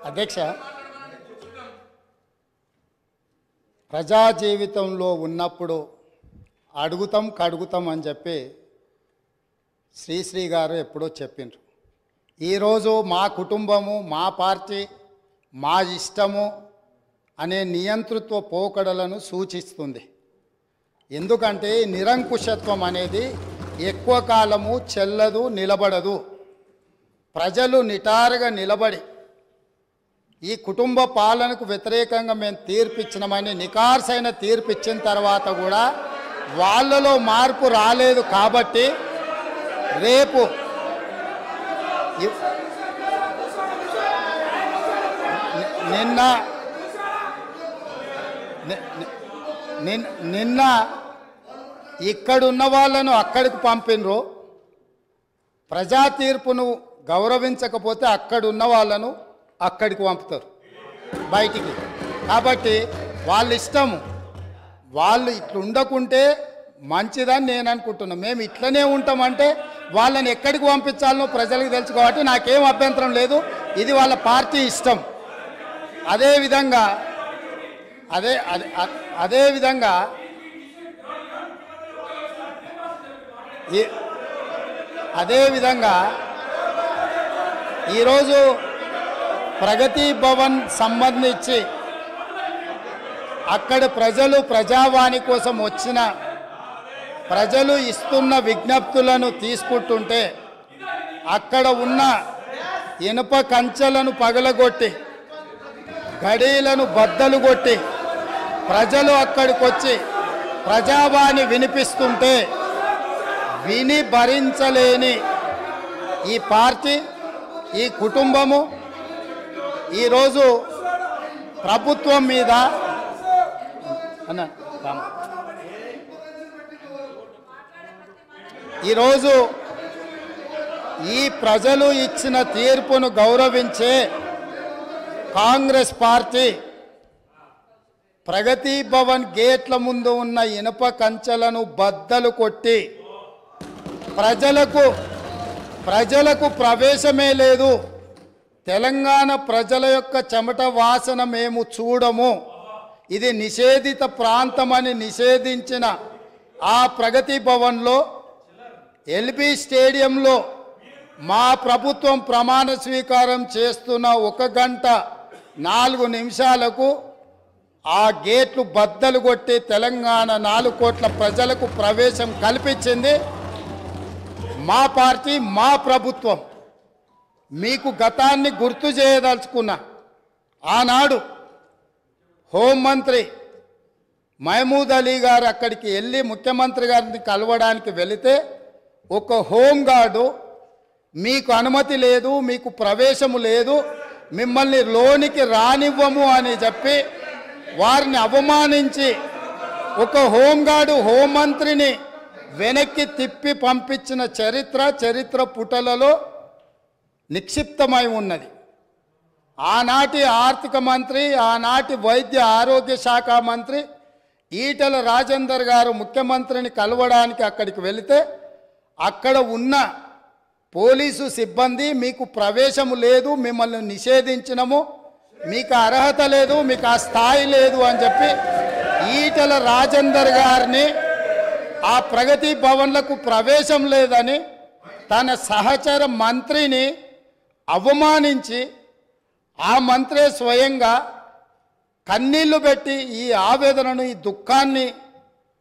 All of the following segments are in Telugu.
అధ్యక్ష, ప్రజా జీవితంలో ఉన్నప్పుడు అడుగుతాం కడుగుతాం అని చెప్పి శ్రీశ్రీ గారు ఎప్పుడో చెప్పిండ్రు. ఈరోజు మా కుటుంబము, మా పార్టీ, మా ఇష్టము అనే నియంతృత్వ పోకడలను సూచిస్తుంది. ఎందుకంటే నిరంకుశత్వం అనేది ఎక్కువ కాలము చెల్లదు, నిలబడదు. ప్రజలు నిటారుగా నిలబడి ఈ కుటుంబ పాలనకు వ్యతిరేకంగా మేము తీర్పిచ్చినామని నికార్సైన తీర్పిచ్చిన తర్వాత కూడా వాళ్ళలో మార్పు రాలేదు. కాబట్టి రేపు నిన్న ఇక్కడున్న వాళ్ళను అక్కడికి పంపినరు. ప్రజా తీర్పును గౌరవించకపోతే అక్కడున్న వాళ్ళను అక్కడికి పంపుతారు బయటికి. కాబట్టి వాళ్ళ ఇష్టము, వాళ్ళు ఇట్లా ఉండకుంటే మంచిదని నేను అనుకుంటున్నాను. మేము ఇట్లనే ఉంటామంటే వాళ్ళని ఎక్కడికి పంపించాలనో ప్రజలకు తెలుసు. కాబట్టి నాకేం అభ్యంతరం లేదు, ఇది వాళ్ళ పార్టీ ఇష్టం. అదేవిధంగా ఈరోజు ప్రగతి భవన్ సంబంధించి అక్కడ ప్రజలు ప్రజావాణి కోసం వచ్చిన ప్రజలు ఇస్తున్న విజ్ఞప్తులను తీసుకుంటుంటే అక్కడ ఉన్న ఇనుప కంచెలను పగలగొట్టి గడీలను బద్దలు కొట్టి ప్రజలు అక్కడికి వచ్చి ప్రజావాణి వినిపిస్తుంటే విని భరించలేని ఈ పార్టీ, ఈ కుటుంబము ఈరోజు ప్రభుత్వం మీద ఈరోజు ఈ ప్రజలు ఇచ్చిన తీర్పును గౌరవించే కాంగ్రెస్ పార్టీ ప్రగతి భవన్ గేట్ల ముందు ఉన్న ఇనుప కంచెలను బద్దలు కొట్టి ప్రజలకు ప్రవేశమే లేదు, తెలంగాణ ప్రజల యొక్క చెమట వాసన మేము చూడము, ఇది నిషేధిత ప్రాంతమని నిషేధించిన ఆ ప్రగతి భవన్లో ఎల్బీ స్టేడియంలో మా ప్రభుత్వం ప్రమాణ స్వీకారం చేస్తున్న 1 గంట 4 నిమిషాలకు ఆ గేట్లు బద్దలు కొట్టి తెలంగాణ 4 కోట్ల ప్రజలకు ప్రవేశం కల్పించింది మా పార్టీ, మా ప్రభుత్వం. మీకు గతాన్ని గుర్తు చేయదలుచుకున్నా. ఆనాడు హోంమంత్రి మహమూద్ అలీ గారు అక్కడికి వెళ్ళి ముఖ్యమంత్రి గారిని కలవడానికి వెళితే ఒక హోంగార్డు మీకు అనుమతి లేదు, మీకు ప్రవేశము లేదు, మిమ్మల్ని లోనికి రానివ్వము అని చెప్పి వారిని అవమానించి ఒక హోంగార్డు హోంమంత్రిని వెనక్కి తిప్పి పంపించిన చరిత్ర పుటలలో నిక్షిప్తమై ఉన్నది. ఆనాటి ఆర్థిక మంత్రి, ఆనాటి వైద్య ఆరోగ్య శాఖ మంత్రి ఈటెల రాజేందర్ గారు ముఖ్యమంత్రిని కలవడానికి అక్కడికి వెళితే అక్కడ ఉన్న పోలీసు సిబ్బంది మీకు ప్రవేశము లేదు, మిమ్మల్ని నిషేధించినము, మీకు అర్హత లేదు, మీకు ఆ స్థాయి లేదు అని చెప్పి ఈటెల రాజేందర్ గారిని ఆ ప్రగతి భవన్లకు ప్రవేశం లేదని తన సహచర మంత్రిని అవమానించి ఆ మంత్రే స్వయంగా కన్నీళ్లు పెట్టి ఈ ఆవేదనను, ఈ దుఃఖాన్ని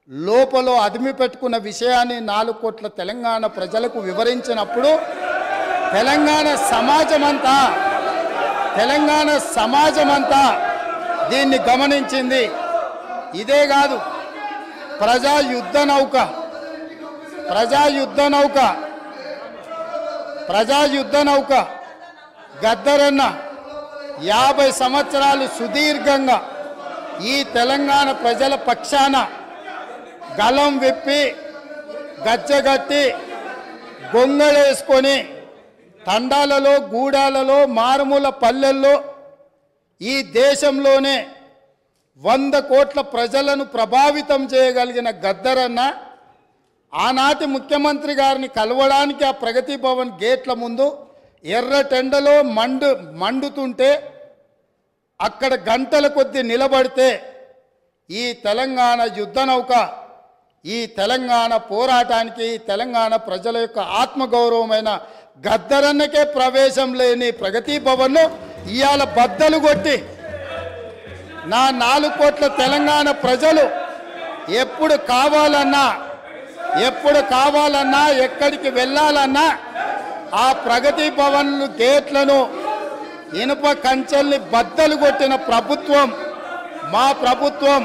లోపల అదిమి పెట్టుకున్న విషయాన్ని 4 కోట్ల తెలంగాణ ప్రజలకు వివరించినప్పుడు తెలంగాణ సమాజమంతా దీన్ని గమనించింది. ఇదే కాదు, ప్రజా యుద్ధ నౌక గద్దరన్న 50 సంవత్సరాలు సుదీర్ఘంగా ఈ తెలంగాణ ప్రజల పక్షాన గలం విప్పి గచ్చగట్టి గొంగళేసుకొని తండాలలో, గూడాలలో, మారుమూల పల్లెల్లో ఈ దేశంలోనే 100 కోట్ల ప్రజలను ప్రభావితం చేయగలిగిన గద్దరన్న ఆనాటి ముఖ్యమంత్రి గారిని కలవడానికి ఆ ప్రగతి భవన్ గేట్ల ముందు ఎర్ర టెండలో మండుతుంటే అక్కడ గంటల కొద్దీ నిలబడితే ఈ తెలంగాణ యుద్ధ నౌక, ఈ తెలంగాణ పోరాటానికి, తెలంగాణ ప్రజల యొక్క ఆత్మగౌరవమైన గద్దరన్నకే ప్రవేశం లేని ప్రగతి భవన్ను ఇవాళ బద్దలు కొట్టి నా 4 కోట్ల తెలంగాణ ప్రజలు ఎప్పుడు కావాలన్నా ఎక్కడికి వెళ్ళాలన్నా ఆ ప్రగతి భవన్లు గేట్లను ఇనుప కంచెల్ని బద్దలు కొట్టిన ప్రభుత్వం మా ప్రభుత్వం,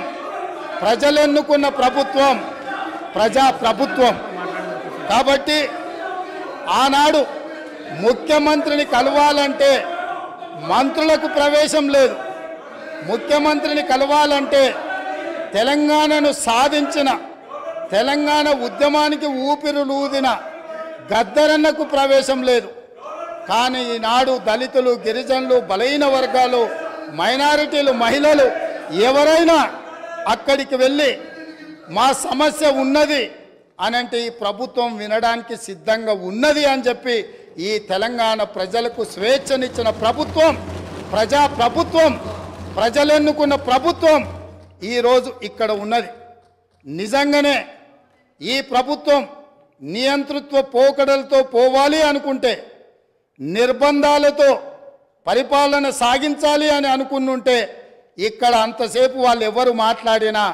ప్రజలెన్నుకున్న ప్రభుత్వం, ప్రజా ప్రభుత్వం. కాబట్టి ఆనాడు ముఖ్యమంత్రిని కలవాలంటే మంత్రులకు ప్రవేశం లేదు. ముఖ్యమంత్రిని కలవాలంటే తెలంగాణను సాధించిన, తెలంగాణ ఉద్యమానికి ఊపిరులూదిన గద్దరన్నకు ప్రవేశం లేదు. కానీ ఈనాడు దళితులు, గిరిజనులు, బలహీన వర్గాలు, మైనారిటీలు, మహిళలు ఎవరైనా అక్కడికి వెళ్ళి మా సమస్య ఉన్నది అనంటే ఈ ప్రభుత్వం వినడానికి సిద్ధంగా ఉన్నది అని చెప్పి ఈ తెలంగాణ ప్రజలకు స్వేచ్ఛనిచ్చిన ప్రభుత్వం, ప్రజా ప్రభుత్వం, ప్రజలెన్నుకున్న ప్రభుత్వం ఈరోజు ఇక్కడ ఉన్నది. నిజంగానే ఈ ప్రభుత్వం నియంతృత్వ పోకడలతో పోవాలి అనుకుంటే, నిర్బంధాలతో పరిపాలన సాగించాలి అని అనుకుంటుంటే ఇక్కడ అంతసేపు వాళ్ళు ఎవరు మాట్లాడినా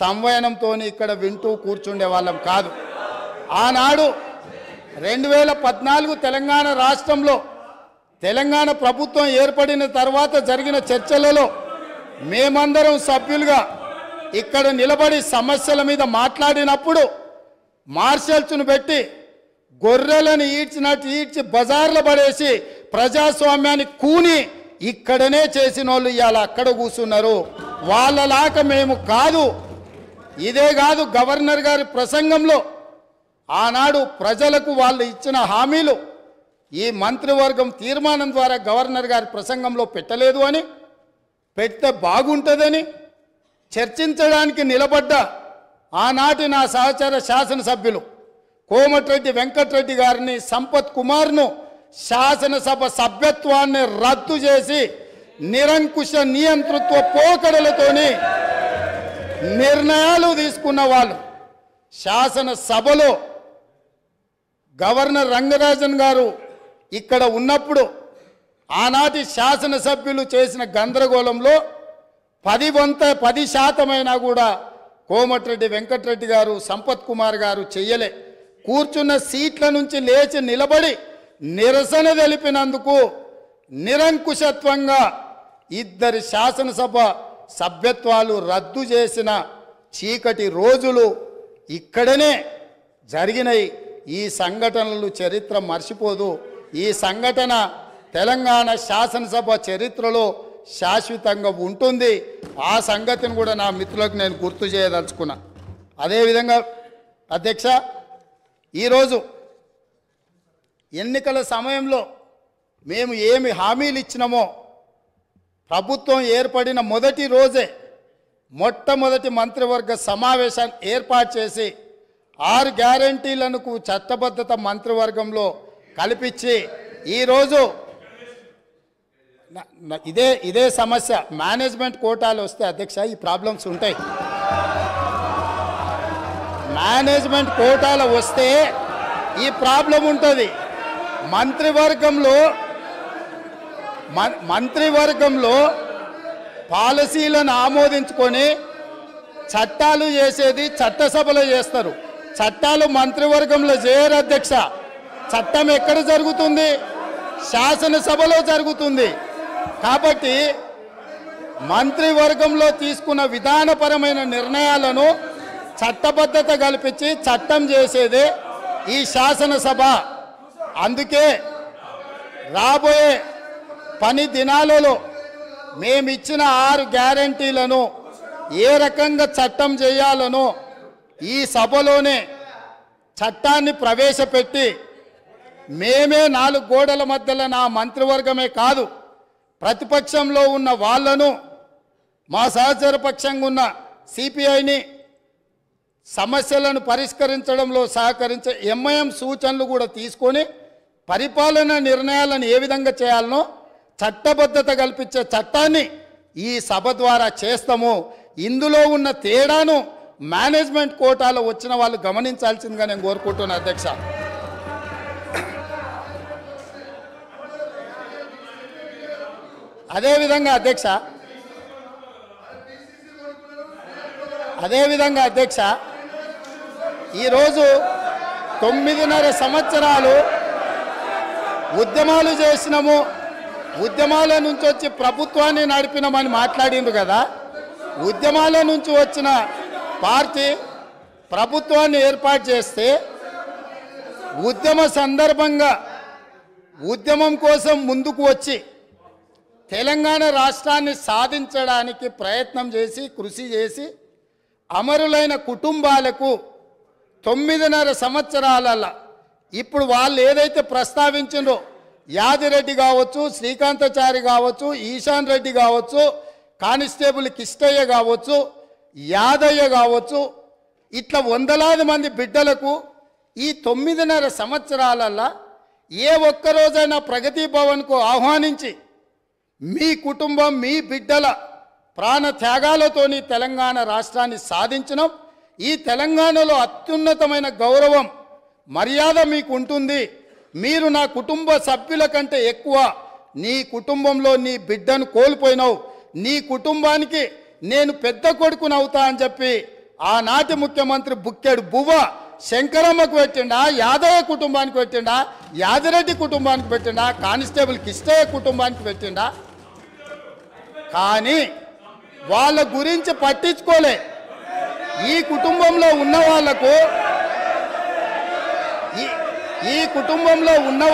సంవయనంతో ఇక్కడ వింటూ కూర్చుండే వాళ్ళం కాదు. ఆనాడు 2014 తెలంగాణ రాష్ట్రంలో తెలంగాణ ప్రభుత్వం ఏర్పడిన తర్వాత జరిగిన చర్చలలో మేమందరం సభ్యులుగా ఇక్కడ నిలబడి సమస్యల మీద మాట్లాడినప్పుడు మార్షల్స్ను పెట్టి గొర్రెలను ఈడ్చినట్టు ఈడ్చి బజార్లో పడేసి ప్రజాస్వామ్యాన్ని కూని ఇక్కడనే చేసిన వాళ్ళు ఇవాళ అక్కడ కూర్చున్నారు. వాళ్ళలాక మేము కాదు. ఇదే కాదు, గవర్నర్ గారి ప్రసంగంలో ఆనాడు ప్రజలకు వాళ్ళు ఇచ్చిన హామీలు ఈ మంత్రివర్గం తీర్మానం ద్వారా గవర్నర్ గారి ప్రసంగంలో పెట్టలేదు అని, పెడితే బాగుంటుందని చర్చించడానికి నిలబడ్డ ఆనాటి నా సహచర శాసనసభ్యులు కోమటిరెడ్డి వెంకటరెడ్డి గారిని, సంపత్ కుమార్ను శాసనసభ సభ్యత్వాన్ని రద్దు చేసి నిరంకుశ నియంతృత్వ పోకడలతోని నిర్ణయాలు తీసుకున్న వాళ్ళు శాసనసభలో గవర్నర్ రంగరాజన్ గారు ఇక్కడ ఉన్నప్పుడు ఆనాటి శాసనసభ్యులు చేసిన గందరగోళంలో 10% కూడా కోమటిరెడ్డి వెంకటరెడ్డి గారు, సంపత్ కుమార్ గారు చెయ్యలే. కూర్చున్న సీట్ల నుంచి లేచి నిలబడి నిరసన తెలిపినందుకు నిరంకుశత్వంగా 2 శాసనసభ సభ్యత్వాలు రద్దు చేసిన చీకటి రోజులు ఇక్కడనే జరిగినాయి. ఈ సంఘటనలు చరిత్ర మర్చిపోదు. ఈ సంఘటన తెలంగాణ శాసనసభ చరిత్రలో శాశ్వతంగా ఉంటుంది. ఆ సంగతిని కూడా నా మిత్రులకు నేను గుర్తు చేయదలుచుకున్నా. అదేవిధంగా అధ్యక్ష, ఈరోజు ఎన్నికల సమయంలో మేము ఏమి హామీలు ఇచ్చినామో ప్రభుత్వం ఏర్పడిన మొదటి రోజే మొట్టమొదటి మంత్రివర్గ సమావేశాన్ని ఏర్పాటు చేసి 6 గ్యారంటీలను చట్టబద్ధత మంత్రివర్గంలో కల్పించి ఈరోజు ఇదే సమస్య మేనేజ్మెంట్ కోటాలు వస్తే అధ్యక్ష ఈ ప్రాబ్లమ్స్ ఉంటాయి. మేనేజ్మెంట్ కోటాలు వస్తే ఈ ప్రాబ్లం ఉంటుంది. మంత్రివర్గంలో పాలసీలను ఆమోదించుకొని చట్టాలు చేసేది చట్టసభలో చేస్తారు. చట్టాలు మంత్రివర్గంలో చేయరు అధ్యక్ష. చట్టం ఎక్కడ జరుగుతుంది? శాసనసభలో జరుగుతుంది. కాబట్టి మంత్రివర్గంలో తీసుకున్న విధానపరమైన నిర్ణయాలను చట్టబద్ధత కల్పించి చట్టం చేసేదే ఈ శాసనసభ. అందుకే రాబోయే పని దినాలలో మేమిచ్చిన 6 గ్యారంటీలను ఏ రకంగా చట్టం చేయాలనో ఈ సభలోనే చట్టాన్ని ప్రవేశపెట్టి మేమే 4 గోడల మధ్యలో నా మంత్రివర్గమే కాదు ప్రతిపక్షంలో ఉన్న వాళ్ళను, మా సహచర పక్షంగా ఉన్న సిపిఐని సమస్యలను పరిష్కరించడంలో సహకరించే ఎంఐఎం సూచనలు కూడా తీసుకొని పరిపాలన నిర్ణయాలను ఏ విధంగా చేయాలనో చట్టబద్ధత కల్పించే చట్టాన్ని ఈ సభ ద్వారా చేస్తాము. ఇందులో ఉన్న తేడాను మేనేజ్మెంట్ కోటాలో వచ్చిన వాళ్ళు గమనించాల్సిందిగా నేను కోరుకుంటున్నాను అధ్యక్ష. అదేవిధంగా అధ్యక్ష ఈరోజు 9.5 సంవత్సరాలు ఉద్యమాలు చేసినాము, ఉద్యమాల నుంచి వచ్చి ప్రభుత్వాన్ని నడిపినామని మాట్లాడిండ్రు కదా. ఉద్యమాల నుంచి వచ్చిన పార్టీ ప్రభుత్వాన్ని ఏర్పాటు చేస్తే ఉద్యమ సందర్భంగా ఉద్యమం కోసం ముందుకు వచ్చి తెలంగాణ రాష్ట్రాన్ని సాధించడానికి ప్రయత్నం చేసి కృషి చేసి అమరులైన కుటుంబాలకు 9.5 సంవత్సరాలలో ఇప్పుడు వాళ్ళు ఏదైతే ప్రస్తావించిండ్రో యాదిరెడ్డి కావచ్చు, శ్రీకాంతాచారి కావచ్చు, ఈశాన్ రెడ్డి కావచ్చు, కానిస్టేబుల్ కిష్టయ్య కావచ్చు, యాదయ్య కావచ్చు, ఇట్లా వందలాది మంది బిడ్డలకు ఈ 9.5 సంవత్సరాలలో ఏ ఒక్కరోజైనా ప్రగతి భవన్కు ఆహ్వానించి మీ కుటుంబం మీ బిడ్డల ప్రాణ త్యాగాలతోని తెలంగాణ రాష్ట్రాన్ని సాధించడం, ఈ తెలంగాణలో అత్యున్నతమైన గౌరవం మర్యాద మీకు ఉంటుంది, మీరు నా కుటుంబ సభ్యుల కంటే ఎక్కువ నీ కుటుంబంలో నీ బిడ్డను కోల్పోయినావు, నీ కుటుంబానికి నేను పెద్ద కొడుకునవుతా అని చెప్పి ఆనాటి ముఖ్యమంత్రి బుక్కెడు బువ్వ శంకరమ్మకు పెట్టిండా, యాదయ్య కుటుంబానికి పెట్టిండా, యాదిరెడ్డి కుటుంబానికి పెట్టిండా, కానిస్టేబుల్ కిష్టయ్య కుటుంబానికి పెట్టిండా. కానీ వాళ్ళ గురించి పట్టించుకోలే. ఈ కుటుంబంలో ఉన్న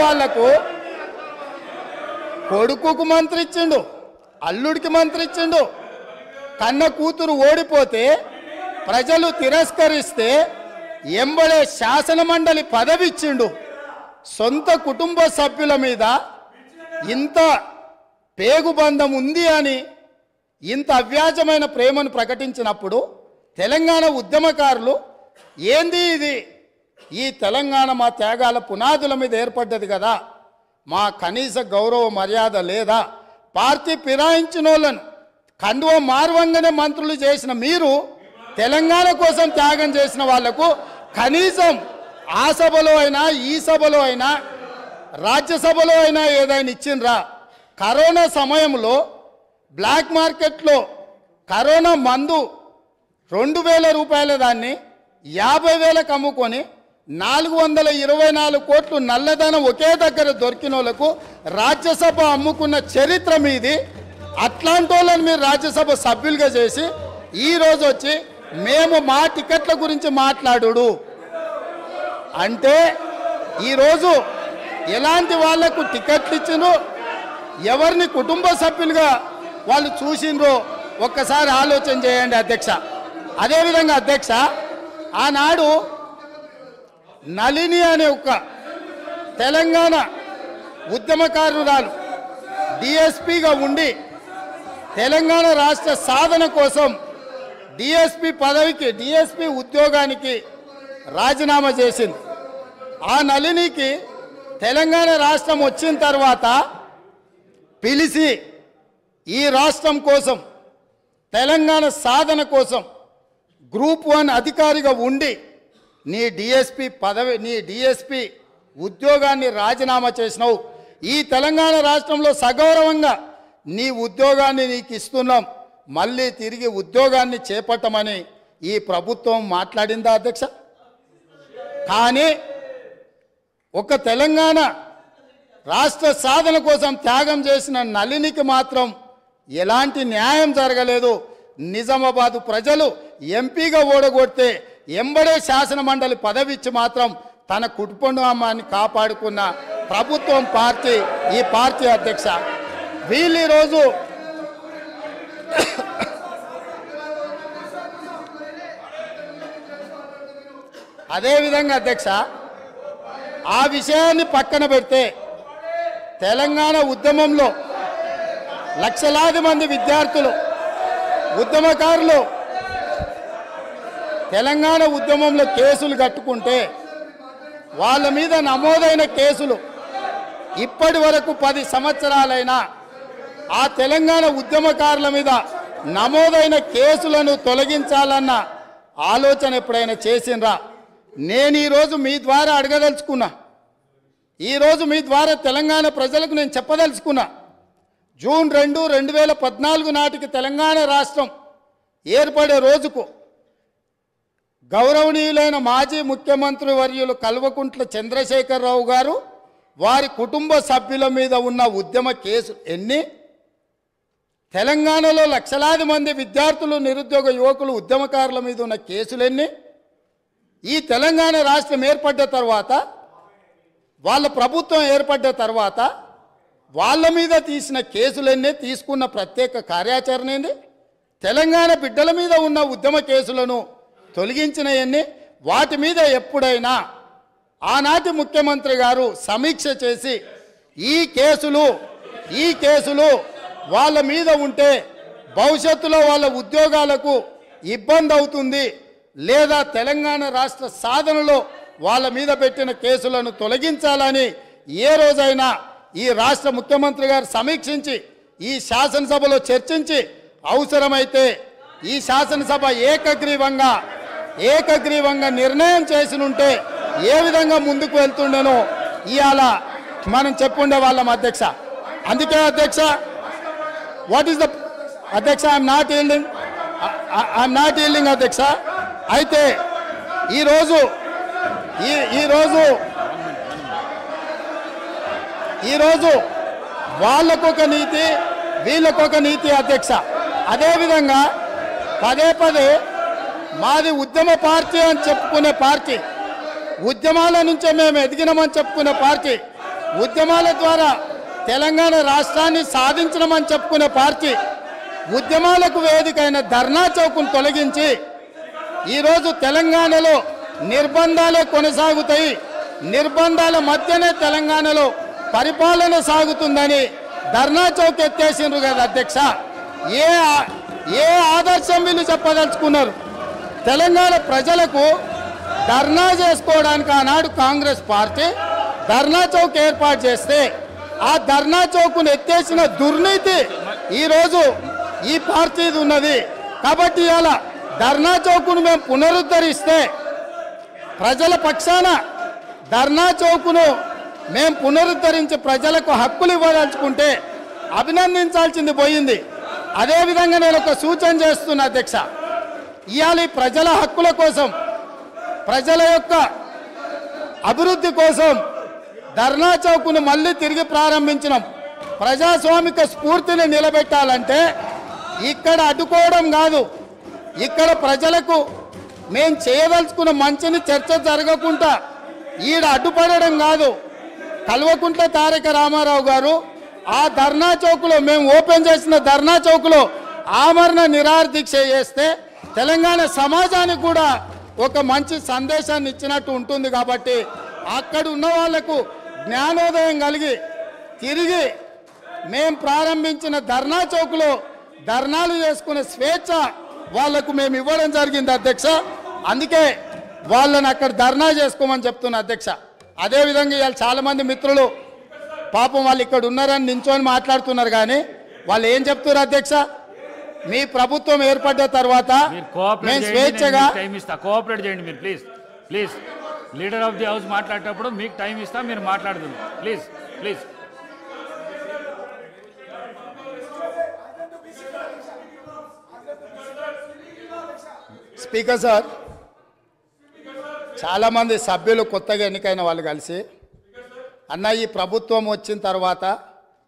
వాళ్లకు కొడుకుకు మంత్రి ఇచ్చిండు, అల్లుడికి మంత్రి ఇచ్చిండు. కన్న కూతురు ఓడిపోతే ప్రజలు తిరస్కరిస్తే ఎంబడే శాసనమండలి పదవి ఇచ్చిండు. సొంత కుటుంబ సభ్యుల మీద ఇంత పేగుబంధం ఉంది అని ఇంత అవ్యాజమైన ప్రేమను ప్రకటించినప్పుడు తెలంగాణ ఉద్యమకారులు ఏంది ఇది, ఈ తెలంగాణ మా త్యాగాల పునాదుల మీద ఏర్పడ్డది కదా, మా కనీస గౌరవ మర్యాద లేదా, పార్టీ ఫిరాయించిన వాళ్ళను కండువ మార్వంగానే మంత్రులు చేసిన మీరు తెలంగాణ కోసం త్యాగం చేసిన వాళ్లకు కనీసం ఆ సభలో అయినా ఈ సభలో అయినా రాజ్యసభలో అయినా ఏదైనా ఇచ్చిండ్రా? కరోనా సమయంలో బ్లాక్ మార్కెట్లో కరోనా మందు 2,000 రూపాయల దాన్ని 50,000కు అమ్ముకొని 424 కోట్లు నల్లధనం ఒకే దగ్గర దొరికిన వాళ్ళకు రాజ్యసభ అమ్ముకున్న చరిత్ర మీది. అట్లాంటి వాళ్ళని మీరు రాజ్యసభ సభ్యులుగా చేసి ఈరోజు వచ్చి మేము మా టికెట్ల గురించి మాట్లాడు అంటే ఈరోజు ఎలాంటి వాళ్లకు టికెట్లు ఇచ్చినో ఎవరిని కుటుంబ సభ్యులుగా వాళ్ళు చూసిండ్రో ఒక్కసారి ఆలోచన చేయండి అధ్యక్ష. అదేవిధంగా అధ్యక్ష, ఆనాడు నళిని అనే ఒక తెలంగాణ ఉద్యమకారురాలు డిఎస్పీగా ఉండి తెలంగాణ రాష్ట్ర సాధన కోసం డిఎస్పీ పదవికి డిఎస్పీ ఉద్యోగానికి రాజీనామా చేసింది. ఆ నళినికి తెలంగాణ రాష్ట్రం వచ్చిన తర్వాత పిలిచి ఈ రాష్ట్రం కోసం తెలంగాణ సాధన కోసం గ్రూప్ 1 అధికారిగా ఉండి నీ డిఎస్పీ ఉద్యోగాన్ని రాజీనామా చేసినావు. ఈ తెలంగాణ రాష్ట్రంలో సగౌరవంగా నీ ఉద్యోగాన్ని నీకు ఇస్తున్నాం, మళ్ళీ తిరిగి ఉద్యోగాన్ని చేపట్టమని ఈ ప్రభుత్వం మాట్లాడిందా అధ్యక్ష? కానీ ఒక తెలంగాణ రాష్ట్ర సాధన కోసం త్యాగం చేసిన నళినికి మాత్రం ఎలాంటి న్యాయం జరగలేదు. నిజామాబాదు ప్రజలు ఎంపీగా ఓడగొడితే ఎంబడే శాసన మండలి పదవి ఇచ్చి మాత్రం తన కుటుంబాన్ని కాపాడుకున్న ప్రభుత్వం పార్టీ ఈ పార్టీ అధ్యక్ష. వీళ్ళు ఈరోజు అదేవిధంగా అధ్యక్ష ఆ విషయాన్ని పక్కన పెడితే తెలంగాణ ఉద్యమంలో లక్షలాది మంది విద్యార్థులు ఉద్యమకారులు తెలంగాణ ఉద్యమంలో కేసులు కట్టుకుంటే వాళ్ళ మీద నమోదైన కేసులు ఇప్పటి వరకు 10 సంవత్సరాలైనా ఆ తెలంగాణ ఉద్యమకారుల మీద నమోదైన కేసులను తొలగించాలన్న ఆలోచన ఎప్పుడైనా చేసినరా? నేను ఈరోజు మీ ద్వారా అడగదలుచుకున్నా, ఈరోజు మీ ద్వారా తెలంగాణ ప్రజలకు నేను చెప్పదలుచుకున్నా, జూన్ 2, 2014 నాటికి తెలంగాణ రాష్ట్రం ఏర్పడే రోజుకు గౌరవనీయులైన మాజీ ముఖ్యమంత్రి వర్యులు కల్వకుంట్ల చంద్రశేఖరరావు గారు వారి కుటుంబ సభ్యుల మీద ఉన్న ఉద్యమ కేసు ఎన్ని? తెలంగాణలో లక్షలాది మంది విద్యార్థులు, నిరుద్యోగ యువకులు, ఉద్యమకారుల మీద ఉన్న కేసులు ఎన్ని? ఈ తెలంగాణ రాష్ట్రం ఏర్పడ్డ తర్వాత, వాళ్ళ ప్రభుత్వం ఏర్పడ్డ తర్వాత వాళ్ళ మీద తీసిన కేసులన్నీ, తీసుకున్న ప్రత్యేక కార్యాచరణ ఏంది? తెలంగాణ బిడ్డల మీద ఉన్న ఉద్యమ కేసులను తొలగించినవన్నీ, వాటి మీద ఎప్పుడైనా ఆనాటి ముఖ్యమంత్రి గారు సమీక్ష చేసి ఈ కేసులు వాళ్ళ మీద ఉంటే భవిష్యత్తులో వాళ్ళ ఉద్యోగాలకు ఇబ్బంది అవుతుంది, లేదా తెలంగాణ రాష్ట్ర సాధనలో వాళ్ళ మీద పెట్టిన కేసులను తొలగించాలని ఏ రోజైనా ఈ రాష్ట్ర ముఖ్యమంత్రి గారు సమీక్షించి ఈ శాసనసభలో చర్చించి అవసరమైతే ఈ శాసనసభ ఏకగ్రీవంగా నిర్ణయం చేసినుంటే ఏ విధంగా ముందుకు వెళ్తుండేనో ఇవాళ మనం చెప్పుండే వాళ్ళం అధ్యక్ష. అందుకే అధ్యక్ష, వాట్ ఈస్ ద అధ్యక్ష, ఐఎమ్ నాట్ ఈల్డింగ్ అధ్యక్ష. అయితే ఈరోజు వాళ్ళకొక నీతి, వీళ్ళకొక నీతి అధ్యక్ష. అదేవిధంగా పదే మాది ఉద్యమ పార్టీ అని చెప్పుకునే పార్టీ, ఉద్యమాల నుంచే మేము ఎదిగినామని చెప్పుకునే పార్టీ, ఉద్యమాల ద్వారా తెలంగాణ రాష్ట్రాన్ని సాధించడమని చెప్పుకునే పార్టీ, ఉద్యమాలకు వేదికైన ధర్నా చౌక్ను తొలగించి ఈరోజు తెలంగాణలో నిర్బంధాలే కొనసాగుతాయి, నిర్బంధాల మధ్యనే తెలంగాణలో పరిపాలన సాగుతుందని ధర్నా చౌక్ ఎత్తేసిండ్రు కదా అధ్యక్ష. ఏ ఆదర్శం వీళ్ళు చెప్పదలుచుకున్నారు? తెలంగాణ ప్రజలకు ధర్నా చేసుకోవడానికి ఆనాడు కాంగ్రెస్ పార్టీ ధర్నా చౌక్ ఏర్పాటు చేస్తే ఆ ధర్నా చౌక్ను ఎత్తేసిన దుర్నీతి ఈరోజు ఈ పార్టీది ఉన్నది. కాబట్టి ఇలా ధర్నా చౌక్ను మేము పునరుద్ధరిస్తే, ప్రజల పక్షాన ధర్నా చౌక్ను మేము పునరుద్ధరించి ప్రజలకు హక్కులు ఇవ్వదలుచుకుంటే అభినందించాల్సింది పోయింది. అదేవిధంగా నేను ఒక సూచన చేస్తున్నా అధ్యక్ష, ఇవాళ ప్రజల హక్కుల కోసం, ప్రజల యొక్క అభివృద్ధి కోసం ధర్నా చౌక్ను మళ్ళీ తిరిగి ప్రారంభించినాం. ప్రజాస్వామిక స్ఫూర్తిని నిలబెట్టాలంటే ఇక్కడ అడ్డుకోవడం కాదు, ఇక్కడ ప్రజలకు మేము చేయదలుచుకున్న మంచిని చర్చ జరగకుండా ఈడ అడ్డుపడడం కాదు. కల్వకుంట్ల తారక రామారావు గారు ఆ ధర్నా చౌక్లో, మేము ఓపెన్ చేసిన ధర్నా చౌక్లో ఆమరణ నిరాహార దీక్ష చేస్తే తెలంగాణ సమాజానికి కూడా ఒక మంచి సందేశాన్ని ఇచ్చినట్టు ఉంటుంది. కాబట్టి అక్కడ ఉన్న వాళ్లకు జ్ఞానోదయం కలిగి తిరిగి మేము ప్రారంభించిన ధర్నా చౌక్లో ధర్నాలు చేసుకునే స్వేచ్ఛ వాళ్లకు మేము ఇవ్వడం జరిగింది అధ్యక్ష. అందుకే వాళ్ళని అక్కడ ధర్నా చేసుకోమని చెప్తున్నా అధ్యక్ష. అదేవిధంగా ఇవాళ చాలామంది మిత్రులు పాపం వాళ్ళు ఇక్కడ ఉన్నారని నించొని మాట్లాడుతున్నారు, కానీ వాళ్ళు ఏం చెప్తున్నారు అధ్యక్ష? మీ ప్రభుత్వం ఏర్పడ్డ తర్వాత మేము స్వేచ్ఛగా కోఆపరేట్ చేయండి మీరు, please. Leader of the house మాట్లాడేటప్పుడు మీకు టైం ఇస్తా, మీరు మాట్లాడుతుంది ప్లీజ్. స్పీకర్ సార్, చాలామంది సభ్యులు కొత్తగా ఎన్నికైన వాళ్ళు కలిసి అన్న ఈ ప్రభుత్వం వచ్చిన తర్వాత,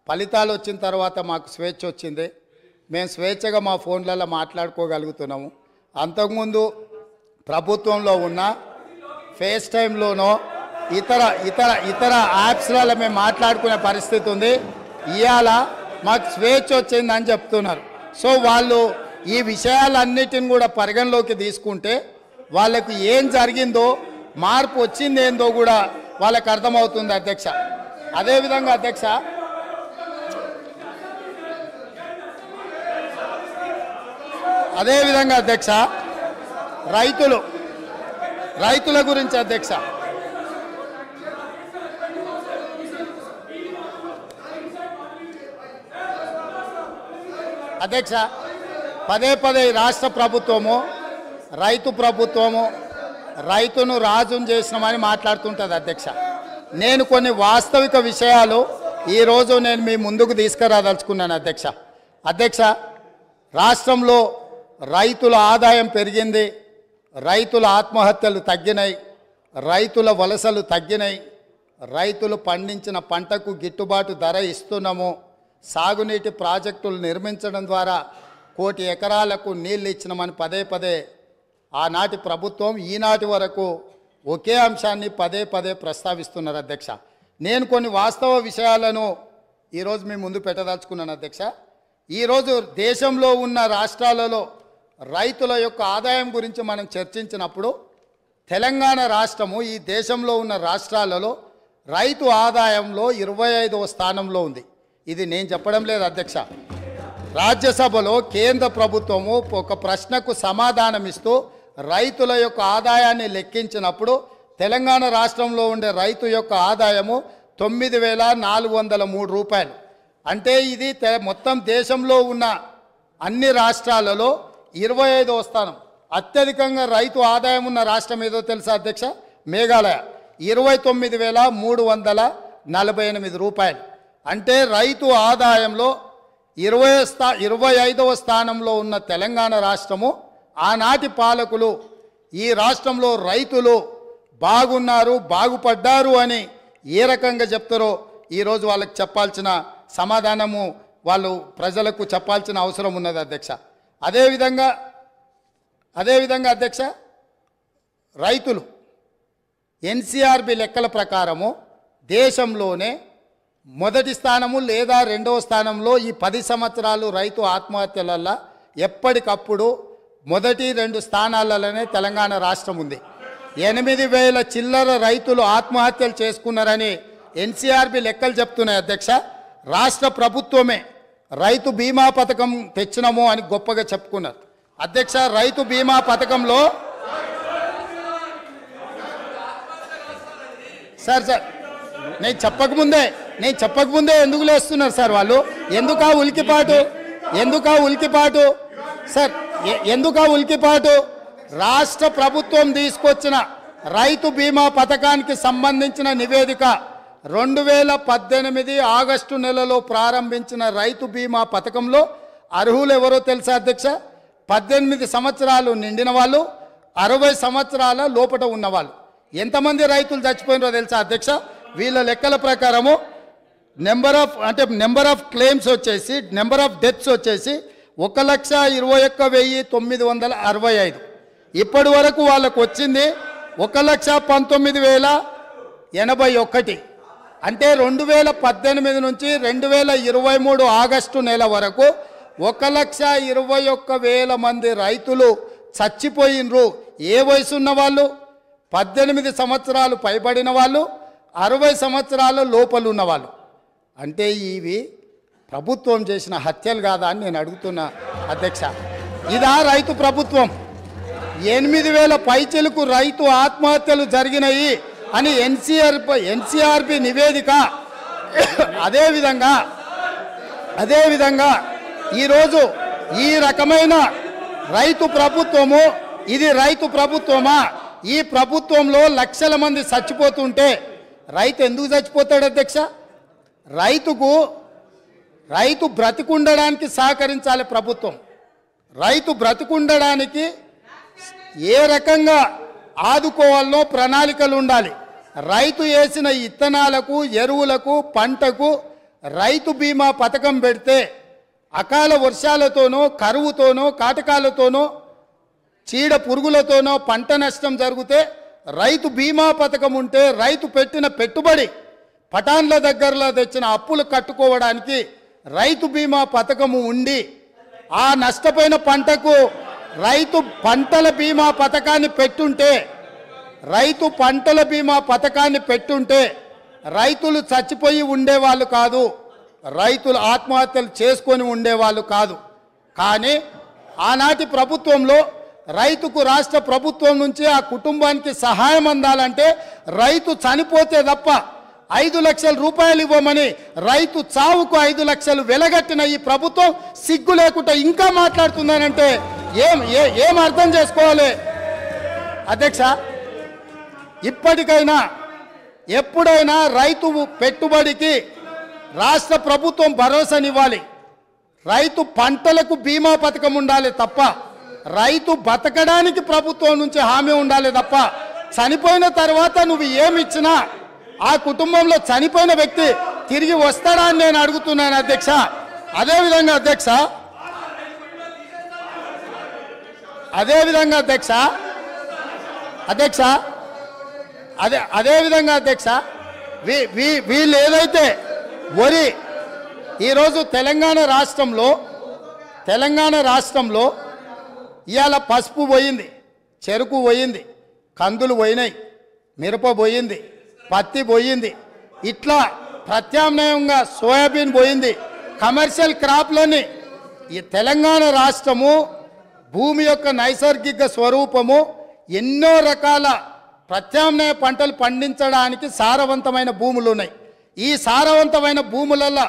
ఫలితాలు వచ్చిన తర్వాత మాకు స్వేచ్ఛ వచ్చింది, మేము స్వేచ్ఛగా మా ఫోన్లలో మాట్లాడుకోగలుగుతున్నాము. అంతకుముందు ప్రభుత్వంలో ఉన్న ఫేస్ టైంలోనో ఇతర యాప్స్లలో మేము మాట్లాడుకునే పరిస్థితి ఉంది. ఇవాళ మాకు స్వేచ్ఛ వచ్చిందని చెప్తున్నారు. సో వాళ్ళు ఈ విషయాలన్నిటిని కూడా పరిగణలోకి తీసుకుంటే వాళ్ళకు ఏం జరిగిందో, మార్పు వచ్చింది ఏందో కూడా వాళ్ళకు అర్థమవుతుంది అధ్యక్ష. అదేవిధంగా అధ్యక్ష రైతుల గురించి అధ్యక్ష, అధ్యక్ష పదే పదే రాష్ట్ర ప్రభుత్వము రైతు ప్రభుత్వము రైతును రాజును చేసినామని మాట్లాడుతుంటుంది అధ్యక్ష. నేను కొన్ని వాస్తవిక విషయాలు ఈరోజు నేను మీ ముందుకు తీసుకురాదలుచుకున్నాను అధ్యక్ష. అధ్యక్ష రాష్ట్రంలో రైతుల ఆదాయం పెరిగింది, రైతుల ఆత్మహత్యలు తగ్గినాయి, రైతుల వలసలు తగ్గినాయి, రైతులు పండించిన పంటకు గిట్టుబాటు ధర ఇస్తున్నాము, సాగునీటి ప్రాజెక్టులు నిర్మించడం ద్వారా 1 కోటి ఎకరాలకు నీళ్ళు ఇచ్చినామని పదే పదే ఆనాటి ప్రభుత్వం ఈనాటి వరకు ఒకే అంశాన్ని పదే పదే ప్రస్తావిస్తున్నారు అధ్యక్ష. నేను కొన్ని వాస్తవ విషయాలను ఈరోజు మీ ముందు పెట్టదలుచుకున్నాను అధ్యక్ష. ఈరోజు దేశంలో ఉన్న రాష్ట్రాలలో రైతుల యొక్క ఆదాయం గురించి మనం చర్చించినప్పుడు తెలంగాణ రాష్ట్రము ఈ దేశంలో ఉన్న రాష్ట్రాలలో రైతు ఆదాయంలో 25వ స్థానంలో ఉంది. ఇది నేను చెప్పడం లేదు అధ్యక్ష. రాజ్యసభలో కేంద్ర ప్రభుత్వము ఒక ప్రశ్నకు సమాధానం ఇస్తూ రైతుల యొక్క ఆదాయాన్ని లెక్కించినప్పుడు తెలంగాణ రాష్ట్రంలో ఉండే రైతు యొక్క ఆదాయము 9,403 రూపాయలు. అంటే ఇది మొత్తం దేశంలో ఉన్న అన్ని రాష్ట్రాలలో 25వ స్థానం. అత్యధికంగా రైతు ఆదాయం ఉన్న రాష్ట్రం ఏదో తెలుసా అధ్యక్ష? మేఘాలయ 29,348 రూపాయలు. అంటే రైతు ఆదాయంలో 25వ స్థానంలో ఉన్న తెలంగాణ రాష్ట్రము ఆనాటి పాలకులు ఈ రాష్ట్రంలో రైతులు బాగున్నారు, బాగుపడ్డారు అని ఏ రకంగా చెప్తారో ఈరోజు వాళ్ళకి చెప్పాల్సిన సమాధానము వాళ్ళు ప్రజలకు చెప్పాల్సిన అవసరం ఉన్నది అధ్యక్ష. అదేవిధంగా అధ్యక్ష రైతులు ఎన్సీఆర్బి లెక్కల ప్రకారము దేశంలోనే మొదటి స్థానము లేదా 2వ స్థానంలో ఈ 10 సంవత్సరాలు రైతు ఆత్మహత్యలల్లో ఎప్పటికప్పుడు మొదటి 2 స్థానాలలోనే తెలంగాణ రాష్ట్రం ఉంది. 8,000 చిల్లర రైతులు ఆత్మహత్యలు చేసుకున్నారని ఎన్సీఆర్బి లెక్కలు చెప్తున్నాయి అధ్యక్ష. రాష్ట్ర ప్రభుత్వమే రైతు బీమా పథకం తెచ్చినాము అని గొప్పగా చెప్పుకున్నారు అధ్యక్ష. రైతు బీమా పథకంలో సార్ నేను చెప్పకముందే ఎందుకు లేస్తున్నారు సార్ వాళ్ళు? ఎందుకా ఉలికిపాటు? రాష్ట్ర ప్రభుత్వం తీసుకొచ్చిన రైతు బీమా పథకానికి సంబంధించిన నివేదిక 2018 ఆగస్టు నెలలో ప్రారంభించిన రైతు బీమా పథకంలో అర్హులు ఎవరో తెలుసా అధ్యక్ష? 18 సంవత్సరాలు నిండిన వాళ్ళు, 60 సంవత్సరాల లోపట ఉన్నవాళ్ళు. ఎంతమంది రైతులు చచ్చిపోయినారో తెలుసా అధ్యక్ష? వీళ్ళ లెక్కల ప్రకారము నెంబర్ ఆఫ్ క్లెయిమ్స్ వచ్చేసి నెంబర్ ఆఫ్ డెత్స్ వచ్చేసి 1,21,965. ఇప్పటి వరకు వాళ్ళకు వచ్చింది 1,19,081. అంటే 2018 నుంచి 2023 ఆగస్టు నెల వరకు 1,21,000 మంది రైతులు చచ్చిపోయినరు. ఏ వయసు ఉన్న వాళ్ళు? 18 సంవత్సరాలు పైబడిన వాళ్ళు, 60 సంవత్సరాల లోపల ఉన్నవాళ్ళు. అంటే ఇవి ప్రభుత్వం చేసిన హత్యలు కాదా అని నేను అడుగుతున్నా అధ్యక్ష. ఇదా రైతు ప్రభుత్వం? 8,000 పైచిలకు రైతు ఆత్మహత్యలు జరిగినాయి అని ఎన్సీఆర్బి నివేదిక. అదేవిధంగా ఈరోజు ఈ రకమైన రైతు ప్రభుత్వము, ఇది రైతు ప్రభుత్వమా? ఈ ప్రభుత్వంలో లక్షల మంది చచ్చిపోతుంటే రైతు ఎందుకు చచ్చిపోతాడు అధ్యక్ష? రైతు బ్రతికుండడానికి సహకరించాలి ప్రభుత్వం. రైతు బ్రతికుండడానికి ఏ రకంగా ఆదుకోవాలనో ప్రణాళికలు ఉండాలి. రైతు వేసిన ఇత్తనాలకు, ఎరువులకు, పంటకు రైతు బీమా పథకం పెడితే అకాల వర్షాలతోనో, కరువుతోనో, కాటకాలతోనో, చీడ పురుగులతోనో పంట నష్టం జరిగితే రైతు బీమా పథకం ఉంటే రైతు పెట్టిన పెట్టుబడి, పటాన్ల దగ్గరలో తెచ్చిన అప్పులు కట్టుకోవడానికి రైతు బీమా పథకము ఉండి ఆ నష్టపోయిన పంటకు రైతు పంటల బీమా పథకాన్ని పెట్టుంటే రైతులు చచ్చిపోయి ఉండేవాళ్ళు కాదు, రైతులు ఆత్మహత్యలు చేసుకొని ఉండేవాళ్ళు కాదు. కానీ ఆనాటి ప్రభుత్వంలో రైతుకు రాష్ట్ర ప్రభుత్వం నుంచి ఆ కుటుంబానికి సహాయం అందాలంటే రైతు చనిపోతే తప్ప 5 లక్షల రూపాయలు ఇవ్వమని రైతు చావుకు 5 లక్షలు వెలగట్టిన ఈ ప్రభుత్వం సిగ్గు లేకుండా ఇంకా మాట్లాడుతుందనంటే ఏం అర్థం చేసుకోవాలి అధ్యక్ష? ఇప్పటికైనా ఎప్పుడైనా రైతు పెట్టుబడికి రాష్ట్ర ప్రభుత్వం భరోసానివ్వాలి. రైతు పంటలకు బీమా పథకం ఉండాలి తప్ప, రైతు బతకడానికి ప్రభుత్వం నుంచి హామీ ఉండాలి తప్ప, చనిపోయిన తర్వాత నువ్వు ఏమిచ్చినా ఆ కుటుంబంలో చనిపోయిన వ్యక్తి తిరిగి వస్తాడా అని నేను అడుగుతున్నాను అధ్యక్ష. అదేవిధంగా అధ్యక్ష అదేవిధంగా అధ్యక్ష వీళ్ళు ఏదైతే వరి ఈరోజు తెలంగాణ రాష్ట్రంలో ఇవాళ పసుపు పోయింది, చెరుకు పోయింది, కందులు పోయినాయి, మిరప పోయింది, పత్తి పోయింది, ఇట్లా ప్రత్యామ్నాయంగా సోయాబీన్ పోయింది. కమర్షియల్ క్రాప్లని ఈ తెలంగాణ రాష్ట్రము భూమి యొక్క నైసర్గిక స్వరూపము ఎన్నో రకాల ప్రత్యామ్నాయ పంటలు పండించడానికి సారవంతమైన భూములు ఉన్నాయి. ఈ సారవంతమైన భూములలో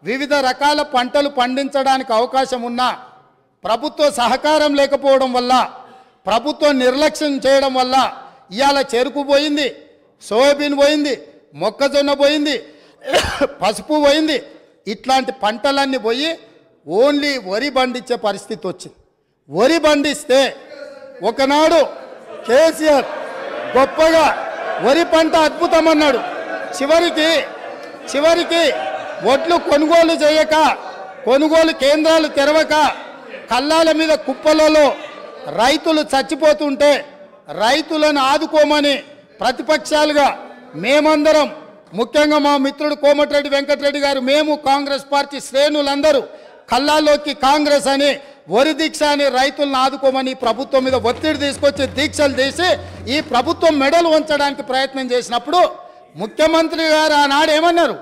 వివిధ రకాల పంటలు పండించడానికి అవకాశం ఉన్నా ప్రభుత్వ సహకారం లేకపోవడం వల్ల, ప్రభుత్వం నిర్లక్ష్యం చేయడం వల్ల ఇవాళ చెరుకు పోయింది, సోయాబీన్ పోయింది, మొక్కజొన్న పోయింది, పసుపు పోయింది. ఇట్లాంటి పంటలన్నీ పోయి ఓన్లీ వరి పండించే పరిస్థితి వచ్చింది. వరి పండిస్తే ఒకనాడు కేసీఆర్ గొప్పగా వరి పంట అద్భుతం అన్నాడు. చివరికి ఒడ్లు కొనుగోలు చేయక, కొనుగోలు కేంద్రాలు తెరవక, కల్లాల మీద కుప్పలలో రైతులు చచ్చిపోతుంటే రైతులను ఆదుకోమని ప్రతిపక్షాలుగా మేమందరం, ముఖ్యంగా మా మిత్రుడు కోమటిరెడ్డి వెంకటరెడ్డి గారు, మేము కాంగ్రెస్ పార్టీ శ్రేణులందరూ కల్లాలోకి కాంగ్రెస్ అని వరి దీక్ష అని రైతులను ఆదుకోమని ప్రభుత్వం మీద ఒత్తిడి తీసుకొచ్చి దీక్షలు తీసి ఈ ప్రభుత్వం మెడలు వంచడానికి ప్రయత్నం చేసినప్పుడు ముఖ్యమంత్రి గారు ఆనాడు ఏమన్నారు?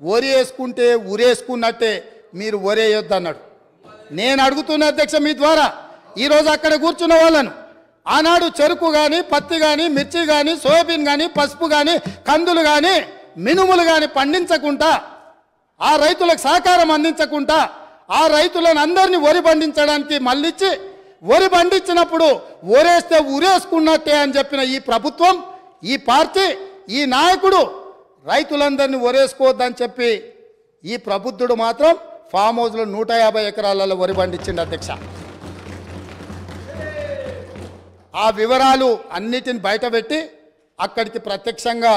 వరి వేసుకుంటే ఉరేసుకున్నట్టే, మీరు వరేయొద్దు అన్నాడు. నేను అడుగుతున్న అధ్యక్ష మీ ద్వారా ఈరోజు అక్కడ కూర్చున్న వాళ్ళను, ఆనాడు చెరుకు కానీ, పత్తి కానీ, మిర్చి కానీ, సోయాబీన్ కానీ, పసుపు కానీ, కందులు కానీ, మినుములు కానీ పండించకుండా, ఆ రైతులకు సహకారం అందించకుండా, ఆ రైతులను అందరినీ వరి పండించడానికి మళ్ళించి వరి పండించినప్పుడు ఒరేస్తే ఉరేసుకున్నట్టే అని చెప్పిన ఈ ప్రభుత్వం, ఈ పార్టీ, ఈ నాయకుడు రైతులందరినీ ఒరేసుకోవద్దని చెప్పి ఈ ప్రబుద్ధుడు మాత్రం ఫామ్ హౌస్లో 150 ఎకరాలలో వరి పండించిండు అధ్యక్ష. ఆ వివరాలు అన్నిటిని బయటపెట్టి అక్కడికి ప్రత్యక్షంగా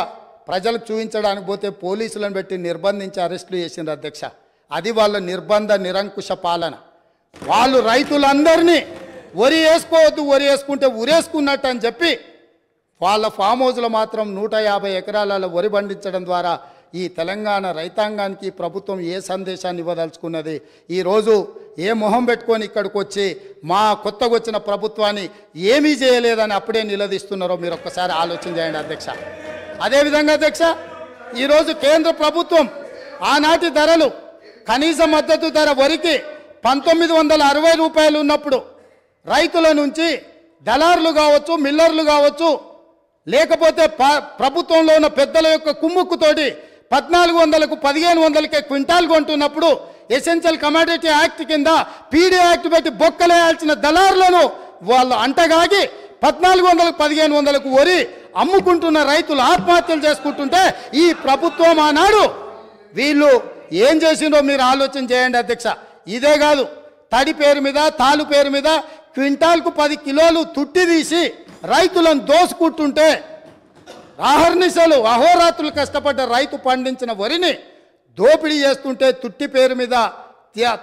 ప్రజలకు చూపించడానికి పోతే పోలీసులను పెట్టి నిర్బంధించి అరెస్టులు చేసిండ్రు అధ్యక్ష. అది వాళ్ళ నిర్బంధ నిరంకుశ పాలన. వాళ్ళు రైతులందరినీ వరి వేసుకోవద్దు, వరి వేసుకుంటే ఉరేసుకున్నట్టు అని చెప్పి వాళ్ళ ఫామ్ హౌస్లో మాత్రం 150 ఎకరాలలో వరి పండించడం ద్వారా ఈ తెలంగాణ రైతాంగానికి ప్రభుత్వం ఏ సందేశాన్ని ఇవ్వదలుచుకున్నది? ఈరోజు ఏ మొహం పెట్టుకొని ఇక్కడికి వచ్చి మా కొత్తగా వచ్చిన ప్రభుత్వాన్ని ఏమీ చేయలేదని అప్పుడే నిలదీస్తున్నారో మీరు ఒక్కసారి ఆలోచన చేయండి అధ్యక్ష. అదేవిధంగా అధ్యక్ష, ఈరోజు కేంద్ర ప్రభుత్వం ఆనాటి ధరలు, కనీస మద్దతు ధర వరికి 1960 రూపాయలు ఉన్నప్పుడు రైతుల నుంచి దళారులు కావచ్చు, మిల్లర్లు కావచ్చు, లేకపోతే ప్రభుత్వంలో ఉన్న పెద్దల యొక్క కుమ్ముక్కుతోటి 1400కు 1500కే క్వింటాల్ కొంటున్నప్పుడు ఎసెన్షియల్ కమోడిటీ యాక్ట్ కింద పీడీ యాక్ట్ పెట్టి బొక్కలేయాల్సిన దళారులను వాళ్ళు అంటగాగి 1400కు 1500కు వరి అమ్ముకుంటున్న రైతులు ఆత్మహత్యలు చేసుకుంటుంటే ఈ ప్రభుత్వం ఆనాడు వీళ్ళు ఏం చేసిందో మీరు ఆలోచన చేయండి అధ్యక్ష. ఇదే కాదు, తడి పేరు మీద, తాలు పేరు మీద క్వింటాల్కు 10 కిలోలు తుట్టి తీసి రైతులను దోసుకుంటుంటే, అహర్నిశలు అహోరాత్రులు కష్టపడ్డ రైతు పండించిన వరిని దోపిడీ చేస్తుంటే, తుట్టి పేరు మీద,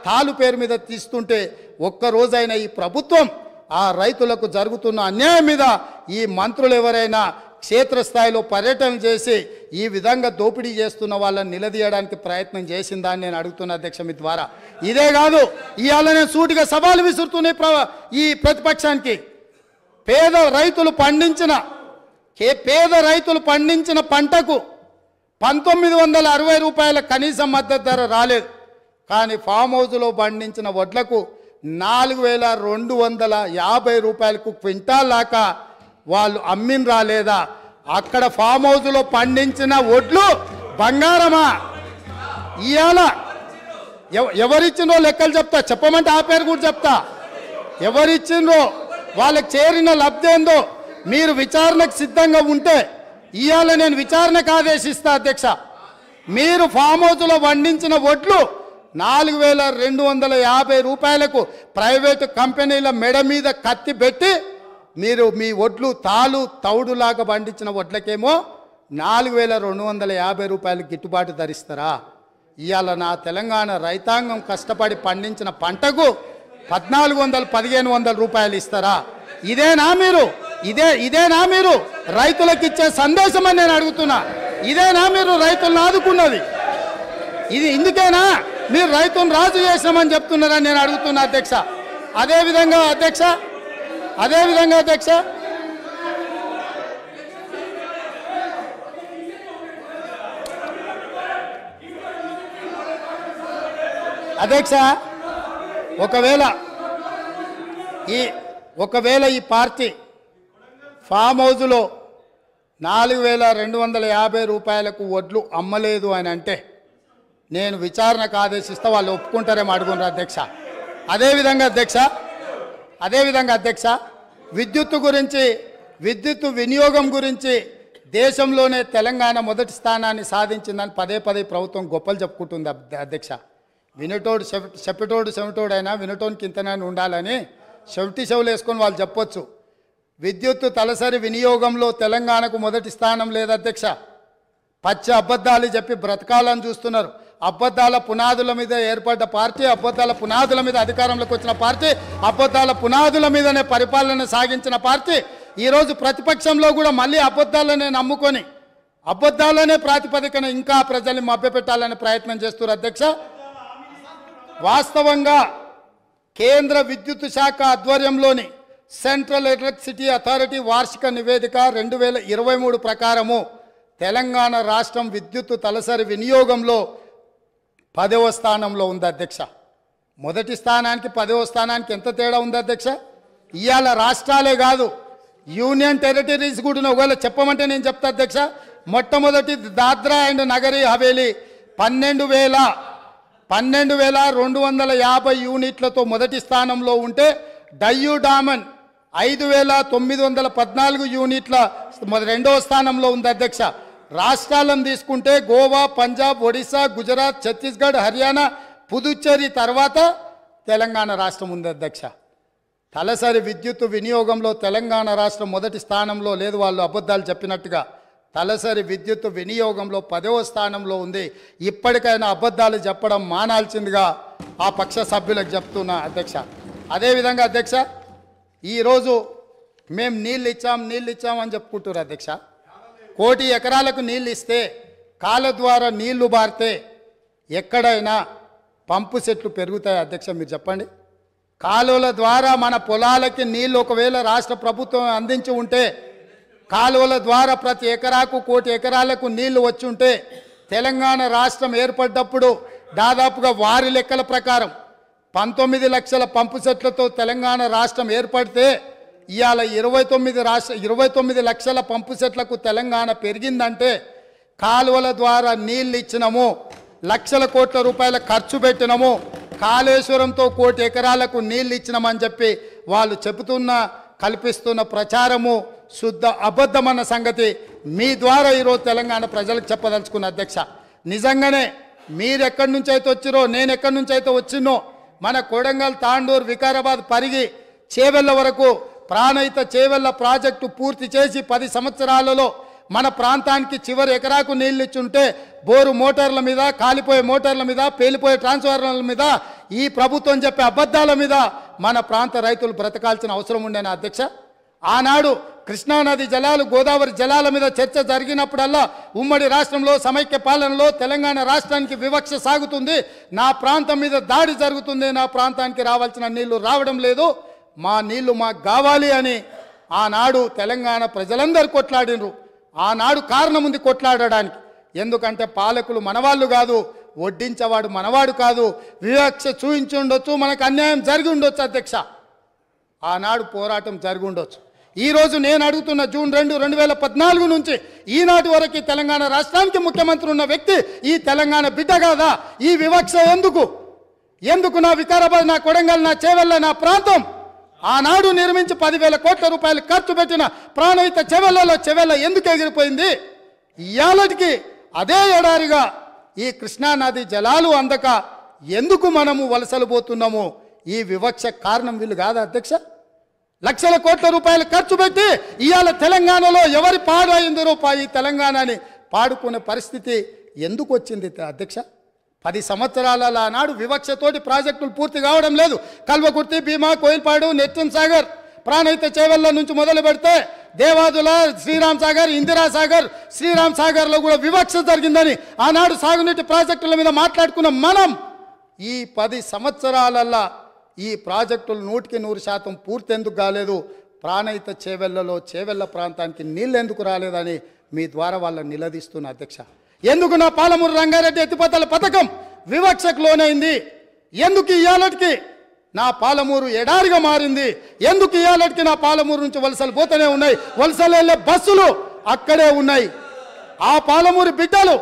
తాలు పేరు మీద తీస్తుంటే ఒక్కరోజైనా ఈ ప్రభుత్వం ఆ రైతులకు జరుగుతున్న అన్యాయం మీద ఈ మంత్రులు ఎవరైనా క్షేత్రస్థాయిలో పర్యటన చేసి ఈ విధంగా దోపిడీ చేస్తున్న వాళ్ళని నిలదీయడానికి ప్రయత్నం చేసిందా అని నేను అడుగుతున్న అధ్యక్ష మీ ద్వారా. ఇదే కాదు, ఇవాళ నేను సూటిగా సవాలు విసురుతున్న ఈ ప్రతిపక్షానికి, పేద రైతులు పండించిన పంటకు 1960 రూపాయల కనీస మద్దతు ధర రాలేదు. కానీ ఫామ్ హౌస్లో పండించిన వడ్లకు 4250 రూపాయలకు క్వింటాల్ దాకా వాళ్ళు అమ్మిన రాలేదా? అక్కడ ఫామ్ హౌస్లో పండించిన వడ్లు బంగారమా? ఇవాళ ఎవరిచ్చిండ్రో లెక్కలు చెప్తా, చెప్పమంటే ఆ పేరు కూడా చెప్తా. ఎవరిచ్చిండ్రో వాళ్ళకి చేరిన లబ్ధి ఏందో మీరు విచారణకు సిద్ధంగా ఉంటే ఇవాళ నేను విచారణకు ఆదేశిస్తా అధ్యక్ష. మీరు ఫామ్ హౌస్లో వండించిన వడ్లు 4,250 రూపాయలకు ప్రైవేటు కంపెనీల మెడ మీద కత్తి పెట్టి మీరు మీ వడ్లు తౌడులాగా పండించిన వడ్లకేమో 4,250 రూపాయలు గిట్టుబాటు ధరిస్తారా? ఇవాళ నా తెలంగాణ రైతాంగం కష్టపడి పండించిన పంటకు 1,400-1,500 రూపాయలు ఇస్తారా? ఇదేనా మీరు రైతులకు ఇచ్చే సందేశం అని నేను అడుగుతున్నా. ఇదేనా మీరు రైతులను ఆదుకున్నది? ఇది ఇందుకేనా మీరు రైతును రాజు చేసామని చెప్తున్నారని నేను అడుగుతున్నా అధ్యక్ష. అదేవిధంగా అధ్యక్ష ఒకవేళ ఈ పార్టీ ఫామ్ హౌస్లో 4,250 రూపాయలకు వడ్లు అమ్మలేదు అని అంటే నేను విచారణకు ఆదేశిస్తా. వాళ్ళు ఒప్పుకుంటారేమో అడుగున్నారు అధ్యక్ష. అదేవిధంగా అధ్యక్ష విద్యుత్ వినియోగం గురించి దేశంలోనే తెలంగాణ మొదటి స్థానాన్ని సాధించిందని పదే ప్రభుత్వం గొప్పలు చెప్పుకుంటుంది అధ్యక్ష. వినటోడు చెవిటోడు అయినా వినటోనికి ఇంతనని ఉండాలని చెవులు వేసుకొని వాళ్ళు చెప్పొచ్చు. విద్యుత్ తలసరి వినియోగంలో తెలంగాణకు మొదటి స్థానం లేదు అధ్యక్ష. పచ్చి అబద్ధాలు చెప్పి బ్రతకాలని చూస్తున్నారు. అబద్ధాల పునాదుల మీద ఏర్పడ్డ పార్టీ, అబద్ధాల పునాదుల మీద అధికారంలోకి వచ్చిన పార్టీ, అబద్ధాల పునాదుల మీదనే పరిపాలన సాగించిన పార్టీ ఈరోజు ప్రతిపక్షంలో కూడా మళ్ళీ అబద్ధాలనే నమ్ముకొని అబద్ధాలనే ప్రాతిపదికన ఇంకా ప్రజల్ని మభ్యపెట్టాలనే ప్రయత్నం చేస్తున్నారు అధ్యక్ష. వాస్తవంగా కేంద్ర విద్యుత్ శాఖ ఆధ్వర్యంలోని సెంట్రల్ ఎలక్ట్రిసిటీ అథారిటీ వార్షిక నివేదిక 2023 ప్రకారము తెలంగాణ రాష్ట్రం విద్యుత్ తలసరి వినియోగంలో 10వ స్థానంలో ఉంది అధ్యక్ష. మొదటి స్థానానికి 10వ స్థానానికి ఎంత తేడా ఉంది అధ్యక్ష? ఇవాళ రాష్ట్రాలే కాదు, యూనియన్ టెరిటరీస్ కూడా ఒకవేళ చెప్పమంటే నేను చెప్తా అధ్యక్ష. మొట్టమొదటి దాద్రా అండ్ నగరీ హవేలీ 12,250 యూనిట్లతో మొదటి స్థానంలో ఉంటే డయ్యూ డామన్ 5,914 యూనిట్ల రెండవ స్థానంలో ఉంది అధ్యక్ష. రాష్ట్రాలను తీసుకుంటే గోవా, పంజాబ్, ఒడిశా, గుజరాత్, ఛత్తీస్గఢ్, హర్యానా, పుదుచ్చేరి తర్వాత తెలంగాణ రాష్ట్రం ఉంది అధ్యక్ష. తలసరి విద్యుత్ వినియోగంలో తెలంగాణ రాష్ట్రం మొదటి స్థానంలో లేదు, వాళ్ళు అబద్ధాలు చెప్పినట్టుగా. తలసరి విద్యుత్ వినియోగంలో 10వ స్థానంలో ఉంది. ఇప్పటికైనా అబద్ధాలు చెప్పడం మానాల్సిందిగా ఆ పక్ష సభ్యులకు చెప్తున్నా అధ్యక్ష. అదేవిధంగా అధ్యక్ష ఈరోజు మేము నీళ్ళు ఇచ్చామని చెప్పుకుంటున్నారు అధ్యక్ష. 1 కోటి ఎకరాలకు నీళ్ళు ఇస్తే కాళ్ళ ద్వారా నీళ్లు బారితే ఎక్కడైనా పంపు సెట్లు పెరుగుతాయి అధ్యక్ష? మీరు చెప్పండి. కాలువల ద్వారా మన పొలాలకి నీళ్ళు ఒకవేళ రాష్ట్ర ప్రభుత్వం అందించి ఉంటే, కాలువల ద్వారా ప్రతి ఎకరాకు 1 కోటి ఎకరాలకు నీళ్లు వచ్చి ఉంటే, తెలంగాణ రాష్ట్రం ఏర్పడ్డప్పుడు దాదాపుగా వారి లెక్కల ప్రకారం 19 లక్షల పంపు సెట్లతో తెలంగాణ రాష్ట్రం ఏర్పడితే ఇవాళ 29 లక్షల పంపు సెట్లకు తెలంగాణ పెరిగిందంటే కాలువల ద్వారా నీళ్ళు ఇచ్చినాము, లక్షల కోట్ల రూపాయల ఖర్చు పెట్టినాము, కాళేశ్వరంతో 1 కోటి ఎకరాలకు నీళ్ళు ఇచ్చినామని చెప్పి వాళ్ళు కల్పిస్తున్న ప్రచారము శుద్ధ అబద్ధమన్న సంగతి మీ ద్వారా ఈరోజు తెలంగాణ ప్రజలకు చెప్పదలుచుకున్న అధ్యక్ష. నిజంగానే మీరు ఎక్కడి నుంచి అయితే వచ్చిరో, నేను ఎక్కడి నుంచి అయితే వచ్చినో, మన కొడంగల్, తాండూరు, వికారాబాద్, పరిగి, చేవెళ్ళ వరకు ప్రాణహిత చేవెళ్ళ ప్రాజెక్టు పూర్తి చేసి 10 సంవత్సరాలలో మన ప్రాంతానికి చివరి ఎకరాకు నీళ్ళు ఇచ్చుంటే బోరు మోటార్ల మీద, కాలిపోయే మోటార్ల మీద, పేలిపోయే ట్రాన్స్ఫార్మర్ల మీద, ఈ ప్రభుత్వం చెప్పే అబద్ధాల మీద మన ప్రాంత రైతులు బ్రతకాల్సిన అవసరం ఉండేనా అధ్యక్ష? ఆనాడు కృష్ణానది జలాలు, గోదావరి జలాల మీద చర్చ జరిగినప్పుడల్లా ఉమ్మడి రాష్ట్రంలో సమైక్య పాలనలో తెలంగాణ రాష్ట్రానికి వివక్ష సాగుతుంది, నా ప్రాంతం మీద దాడి జరుగుతుంది, నా ప్రాంతానికి రావాల్సిన నీళ్లు రావడం లేదు, మా నీళ్లు మాకు కావాలి అని ఆనాడు తెలంగాణ ప్రజలందరూ కొట్లాడినరు. ఆనాడు కారణం ఉంది కొట్లాడడానికి. ఎందుకంటే పాలకులు మనవాళ్ళు కాదు, వడ్డించేవాడు మనవాడు కాదు, వివక్ష చూపించి ఉండొచ్చు, మనకు అన్యాయం జరిగి ఉండొచ్చు అధ్యక్ష. ఆనాడు పోరాటం జరిగి ఉండొచ్చు. ఈరోజు నేను అడుగుతున్న జూన్ 2, 2014 నుంచి ఈనాటి వరకు తెలంగాణ రాష్ట్రానికి ముఖ్యమంత్రి ఉన్న వ్యక్తి ఈ తెలంగాణ బిడ్డ కాదా? ఈ వివక్ష ఎందుకు నా వికారాబాద్, నా కొడంగల్, నా చేవెళ్ళ, నా ప్రాంతం ఆనాడు నిర్మించి 10,000 కోట్ల రూపాయలు ఖర్చు పెట్టిన ప్రాణహిత చెవెళ్ళ ఎందుకు ఎగిరిపోయింది? ఇయాలటికి అదే ఎడారిగా ఈ కృష్ణానది జలాలు అందక ఎందుకు మనము వలసలు పోతున్నాము? ఈ వివక్ష కారణం వీళ్ళు కాదా అధ్యక్ష? లక్షల కోట్ల రూపాయలు ఖర్చు పెట్టి ఇవాళ తెలంగాణలో ఎవరి పాడైందో ఈ తెలంగాణని పాడుకునే పరిస్థితి ఎందుకు వచ్చింది అధ్యక్ష? 10 సంవత్సరాల నాడు వివక్షతోటి ప్రాజెక్టులు పూర్తి కావడం లేదు. కల్వకుర్తి, భీమా, కోయిల్పాడు, నెట్టన్ సాగర్, ప్రాణహిత చేవెళ్ళ నుంచి మొదలు పెడితే దేవాదుల, శ్రీరామ్ సాగర్, ఇందిరా సాగర్, శ్రీరామ్ సాగర్లో కూడా వివక్ష జరిగిందని ఆనాడు సాగునీటి ప్రాజెక్టుల మీద మాట్లాడుకున్న మనం ఈ 10 సంవత్సరాలల్లా ఈ ప్రాజెక్టులు 100% పూర్తి ఎందుకు కాలేదు? ప్రాణహిత చేవెళ్ళ ప్రాంతానికి నీళ్ళు ఎందుకు రాలేదని మీ ద్వారా వాళ్ళని నిలదీస్తున్న అధ్యక్ష. ఎందుకు నా పాలమూరు రంగారెడ్డి ఎత్తిపోతల పథకం వివక్షకు లోనైంది? ఎందుకు ఇయాలటికి నా పాలమూరు ఎడారిగా మారింది? ఎందుకు ఇయాలటికి నా పాలమూరు నుంచి వలసలు పోతూనే ఉన్నాయి? వలసలు వెళ్ళే బస్సులు అక్కడే ఉన్నాయి. ఆ పాలమూరు బిడ్డలు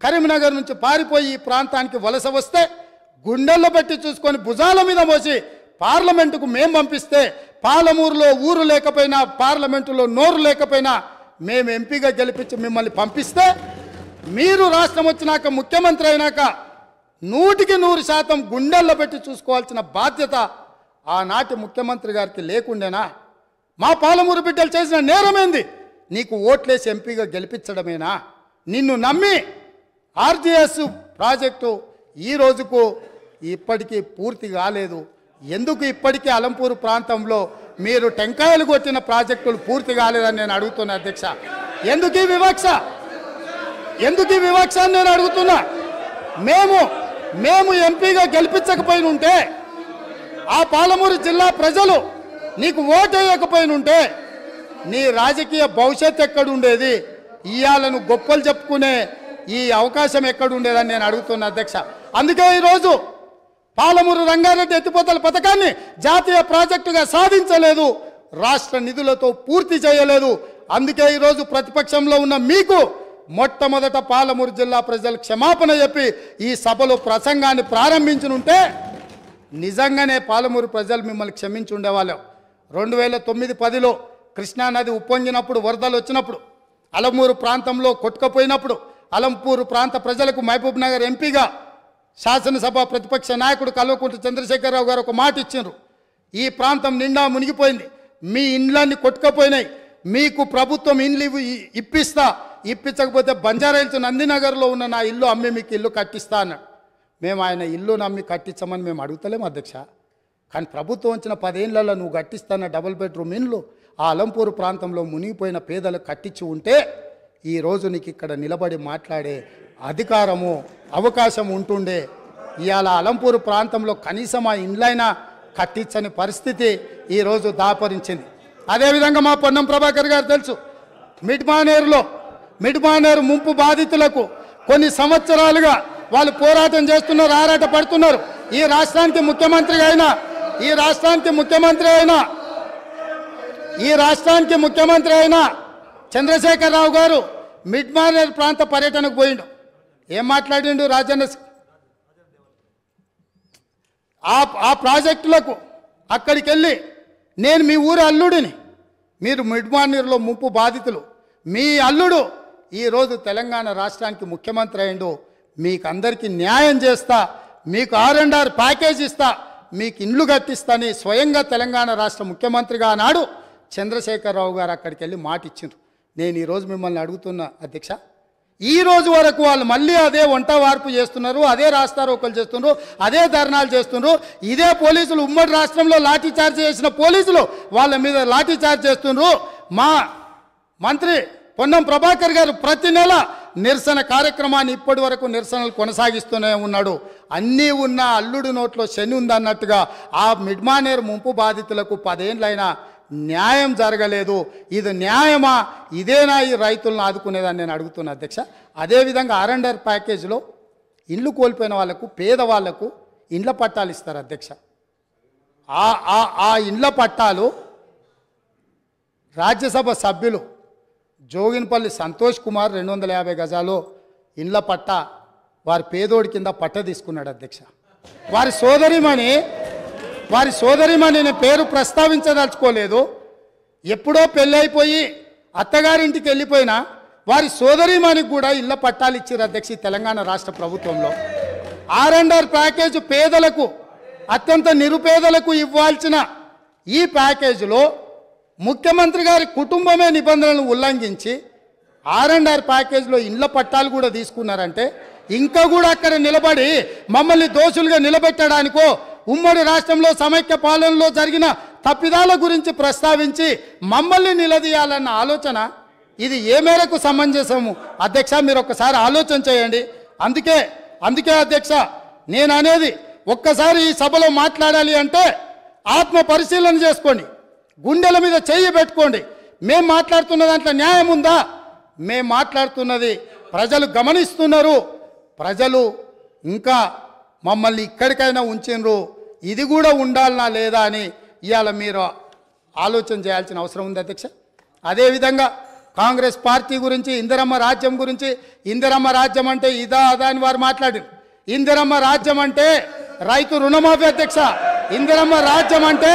కరీంనగర్ నుంచి పారిపోయి ఈ ప్రాంతానికి వలస వస్తే గుండెల్లో పెట్టి చూసుకొని భుజాల మీద మోసి పార్లమెంటుకు మేము పంపిస్తే, పాలమూరులో ఊరు లేకపోయినా, పార్లమెంటులో నోరు లేకపోయినా మేము ఎంపీగా గెలిపించి మిమ్మల్ని పంపిస్తే మీరు రాష్ట్రం వచ్చినాక ముఖ్యమంత్రి అయినాక 100% గుండెల్లో పెట్టి చూసుకోవాల్సిన బాధ్యత ఆనాటి ముఖ్యమంత్రి గారికి లేకుండేనా? మా పాలమూరు బిడ్డలు చేసిన నేరమేంది? నీకు ఓట్లేసి ఎంపీగా గెలిపించడమేనా? నిన్ను నమ్మి ఆర్జీఎస్ ప్రాజెక్టు ఈ రోజుకు ఇప్పటికీ పూర్తి కాలేదు. ఎందుకు ఇప్పటికీ అలంపూరు ప్రాంతంలో మీరు టెంకాయలు కొట్టిన ప్రాజెక్టులు పూర్తి కాలేదని నేను అడుగుతున్నా అధ్యక్ష. ఎందుకు ఈ వివక్ష అని నేను అడుగుతున్నా. మేము ఎంపీగా గెలిపించకపోయిన ఉంటే, ఆ పాలమూరు జిల్లా ప్రజలు నీకు ఓటు వేయకపోయినుంటే నీ రాజకీయ భవిష్యత్తు ఎక్కడుండేది? ఇయాలను గొప్పలు చెప్పుకునే ఈ అవకాశం ఎక్కడుండేదని నేను అడుగుతున్నా అధ్యక్ష. అందుకే ఈరోజు పాలమూరు రంగారెడ్డి ఎత్తిపోతల పథకాన్ని జాతీయ ప్రాజెక్టుగా సాధించలేదు, రాష్ట్ర నిధులతో పూర్తి చేయలేదు. అందుకే ఈరోజు ప్రతిపక్షంలో ఉన్న మీకు మొట్టమొదట పాలమూరు జిల్లా ప్రజలు క్షమాపణ చెప్పి ఈ సభలో ప్రసంగాన్ని ప్రారంభించనుంటే నిజంగానే పాలమూరు ప్రజలు మిమ్మల్ని క్షమించి ఉండేవాళ్ళం. 2009-10లో కృష్ణానది ఉప్పొంగినప్పుడు, వరదలు వచ్చినప్పుడు, అలంపూరు ప్రాంతంలో కొట్టుకుపోయినప్పుడు అలంపూరు ప్రాంత ప్రజలకు మహబూబ్ నగర్ ఎంపీగా శాసనసభ ప్రతిపక్ష నాయకుడు కల్వకుంట్ల చంద్రశేఖరరావు గారు ఒక మాట ఇచ్చిండ్రు. ఈ ప్రాంతం నిండా మునిగిపోయింది, మీ ఇండ్లన్నీ కొట్టుకుపోయినాయి, మీకు ప్రభుత్వం ఇండ్లు ఇప్పించకపోతే బంజారాహిల్స్ నందినగర్లో ఉన్న నా ఇల్లు అమ్మి మీకు ఇల్లు కట్టిస్తా అన్నాడు. మేము ఆయన ఇల్లు నమ్మి కట్టించమని మేము అడుగుతలేము అధ్యక్ష. కానీ ప్రభుత్వం వచ్చిన 10 ఏళ్లలో నువ్వు కట్టిస్తాన్న డబుల్ బెడ్రూమ్ ఇండ్లు ఆ అలంపూరు ప్రాంతంలో మునిగిపోయిన పేదలకు కట్టించి ఉంటే ఈరోజు నీకు ఇక్కడ నిలబడి మాట్లాడే అధికారము, అవకాశం ఉంటుండే. ఇవాళ అలంపూరు ప్రాంతంలో కనీసం ఆ ఇండ్లైనా కట్టించని పరిస్థితి ఈరోజు దాపరించింది. అదేవిధంగా మా పొన్నం ప్రభాకర్ గారు తెలుసు, మిడ్మానేరు ముంపు బాధితులకు కొన్ని సంవత్సరాలుగా వాళ్ళు పోరాటం చేస్తున్నారు, ఆరాట పడుతున్నారు. ఈ రాష్ట్రానికి ముఖ్యమంత్రి అయిన చంద్రశేఖరరావు గారు మిడ్మానేరు ప్రాంత పర్యటనకు పోయిండు. ఏం మాట్లాడిండు? రాజన్న ఆ ప్రాజెక్టులకు అక్కడికి వెళ్ళి, నేను మీ ఊరి అల్లుడిని, మీరు మిడ్మానేరులో ముంపు బాధితులు, మీ అల్లుడు ఈరోజు తెలంగాణ రాష్ట్రానికి ముఖ్యమంత్రి అయిండు, మీకు అందరికీ న్యాయం చేస్తా, మీకు R&R ప్యాకేజ్ ఇస్తా, మీకు ఇండ్లు కట్టిస్తాని స్వయంగా తెలంగాణ రాష్ట్ర ముఖ్యమంత్రిగా నాడు చంద్రశేఖరరావు గారు అక్కడికి వెళ్ళి మాట ఇచ్చిండ్రు. నేను ఈరోజు మిమ్మల్ని అడుగుతున్నా అధ్యక్ష, ఈ రోజు వరకు వాళ్ళు మళ్ళీ అదే వంట వార్పు చేస్తున్నారు, అదే రాస్తారోకలు చేస్తున్నారు, అదే ధర్నాలు చేస్తున్నారు. ఇదే పోలీసులు ఉమ్మడి రాష్ట్రంలో లాఠీ చార్జ్ చేసిన పోలీసులు వాళ్ళ మీద లాఠీ చార్జ్ చేస్తున్నారు. మా మంత్రి పొన్నం ప్రభాకర్ గారు ప్రతి నెల నిరసన కార్యక్రమాన్ని ఇప్పటి వరకు నిరసనలు కొనసాగిస్తూనే ఉన్నాడు. అన్నీ ఉన్న అల్లుడు నోట్లో శని ఉందన్నట్టుగా ఆ మిడ్మానేరు ముంపు బాధితులకు 10 ఏళ్ళైనా న్యాయం జరగలేదు. ఇది న్యాయమా? ఇదేనా ఈ రైతులను ఆదుకునేదని నేను అడుగుతున్నా అధ్యక్ష. అదేవిధంగా R&R ప్యాకేజీలో ఇండ్లు కోల్పోయిన వాళ్లకు, పేదవాళ్లకు ఇండ్ల పట్టాలు ఇస్తారు అధ్యక్ష. ఆ ఇండ్ల పట్టాలు రాజ్యసభ సభ్యులు జోగిన్పల్లి సంతోష్ కుమార్ 250 గజాలు ఇండ్ల పట్ట వారి పేదోడి కింద పట్ట తీసుకున్నాడు అధ్యక్ష. వారి సోదరిమణి నేను పేరు ప్రస్తావించదలుచుకోలేదు. ఎప్పుడో పెళ్ళైపోయి అత్తగారింటికి వెళ్ళిపోయినా వారి సోదరిమణికి కూడా ఇళ్ల పట్టాలు ఇచ్చారు అధ్యక్ష తెలంగాణ రాష్ట్ర ప్రభుత్వంలో. R&R ప్యాకేజ్ పేదలకు అత్యంత నిరుపేదలకు ఇవ్వాల్సిన ఈ ప్యాకేజీలో ముఖ్యమంత్రి గారి కుటుంబమే నిబంధనలను ఉల్లంఘించి R&R ప్యాకేజీలో ఇండ్ల పట్టాలు కూడా తీసుకున్నారంటే ఇంకా కూడా అక్కడ నిలబడి మమ్మల్ని దోషులుగా నిలబెట్టడానికో ఉమ్మడి రాష్ట్రంలో సమైక్య పాలనలో జరిగిన తప్పిదాల గురించి ప్రస్తావించి మమ్మల్ని నిలదీయాలన్న ఆలోచన ఇది ఏ మేరకు సమంజసము అధ్యక్ష? మీరు ఒక్కసారి ఆలోచన చేయండి. అందుకే అధ్యక్ష నేను అనేది ఒక్కసారి ఈ సభలో మాట్లాడాలి అంటే ఆత్మ పరిశీలన చేసుకోండి, గుండెల మీద చెయ్యి పెట్టుకోండి. మేము మాట్లాడుతున్న దాంట్లో న్యాయం ఉందా? మేము మాట్లాడుతున్నది ప్రజలు గమనిస్తున్నారు. ప్రజలు ఇంకా మమ్మల్ని ఇక్కడికైనా ఉంచినరు, ఇది కూడా ఉండాలనా లేదా అని ఇవాళ మీరు ఆలోచన చేయాల్సిన అవసరం ఉంది అధ్యక్ష. అదేవిధంగా కాంగ్రెస్ పార్టీ గురించి ఇందిరమ్మ రాజ్యం గురించి, ఇందిరమ్మ రాజ్యం అంటే ఇదా అదా అని వారు మాట్లాడారు. ఇందిరమ్మ రాజ్యం అంటే రైతు రుణమాఫీ అధ్యక్ష. ఇందిరమ్మ రాజ్యం అంటే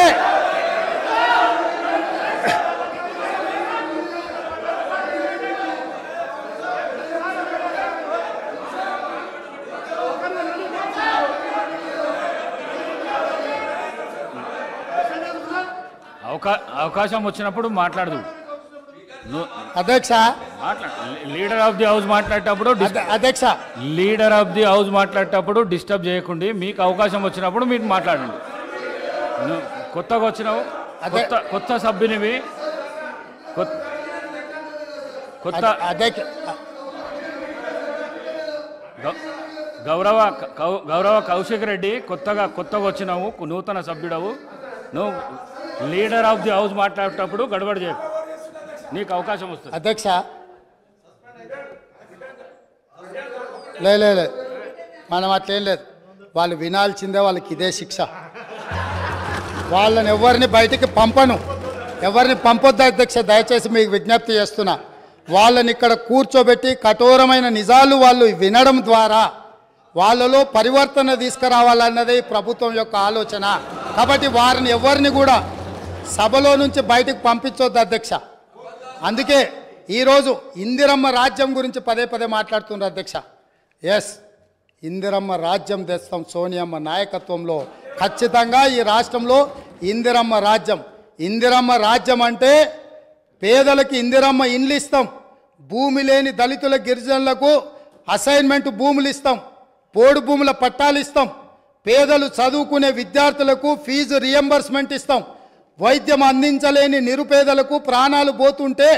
అవకాశం వచ్చినప్పుడు మాట్లాడదు అధ్యక్ష. లీడర్ ఆఫ్ ది హౌస్ మాట్లాడేటప్పుడు అధ్యక్ష లీడర్ ఆఫ్ ది హౌస్ మాట్లాడేటప్పుడు డిస్టర్బ్ చేయకుండా మీకు అవకాశం వచ్చినప్పుడు మీరు మాట్లాడండి. కొత్తగా వచ్చినావు, కొత్త సభ్యునివి, కొత్త గౌరవ కౌశిక్ రెడ్డి కొత్తగా వచ్చినావు, నూతన సభ్యుడవు. నువ్వు లీడర్ ఆఫ్ ది హౌస్ మాట్లాడేటప్పుడు గడబడి చేయకు, నీకు అవకాశం వస్తుంది అధ్యక్ష. లేదు మనం అట్లేం లేదు, వాళ్ళు వినాల్సిందే, వాళ్ళకి ఇదే శిక్ష. వాళ్ళని ఎవరిని బయటికి పంపను, ఎవరిని పంపొద్దు అధ్యక్ష. దయచేసి మీకు విజ్ఞప్తి చేస్తున్నా, వాళ్ళని ఇక్కడ కూర్చోబెట్టి కఠోరమైన నిజాలు వాళ్ళు వినడం ద్వారా వాళ్ళలో పరివర్తన తీసుకురావాలన్నదే ప్రభుత్వం యొక్క ఆలోచన. కాబట్టి వారిని ఎవరిని కూడా సభలో నుంచి బయటకు పంపించొద్దు అధ్యక్ష. అందుకే ఈరోజు ఇందిరమ్మ రాజ్యం గురించి పదే మాట్లాడుతున్నారు అధ్యక్ష. ఎస్, ఇందిరమ్మ రాజ్యం తెస్తాం సోనియమ్మ నాయకత్వంలో. ఖచ్చితంగా ఈ రాష్ట్రంలో ఇందిరమ్మ రాజ్యం అంటే పేదలకు ఇందిరమ్మ ఇండ్లు ఇస్తాం, భూమి లేని దళితుల గిరిజనులకు అసైన్మెంట్ భూములు ఇస్తాం, పోడు భూముల పట్టాలు ఇస్తాం, పేదలు చదువుకునే విద్యార్థులకు ఫీజు రియంబర్స్మెంట్ ఇస్తాం, వైద్యం అందించలేని నిరుపేదలకు ప్రాణాలు పోతుంటే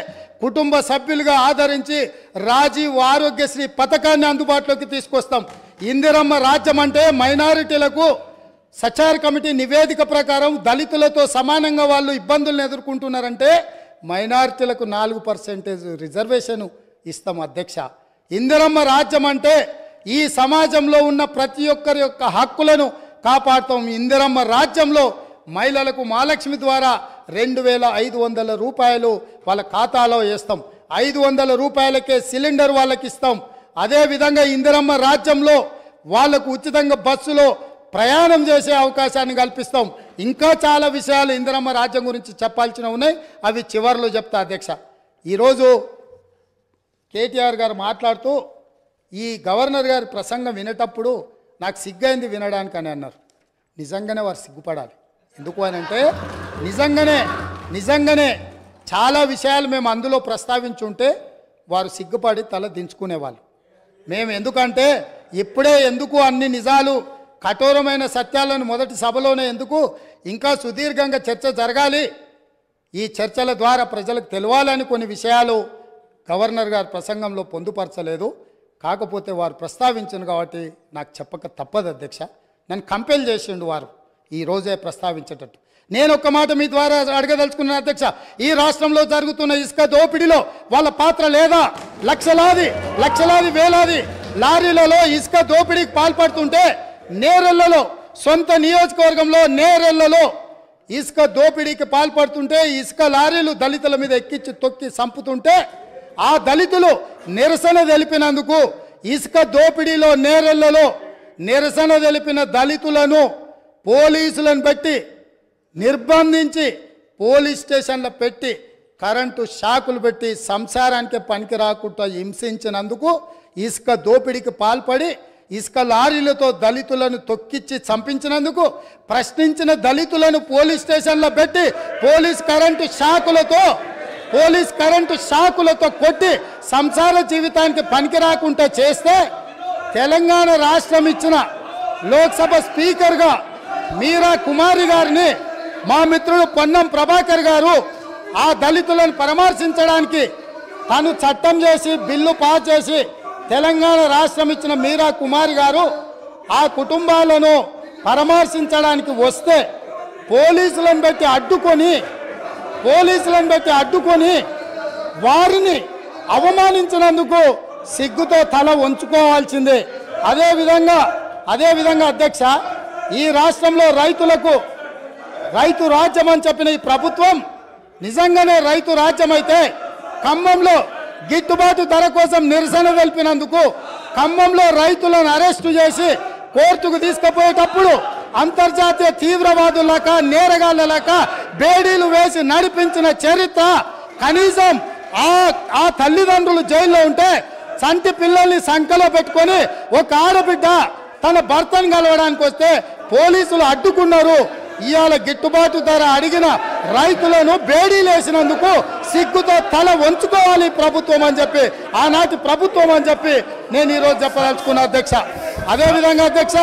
కుటుంబ సభ్యులుగా ఆదరించి రాజీవ్ ఆరోగ్యశ్రీ పథకాన్ని అందుబాటులోకి తీసుకొస్తాం. ఇందిరమ్మ రాజ్యం అంటే మైనారిటీలకు సచార్ కమిటీ నివేదిక ప్రకారం దళితులతో సమానంగా వాళ్ళు ఇబ్బందులను ఎదుర్కొంటున్నారంటే మైనారిటీలకు 4% రిజర్వేషన్ ఇస్తాం అధ్యక్ష. ఇందిరమ్మ రాజ్యం అంటే ఈ సమాజంలో ఉన్న ప్రతి ఒక్కరి యొక్క హక్కులను కాపాడుతాం. ఇందిరమ్మ రాజ్యంలో మహిళలకు మహాలక్ష్మి ద్వారా 2500 రూపాయలు వాళ్ళ ఖాతాలో వేస్తాం, 500 రూపాయలకే సిలిండర్ వాళ్ళకి ఇస్తాం. అదేవిధంగా ఇందిరమ్మ రాజ్యంలో వాళ్లకు ఉచితంగా బస్సులో ప్రయాణం చేసే అవకాశాన్ని కల్పిస్తాం. ఇంకా చాలా విషయాలు ఇందిరమ్మ రాజ్యం గురించి చెప్పాల్సినవి ఉన్నాయి, అవి చివరిలో చెప్తా అధ్యక్ష. ఈరోజు కేటీఆర్ గారు మాట్లాడుతూ ఈ గవర్నర్ గారి ప్రసంగం వినేటప్పుడు నాకు సిగ్గైంది వినడానికి అని అన్నారు. నిజంగానే వారు సిగ్గుపడాలి. ఎందుకు అని అంటే నిజంగానే చాలా విషయాలు మేము అందులో ప్రస్తావించుంటే వారు సిగ్గుపడి తల దించుకునేవాళ్ళు. మేము ఎందుకంటే ఎందుకు అన్ని నిజాలు కఠోరమైన సత్యాలను మొదటి సభలోనే ఎందుకు, ఇంకా సుదీర్ఘంగా చర్చ జరగాలి, ఈ చర్చల ద్వారా ప్రజలకు తెలవాలని కొన్ని విషయాలు గవర్నర్ గారి ప్రసంగంలో పొందుపరచలేదు. కాకపోతే వారు ప్రస్తావించను కాబట్టి నాకు చెప్పక తప్పదు అధ్యక్ష. నన్ను కంపెల్ చేసిండు వారు ఈ రోజే ప్రస్తావించేటట్టు. నేను ఒక్క మాట మీ ద్వారా అడగదలుచుకున్నాను అధ్యక్ష. ఈ రాష్ట్రంలో జరుగుతున్న ఇసుక దోపిడీలో వాళ్ళ పాత్ర లేదా? లక్షలాది వేలాది లారీలలో ఇసుక దోపిడీకి పాల్పడుతుంటే నేరెళ్లలో, సొంత నియోజకవర్గంలో నేరెళ్లలో ఇసుక దోపిడీకి పాల్పడుతుంటే ఇసుక లారీలు దళితుల మీద ఎక్కించి తొక్కి చంపుతుంటే ఆ దళితులు నిరసన తెలిపినందుకు ఇసుక దోపిడీలో నేరెళ్లలో నిరసన తెలిపిన దళితులను పోలీసులను పెట్టి నిర్బంధించి పోలీస్ స్టేషన్లో పెట్టి కరెంటు షాకులు పెట్టి సంసారానికి పనికి రాకుండా హింసించినందుకు ఇసుక దోపిడీకి పాల్పడి ఇసుక లారీలతో దళితులను తొక్కిచ్చి చంపించినందుకు ప్రశ్నించిన దళితులను పోలీస్ స్టేషన్లో పెట్టి పోలీస్ కరెంటు షాకులతో కొట్టి సంసార జీవితానికి పనికి రాకుండా చేస్తే తెలంగాణ రాష్ట్రం ఇచ్చిన లోక్సభ స్పీకర్గా మీరా కుమారి గారిని మా మిత్రుడు పొన్నం ప్రభాకర్ గారు ఆ దళితులను పరామర్శించడానికి తాను చట్టం చేసి బిల్లు పాస్ చేసి తెలంగాణ రాష్ట్రం ఇచ్చిన మీరా కుమారి గారు ఆ కుటుంబాలను పరామర్శించడానికి వస్తే పోలీసులను పెట్టి అడ్డుకొని వారిని అవమానించినందుకు సిగ్గుతో తల వంచుకోవాల్సిందే. అదేవిధంగా అధ్యక్ష, ఈ రాష్ట్రంలో రైతు రాజ్యం అని చెప్పిన ఈ ప్రభుత్వం నిజంగానే రైతు రాజ్యం అయితే ఖమ్మంలో గిట్టుబాటు ధర కోసం నిరసన తెలిపినందుకు ఖమ్మంలో రైతులను అరెస్టు చేసి కోర్టుకు తీసుకుపోయేటప్పుడు అంతర్జాతీయ తీవ్రవాదులక నేరగాళ్ళక బేడీలు వేసి నడిపించిన చరిత్ర కనీసం ఆ తల్లిదండ్రులు జైల్లో ఉంటే చంటి పిల్లల్ని సంకలో పెట్టుకొని ఒక ఆడబిడ్డ తన భర్తను కలవడానికి వస్తే పోలీసులు అడ్డుకున్నారు. ఇవాళ గిట్టుబాటు ధర అడిగిన రైతులను బేడీలేసినందుకు సిగ్గుతో తల వంచుకోవాలి ప్రభుత్వం అని చెప్పి, ఆనాటి ప్రభుత్వం అని చెప్పి నేను ఈరోజు చెప్పదలుచుకున్నా అధ్యక్ష. అదేవిధంగా అధ్యక్ష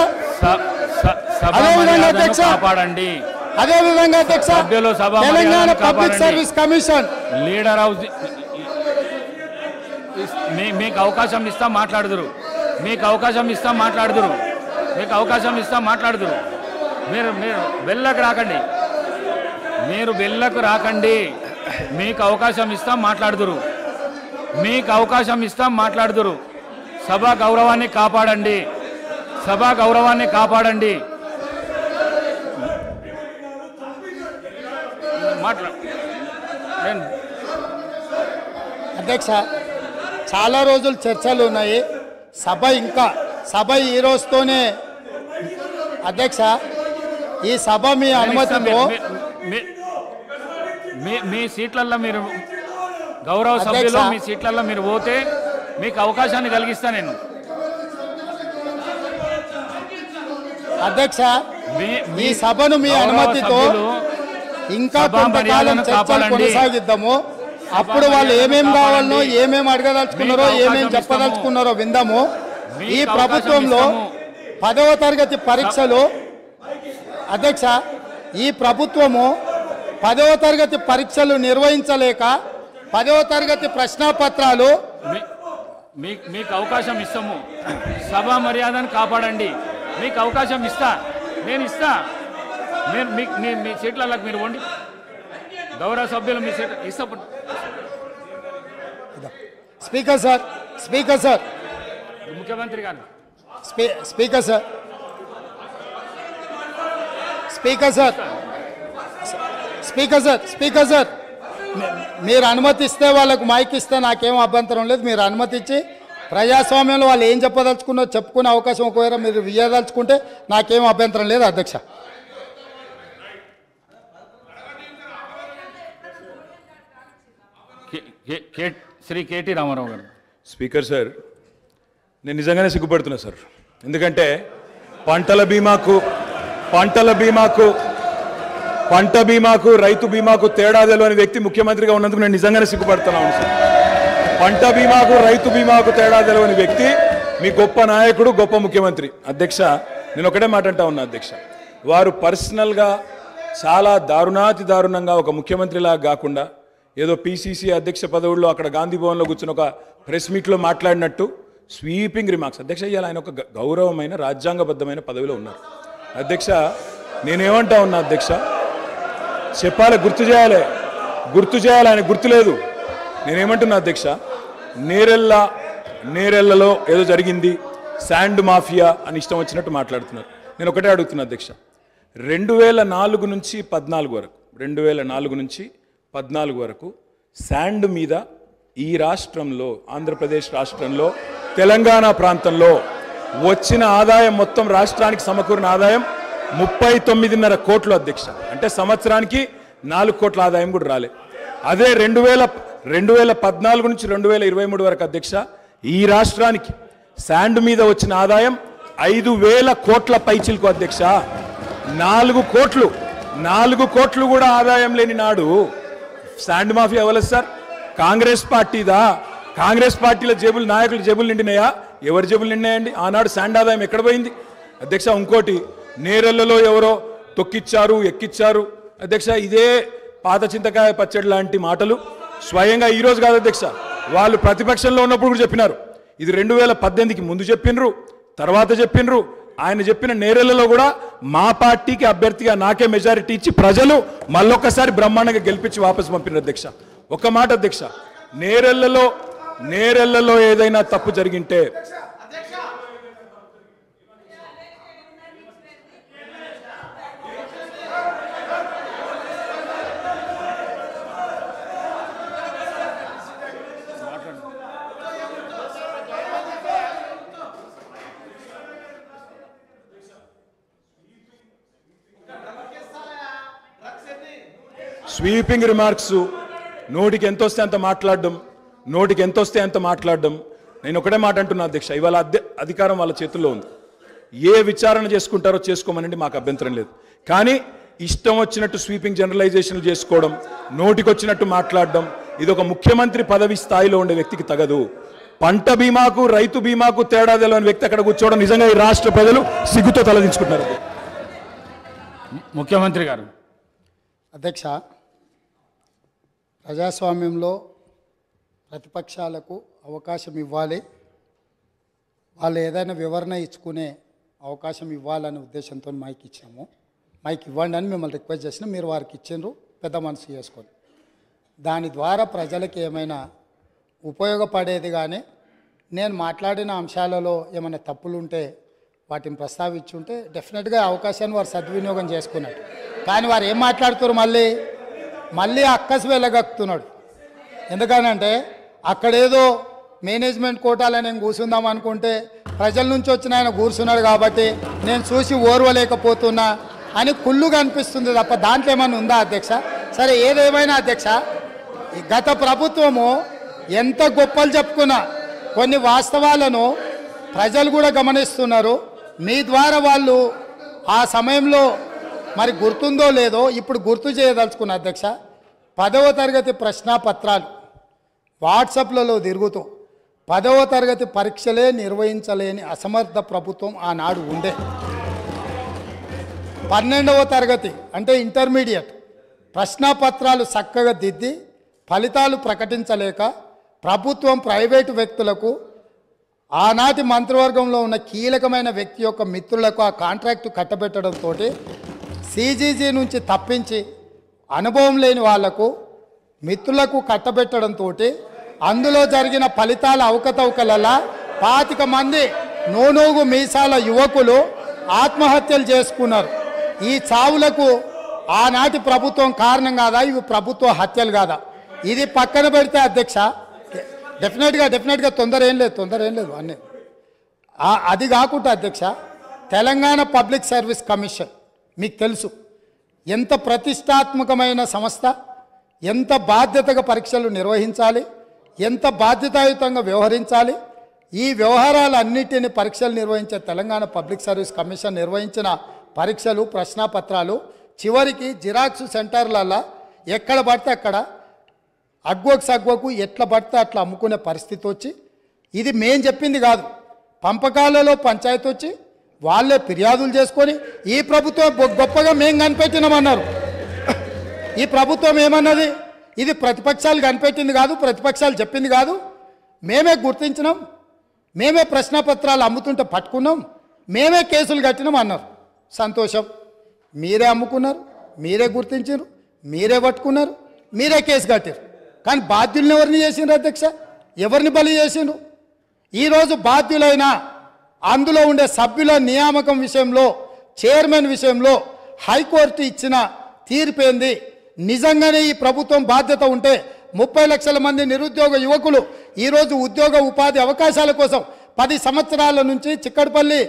Telangana public service commission leader of మీకు అవకాశం ఇస్తాం మాట్లాడుదురు. మీరు వెళ్ళకు రాకండి. మీకు అవకాశం ఇస్తాం మాట్లాడుదురు. సభా గౌరవాన్ని కాపాడండి. అధ్యక్ష, చాలా రోజులు చర్చలు ఉన్నాయి. సభ ఈ రోజుతోనే అధ్యక్ష, ఈ సభ మీ అనుమతితో మీ సీట్లలో మీరు గౌరవ సభ్యులు మీ సీట్లలో మీరు పోతే మీకు అవకాశాన్ని కలిగిస్తా నేను. అధ్యక్ష, ఈ సభను మీ అనుమతితో ఇంకా కొంతకాలం చర్చలు కొనసాగిద్దాము. అప్పుడు వాళ్ళు ఏమేం కావాలనో, ఏమేమి అడగదలుచుకున్నారో, ఏమేమి చెప్పదలుచుకున్నారో విందాము. ఈ ప్రభుత్వంలో 10వ తరగతి పరీక్షలు అధ్యక్ష, ఈ ప్రభుత్వము 10వ తరగతి పరీక్షలు నిర్వహించలేక 10వ తరగతి ప్రశ్నాపత్రాలు మీకు అవకాశం ఇస్తాము. సభా మర్యాదను కాపాడండి. మీకు అవకాశం నేను ఇస్తా. మీ సీట్లకు మీరు వండి. గౌరవ సభ్యులు మీ సీట్ ఇస్తా. స్పీకర్ సార్ ముఖ్యమంత్రి గారు స్పీకర్ సార్ మీరు అనుమతిస్తే వాళ్ళకు మైక్ ఇస్తే నాకేం అభ్యంతరం లేదు. మీరు అనుమతి ఇచ్చి ప్రజాస్వామ్యంలో వాళ్ళు ఏం చెప్పదలుచుకున్నో చెప్పుకునే అవకాశం ఒకవేళ మీరు ఇవ్వదలుచుకుంటే నాకేం అభ్యంతరం లేదు అధ్యక్ష. శ్రీ కేటీ రామారావు గారు. స్పీకర్ సార్, నేను నిజంగానే సిగ్గుపడుతున్నా సార్. ఎందుకంటే పంట బీమాకు రైతు బీమాకు తేడా తెలియని వ్యక్తి ముఖ్యమంత్రిగా ఉన్నందుకు నేను నిజంగానే సిగ్గుపడుతున్నాను సార్. పంట బీమాకు రైతు బీమాకు తేడా తెలియని వ్యక్తి మీ గొప్ప నాయకుడు, గొప్ప ముఖ్యమంత్రి. అధ్యక్ష, నేను ఒకటే మాట అంటా ఉన్నా అధ్యక్ష, వారు పర్సనల్గా చాలా దారుణంగా ఒక ముఖ్యమంత్రిలాగా కాకుండా ఏదో పిసిసి అధ్యక్ష పదవుల్లో అక్కడ గాంధీ భవన్లో కూర్చుని ఒక ప్రెస్ మీట్లో మాట్లాడినట్టు స్వీపింగ్ రిమార్క్స్. అధ్యక్ష, ఇవాళ ఆయన ఒక గౌరవమైన రాజ్యాంగబద్ధమైన పదవిలో ఉన్నారు. అధ్యక్ష, నేనేమంటా ఉన్నా అధ్యక్ష, చెప్పాలి, గుర్తు చేయాలి, ఆయన గుర్తులేదు. నేనేమంటున్నా అధ్యక్ష, నేరెళ్లలో ఏదో జరిగింది, శాండ్ మాఫియా అని ఇష్టం వచ్చినట్టు మాట్లాడుతున్నారు. నేను ఒకటే అడుగుతున్నా అధ్యక్ష, 2004 నుంచి 14 వరకు 2004 నుంచి 14 వరకు శాండ్ మీద ఈ రాష్ట్రంలో, ఆంధ్రప్రదేశ్ రాష్ట్రంలో, తెలంగాణ ప్రాంతంలో వచ్చిన ఆదాయం మొత్తం రాష్ట్రానికి సమకూరిన ఆదాయం 39.5 కోట్లు అధ్యక్ష. అంటే సంవత్సరానికి 4 కోట్ల ఆదాయం కూడా రాలే. అదే 2014 నుంచి 2023 వరకు అధ్యక్ష ఈ రాష్ట్రానికి శాండ్ మీద వచ్చిన ఆదాయం 5,000 కోట్ల పైచిలకు అధ్యక్ష. 4 కోట్లు కూడా ఆదాయం లేని నాడు శాండ్ మాఫియా ఎవరు సార్? కాంగ్రెస్ పార్టీదా? కాంగ్రెస్ పార్టీల జేబులు, నాయకుల జేబులు నిండినాయా? ఎవరి జేబులు నిండినాయండి? ఆనాడు శాండ్ ఆదాయం ఎక్కడ పోయింది అధ్యక్ష? ఇంకోటి, నేరెళ్లలో ఎవరో తొక్కిచ్చారు, ఎక్కిచ్చారు అధ్యక్ష. ఇదే పాత చింతకాయ పచ్చడి లాంటి మాటలు స్వయంగా ఈరోజు కాదు అధ్యక్ష, వాళ్ళు ప్రతిపక్షంలో ఉన్నప్పుడు కూడా చెప్పినారు. ఇది 2018కి ముందు చెప్పినరు, తర్వాత చెప్పినరు. ఆయన చెప్పిన నేరెళ్లలో కూడా మా పార్టీకి అభ్యర్థిగా నాకే మెజారిటీ ఇచ్చి ప్రజలు మళ్ళొక్కసారి బ్రహ్మాండంగా గెలిపించి వాపసు పంపినారు అధ్యక్ష. ఒక మాట అధ్యక్ష, నేరెళ్లలో ఏదైనా తప్పు జరిగింటే స్వీపింగ్ రిమార్క్స్, నోటికి ఎంత వస్తే అంత మాట్లాడడం, నేను ఒకటే మాట అంటున్నా అధ్యక్ష, ఇవాళ అధికారం వాళ్ళ చేతుల్లో ఉంది. ఏ విచారణ చేసుకుంటారో చేసుకోమనండి, మాకు అభ్యంతరం లేదు. కానీ ఇష్టం వచ్చినట్టు స్వీపింగ్ జనరలైజేషన్లు చేసుకోవడం, నోటికొచ్చినట్టు మాట్లాడడం, ఇది ఒక ముఖ్యమంత్రి పదవి స్థాయిలో ఉండే వ్యక్తికి తగదు. పంట బీమాకు, రైతు బీమాకు తేడా తెలియని వ్యక్తి అక్కడ కూర్చోవడం నిజంగా ఈ రాష్ట్ర ప్రజలు సిగ్గుతో తలదించుకుంటున్నారు. ముఖ్యమంత్రి గారు. అధ్యక్ష, ప్రజాస్వామ్యంలో ప్రతిపక్షాలకు అవకాశం ఇవ్వాలి, వాళ్ళు ఏదైనా వివరణ ఇచ్చుకునే అవకాశం ఇవ్వాలనే ఉద్దేశంతో మైక్ ఇచ్చాము. మైక్ ఇవ్వండి అని మిమ్మల్ని రిక్వెస్ట్ చేసినా మీరు వారికి ఇచ్చిండ్రు, పెద్ద మనసు చేసుకొని. దాని ద్వారా ప్రజలకు ఏమైనా ఉపయోగపడేది కానీ నేను మాట్లాడిన అంశాలలో ఏమైనా తప్పులు ఉంటే వాటిని ప్రస్తావించుంటే డెఫినెట్గా అవకాశాన్ని వారు సద్వినియోగం చేసుకున్నాడు. కానీ వారు ఏం మాట్లాడుతారు, మళ్ళీ అక్కసు వెళ్ళగక్కుతున్నాడు. ఎందుకనంటే అక్కడేదో మేనేజ్మెంట్ కోటాలో నేను కూర్చుందాం అనుకుంటే ప్రజల నుంచి వచ్చిన ఆయన కూర్చున్నాడు కాబట్టి నేను చూసి ఓర్వలేకపోతున్నా అని కుళ్ళుగా అనిపిస్తుంది తప్ప దాంట్లో ఏమైనా ఉందా అధ్యక్ష? సరే, ఏదేమైనా అధ్యక్ష, గత ప్రభుత్వము ఎంత గొప్పలు చెప్పుకున్నా కొన్ని వాస్తవాలను ప్రజలు కూడా గమనిస్తున్నారు. మీ ద్వారా వాళ్ళు ఆ సమయంలో మరి గుర్తుందో లేదో ఇప్పుడు గుర్తు చేయదలుచుకున్న అధ్యక్ష, 10వ తరగతి ప్రశ్నాపత్రాలు వాట్సాప్లలో తిరుగుతూ 10వ తరగతి పరీక్షలే నిర్వహించలేని అసమర్థ ప్రభుత్వం ఆనాడు ఉండే. 12వ తరగతి అంటే ఇంటర్మీడియట్ ప్రశ్నాపత్రాలు చక్కగా దిద్ది ఫలితాలు ప్రకటించలేక ప్రభుత్వం ప్రైవేటు వ్యక్తులకు, ఆనాటి మంత్రివర్గంలో ఉన్న కీలకమైన వ్యక్తి యొక్క మిత్రులకు ఆ కాంట్రాక్టు కట్టబెట్టడంతో సిజీజీ నుంచి తప్పించి అనుభవం లేని వాళ్లకు మిత్రులకు కట్టబెట్టడంతో అందులో జరిగిన ఫలితాల అవకతవకలలా 25 మంది నోనోగు మీసాల యువకులు ఆత్మహత్యలు చేసుకున్నారు. ఈ చావులకు ఆనాటి ప్రభుత్వం కారణం కాదా? ఇవి ప్రభుత్వ హత్యలు కాదా? ఇది పక్కన పెడితే అధ్యక్ష, డెఫినెట్గా తొందర ఏం లేదు అన్నీ. అది కాకుండా అధ్యక్ష, తెలంగాణ పబ్లిక్ సర్వీస్ కమిషన్ మీకు తెలుసు ఎంత ప్రతిష్టాత్మకమైన సంస్థ, ఎంత బాధ్యతగా పరీక్షలు నిర్వహించాలి, ఎంత బాధ్యతాయుతంగా వ్యవహరించాలి. ఈ వ్యవహారాలన్నిటిని పరీక్షలు నిర్వహించే తెలంగాణ పబ్లిక్ సర్వీస్ కమిషన్ నిర్వహించిన పరీక్షలు, ప్రశ్నాపత్రాలు చివరికి జిరాక్స్ సెంటర్లలో ఎక్కడ పడితే అక్కడ అగ్వకు సగ్వకు ఎట్లా పడితే అట్లా అమ్ముకునే పరిస్థితి వచ్చి, ఇది మేం చెప్పింది కాదు, పంపకాలలో పంచాయతీ వచ్చి వాళ్ళే ఫిర్యాదులు చేసుకొని ఈ ప్రభుత్వం గొప్పగా మేము కనిపెట్టినామన్నారు. ఈ ప్రభుత్వం ఏమన్నది, ఇది ప్రతిపక్షాలు కనిపెట్టింది కాదు, ప్రతిపక్షాలు చెప్పింది కాదు, మేమే గుర్తించినాం, మేమే ప్రశ్నపత్రాలు అమ్ముతుంటే పట్టుకున్నాం, మేమే కేసులు కట్టినాం అన్నారు. సంతోషం, మీరే అమ్ముకున్నారు, మీరే గుర్తించారు, మీరే పట్టుకున్నారు, మీరే కేసు కట్టారు. కానీ బాధ్యులను ఎవరిని చేసిండ్రు అధ్యక్ష? ఎవరిని బలి చేసిండ్రు? ఈరోజు బాధ్యులైన అందులో ఉండే సభ్యుల నియామకం విషయంలో, చైర్మన్ విషయంలో హైకోర్టు ఇచ్చిన తీర్పేంది? నిజంగానే ఈ ప్రభుత్వం బాధ్యత ఉంటే 30 లక్షల మంది నిరుద్యోగ యువకులు ఈరోజు ఉద్యోగ ఉపాధి అవకాశాల కోసం 10 సంవత్సరాల నుంచి చిక్కడపల్లి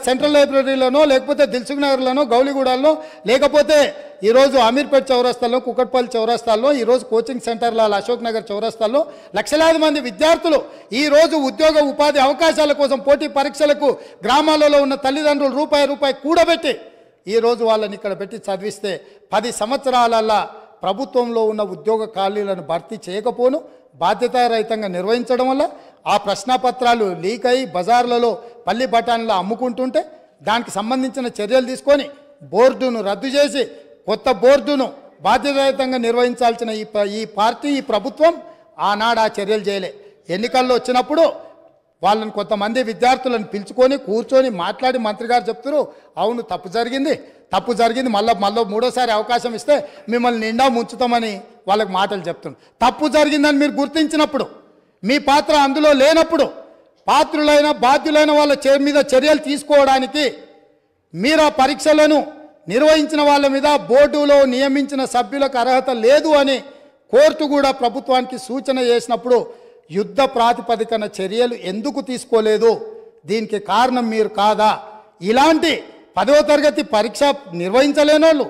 సెంట్రల్ లైబ్రరీలోనో లేకపోతే దిల్సుఖ్నగర్లోనో గౌలిగూడలో లేకపోతే ఈరోజు అమీర్పేట్ చౌరస్తాలో కుకట్పల్లి చౌరస్తాల్లో ఈరోజు కోచింగ్ సెంటర్ల అశోక్ నగర్ చౌరస్తాల్లో లక్షలాది మంది విద్యార్థులు ఈరోజు ఉద్యోగ ఉపాధి అవకాశాల కోసం పోటీ పరీక్షలకు గ్రామాలలో ఉన్న తల్లిదండ్రులు రూపాయి కూడబెట్టి ఈరోజు వాళ్ళని ఇక్కడ పెట్టి చదివిస్తే 10 సంవత్సరాలల్లా ప్రభుత్వంలో ఉన్న ఉద్యోగ ఖాళీలను భర్తీ చేయకపోను బాధ్యతారహితంగా నిర్వహించడం వల్ల ఆ ప్రశ్నపత్రాలు లీక్ అయి బజార్లలో పల్లి బఠానీలు అమ్ముకుంటుంటే దానికి సంబంధించిన చర్యలు తీసుకొని బోర్డును రద్దు చేసి కొత్త బోర్డును బాధ్యతారహితంగా నిర్వహించాల్సిన ఈ ప్రభుత్వం ఆనాడు ఆ చర్యలు చేయలే. ఎన్నికల్లో వచ్చినప్పుడు వాళ్ళని కొంతమంది విద్యార్థులను పిలుచుకొని కూర్చొని మాట్లాడి మంత్రి గారు చెప్తారు, అవును తప్పు జరిగింది మళ్ళీ మూడోసారి అవకాశం ఇస్తే మిమ్మల్ని నిండా ముంచుతామని వాళ్ళకి మాటలు చెప్తున్నారు. తప్పు జరిగిందని మీరు గుర్తించినప్పుడు, మీ పాత్ర అందులో లేనప్పుడు పాత్రులైన బాధ్యులైన వాళ్ళ మీద చర్యలు తీసుకోవడానికి మీరు ఆ పరీక్షలను నిర్వహించిన వాళ్ళ మీద బోర్డులో నియమించిన సభ్యులకు అర్హత లేదు అని కోర్టు కూడా ప్రభుత్వానికి సూచన చేసినప్పుడు యుద్ధ ప్రాతిపదికన చర్యలు ఎందుకు తీసుకోలేదు? దీనికి కారణం మీరు కాదా? ఇలాంటి 10వ తరగతి పరీక్ష నిర్వహించలేనోళ్ళు,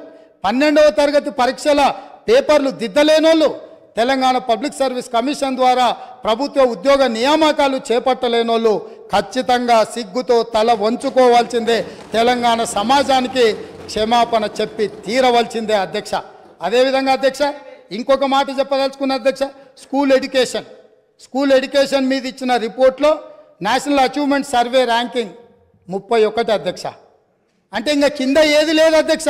12వ తరగతి పరీక్షల పేపర్లు దిద్దలేనోళ్ళు, తెలంగాణ పబ్లిక్ సర్వీస్ కమిషన్ ద్వారా ప్రభుత్వ ఉద్యోగ నియామకాలు చేపట్టలేనోళ్ళు ఖచ్చితంగా సిగ్గుతో తల వంచుకోవాల్సిందే. తెలంగాణ సమాజానికి క్షమాపణ చెప్పి తీరవలసిందే అధ్యక్ష. అదేవిధంగా అధ్యక్ష ఇంకొక మాట చెప్పదలుచుకున్న అధ్యక్ష, స్కూల్ ఎడ్యుకేషన్ మీద ఇచ్చిన రిపోర్ట్లో నేషనల్ అచీవ్మెంట్ సర్వే ర్యాంకింగ్ 31 అధ్యక్ష. అంటే ఇంకా కింద ఏది లేదు అధ్యక్ష.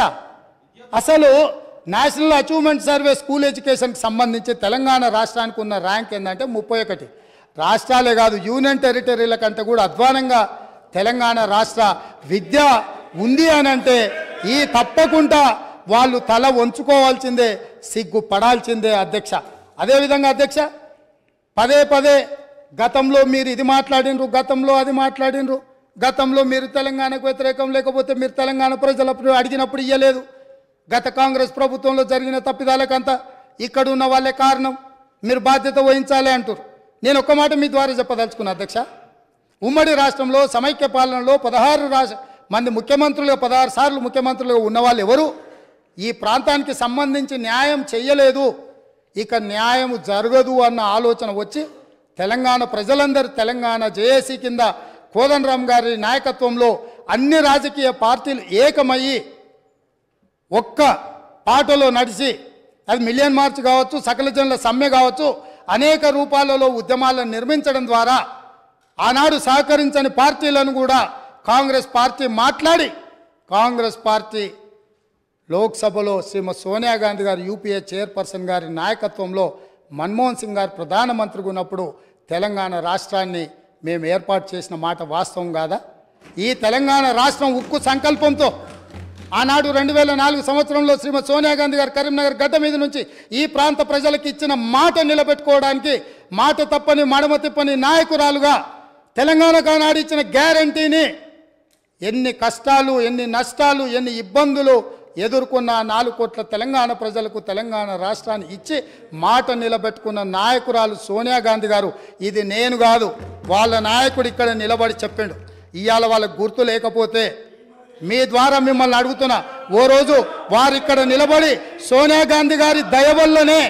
అసలు నేషనల్ అచీవ్మెంట్ సర్వే స్కూల్ ఎడ్యుకేషన్కి సంబంధించి తెలంగాణ రాష్ట్రానికి ఉన్న ర్యాంక్ ఏంటంటే 31. రాష్ట్రాలే కాదు యూనియన్ టెరిటరీల కంటే కూడా అధ్వానంగా తెలంగాణ రాష్ట్ర విద్య ఉంది అని అంటే ఈ తప్పకుండా వాళ్ళు తల వంచుకోవాల్సిందే, సిగ్గుపడాల్సిందే అధ్యక్ష. అదేవిధంగా అధ్యక్ష పదే గతంలో మీరు ఇది మాట్లాడినరు, గతంలో అది మాట్లాడినరు, గతంలో మీరు తెలంగాణకు వ్యతిరేకం లేకపోతే మీరు తెలంగాణ ప్రజలప్పుడు అడిగినప్పుడు ఇయ్యలేదు, గత కాంగ్రెస్ ప్రభుత్వంలో జరిగిన తప్పిదాలకంతా ఇక్కడున్న వాళ్ళే కారణం, మీరు బాధ్యత వహించాలి అంటారు. నేను ఒక్క మాట మీ ద్వారా చెప్పదలుచుకున్నా అధ్యక్ష. ఉమ్మడి రాష్ట్రంలో సమైక్య పాలనలో 16 మంది ముఖ్యమంత్రులుగా 16 సార్లు ముఖ్యమంత్రులుగా ఉన్నవాళ్ళు ఎవరు ఈ ప్రాంతానికి సంబంధించి న్యాయం చెయ్యలేదు, ఇక న్యాయం జరగదు అన్న ఆలోచన వచ్చి తెలంగాణ ప్రజలందరూ తెలంగాణ జేఏసీ కింద కోదండరామ్ గారి నాయకత్వంలో అన్ని రాజకీయ పార్టీలు ఏకమయ్యి ఒక్క పాటలో నడిచి, అది మిలియన్ మార్చ్ కావచ్చు, సకల జనుల సమ్మె కావచ్చు, అనేక రూపాలలో ఉద్యమాలను నిర్మించడం ద్వారా ఆనాడు సహకరించని పార్టీలను కూడా కాంగ్రెస్ పార్టీ మాట్లాడి కాంగ్రెస్ పార్టీ లోక్సభలో శ్రీమతి సోనియా గాంధీ గారు యూపీఏ చైర్పర్సన్ గారి నాయకత్వంలో మన్మోహన్ సింగ్ గారు ప్రధానమంత్రిగా ఉన్నప్పుడు తెలంగాణ రాష్ట్రాన్ని మేము ఏర్పాటు చేసిన మాట వాస్తవం కాదా? ఈ తెలంగాణ రాష్ట్రం ఉక్కు సంకల్పంతో ఆనాడు 2004 సంవత్సరంలో శ్రీమతి సోనియా గాంధీ గారు కరీంనగర్ గడ్డ మీద నుంచి ఈ ప్రాంత ప్రజలకు ఇచ్చిన మాట నిలబెట్టుకోవడానికి మాట తప్పని మడమ తిప్పని నాయకురాలుగా తెలంగాణకు ఆనాడు ఇచ్చిన గ్యారంటీని ఎన్ని కష్టాలు, ఎన్ని నష్టాలు, ఎన్ని ఇబ్బందులు ఎదుర్కొన్న 4 కోట్ల తెలంగాణ ప్రజలకు తెలంగాణ రాష్ట్రాన్ని ఇచ్చి మాట నిలబెట్టుకున్న నాయకురాలు సోనియా గాంధీ గారు. ఇది నేను కాదు, వాళ్ళ నాయకుడు ఇక్కడ నిలబడి చెప్పిండు. ఇవాళ వాళ్ళకు గుర్తు లేకపోతే మీ ద్వారా మిమ్మల్ని అడుగుతున్నా, ఓ రోజు వారు ఇక్కడ నిలబడి సోనియా గాంధీ గారి దయ వల్లనే,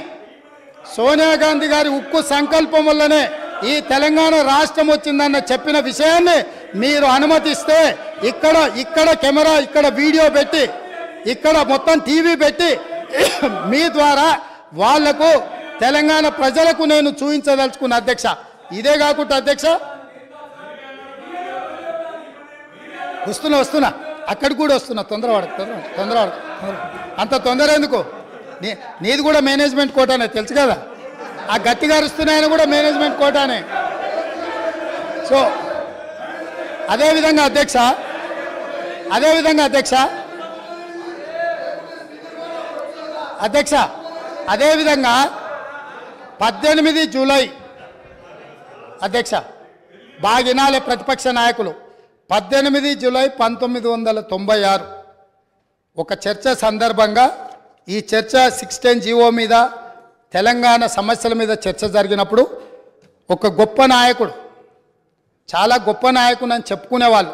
సోనియా గాంధీ గారి ఉక్కు సంకల్పం వల్లనే ఈ తెలంగాణ రాష్ట్రం వచ్చిందన్న చెప్పిన విషయాన్ని మీరు అనుమతిస్తే ఇక్కడ కెమెరా, ఇక్కడ వీడియో పెట్టి, ఇక్కడ మొత్తం టీవీ పెట్టి మీ ద్వారా వాళ్లకు తెలంగాణ ప్రజలకు నేను చూపించదలుచుకున్న అధ్యక్ష. ఇదే కాకుండా అధ్యక్ష వస్తున్నా అక్కడికి కూడా వస్తున్నా, తొందరవాడు అంత తొందర ఎందుకు? నీది కూడా మేనేజ్మెంట్ కోటానే తెలుసు కదా, ఆ గట్టిగా అరుస్తున్నాయని కూడా మేనేజ్మెంట్ కోటానే. సో అదేవిధంగా అధ్యక్ష అదేవిధంగా 18 జూలై అధ్యక్ష బాగినాలే ప్రతిపక్ష నాయకులు 18 జూలై 1996 ఒక చర్చ సందర్భంగా ఈ చర్చ 610 జీవో మీద తెలంగాణ సమస్యల మీద చర్చ జరిగినప్పుడు ఒక గొప్ప నాయకుడు, చాలా గొప్ప నాయకుడు అని చెప్పుకునేవాళ్ళు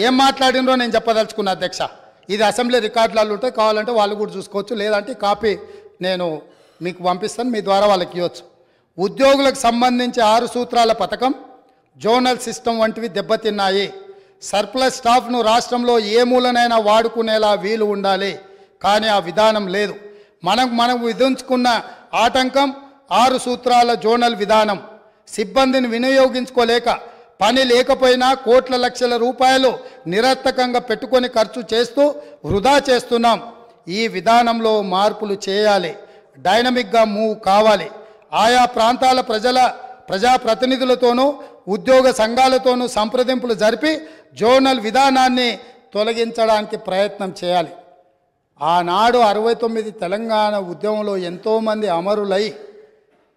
ఏం మాట్లాడినరో నేను చెప్పదలుచుకున్నా అధ్యక్ష. ఇది అసెంబ్లీ రికార్డులలో ఉంటాయి, కావాలంటే వాళ్ళు కూడా చూసుకోవచ్చు, లేదంటే కాపీ నేను మీకు పంపిస్తాను, మీ ద్వారా వాళ్ళకి ఇవ్వచ్చు. ఉద్యోగులకు సంబంధించి 6 సూత్రాల పథకం, జోనల్ సిస్టమ్ వంటివి దెబ్బతిన్నాయి. సర్ప్లస్ స్టాఫ్ను రాష్ట్రంలో ఏ మూలనైనా వాడుకునేలా వీలు ఉండాలి, కానీ ఆ విధానం లేదు. మనం విధించుకున్న ఆటంకం 6 సూత్రాల జోనల్ విధానం. సిబ్బందిని వినియోగించుకోలేక, పని లేకపోయినా కోట్ల లక్షల రూపాయలు నిరర్థకంగా పెట్టుకొని ఖర్చు చేస్తూ వృధా చేస్తున్నాం. ఈ విధానంలో మార్పులు చేయాలి, డైనమిక్గా మూవ్ కావాలి. ఆయా ప్రాంతాల ప్రజాప్రతినిధులతోనూ ఉద్యోగ సంఘాలతోనూ సంప్రదింపులు జరిపి జోనల్ విధానాన్ని తొలగించడానికి ప్రయత్నం చేయాలి. ఆనాడు 69 తెలంగాణ ఉద్యమంలో ఎంతోమంది అమరులై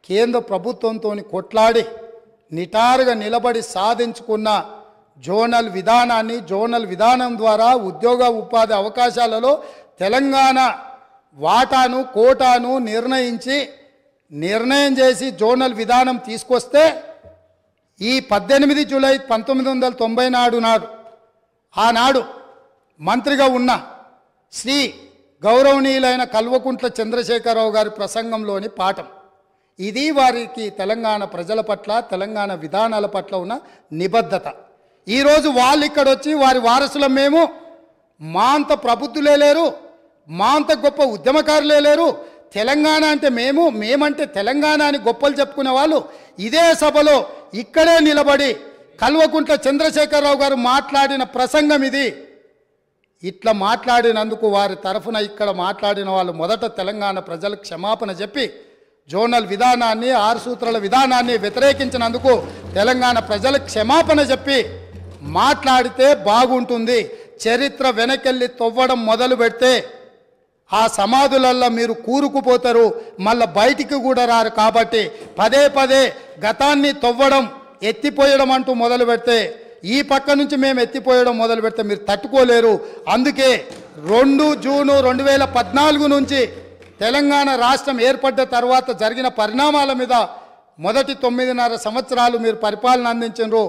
కేంద్ర ప్రభుత్వంతో కొట్లాడి నిటారుగా నిలబడి సాధించుకున్న జోనల్ విధానాన్ని, జోనల్ విధానం ద్వారా ఉద్యోగ ఉపాధి అవకాశాలలో తెలంగాణ వాటాను కోటాను నిర్ణయం చేసి జోనల్ విధానం తీసుకొస్తే ఈ 18 జూలై 1990 నాడు ఆనాడు మంత్రిగా ఉన్న శ్రీ గౌరవనీయులైన కల్వకుంట్ల చంద్రశేఖరరావు గారి ప్రసంగంలోని పాఠం ఇది. వారికి తెలంగాణ ప్రజల పట్ల, తెలంగాణ విధానాల పట్ల ఉన్న నిబద్ధత. ఈరోజు వాళ్ళు ఇక్కడ వచ్చి వారి వారసులం మేము, మా అంత ప్రబుద్ధులే లేరు, మా అంత గొప్ప ఉద్యమకారులే లేరు, తెలంగాణ అంటే మేమంటే తెలంగాణ అని గొప్పలు చెప్పుకునే వాళ్ళు ఇదే సభలో ఇక్కడే నిలబడి కల్వకుంట్ల చంద్రశేఖరరావు గారు మాట్లాడిన ప్రసంగం ఇది. ఇట్లా మాట్లాడినందుకు వారి తరఫున ఇక్కడ మాట్లాడిన వాళ్ళు మొదట తెలంగాణ ప్రజలకు క్షమాపణ చెప్పి జోనల్ విధానాన్ని, 6 సూత్రాల విధానాన్ని వ్యతిరేకించినందుకు తెలంగాణ ప్రజలకు క్షమాపణ చెప్పి మాట్లాడితే బాగుంటుంది. చరిత్ర వెనకెళ్ళి తవ్వడం మొదలు పెడితే ఆ సమాధులల్లో మీరు కూరుకుపోతారు, మళ్ళీ బయటికి కూడా రారు. కాబట్టి పదే గతాన్ని తవ్వడం, ఎత్తిపోయడం అంటూ మొదలు పెడితే, ఈ పక్క నుంచి మేము ఎత్తిపోయడం మొదలు పెడితే మీరు తట్టుకోలేరు. అందుకే 2 జూను 2014 నుంచి తెలంగాణ రాష్ట్రం ఏర్పడ్డ తర్వాత జరిగిన పరిణామాల మీద మొదటి 9.5 సంవత్సరాలు మీరు పరిపాలన అందించారు,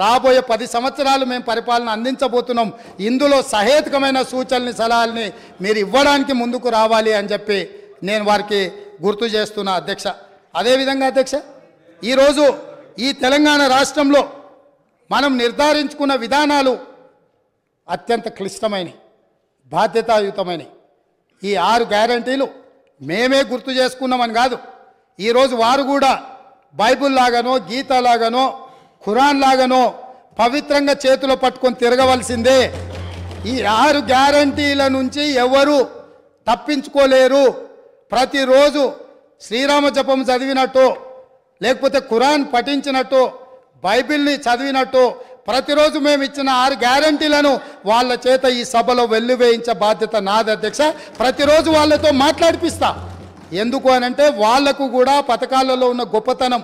రాబోయే 10 సంవత్సరాలు మేము పరిపాలన అందించబోతున్నాం. ఇందులో సహేతుకమైన సూచనల్ని, సలహాలని మీరు ఇవ్వడానికి ముందుకు రావాలి అని చెప్పి నేను వారికి గుర్తు చేస్తున్నా అధ్యక్ష. అదేవిధంగా అధ్యక్ష, ఈరోజు ఈ తెలంగాణ రాష్ట్రంలో మనం నిర్ధారించుకున్న విధానాలు అత్యంత క్లిష్టమైనవి, బాధ్యతాయుతమైనవి. ఈ 6 గ్యారంటీలు మేమే గుర్తు చేసుకున్నామని కాదు, ఈరోజు వారు కూడా బైబుల్ లాగానో, గీత లాగానో, ఖురాన్ లాగానో పవిత్రంగా చేతిలో పట్టుకొని తిరగవలసిందే. ఈ 6 గ్యారంటీల నుంచి ఎవరు తప్పించుకోలేరు. ప్రతిరోజు శ్రీరామ జపం చదివినట్టు, లేకపోతే ఖురాన్ పఠించినట్టు, బైబిల్ని చదివినట్టు ప్రతిరోజు మేము ఇచ్చిన 6 గ్యారంటీలను వాళ్ళ చేత ఈ సభలో వెల్లువేయించే బాధ్యత నాది అధ్యక్ష. ప్రతిరోజు వాళ్ళతో మాట్లాడిపిస్తా. ఎందుకు అనంటే వాళ్లకు కూడా పథకాలలో ఉన్న గొప్పతనం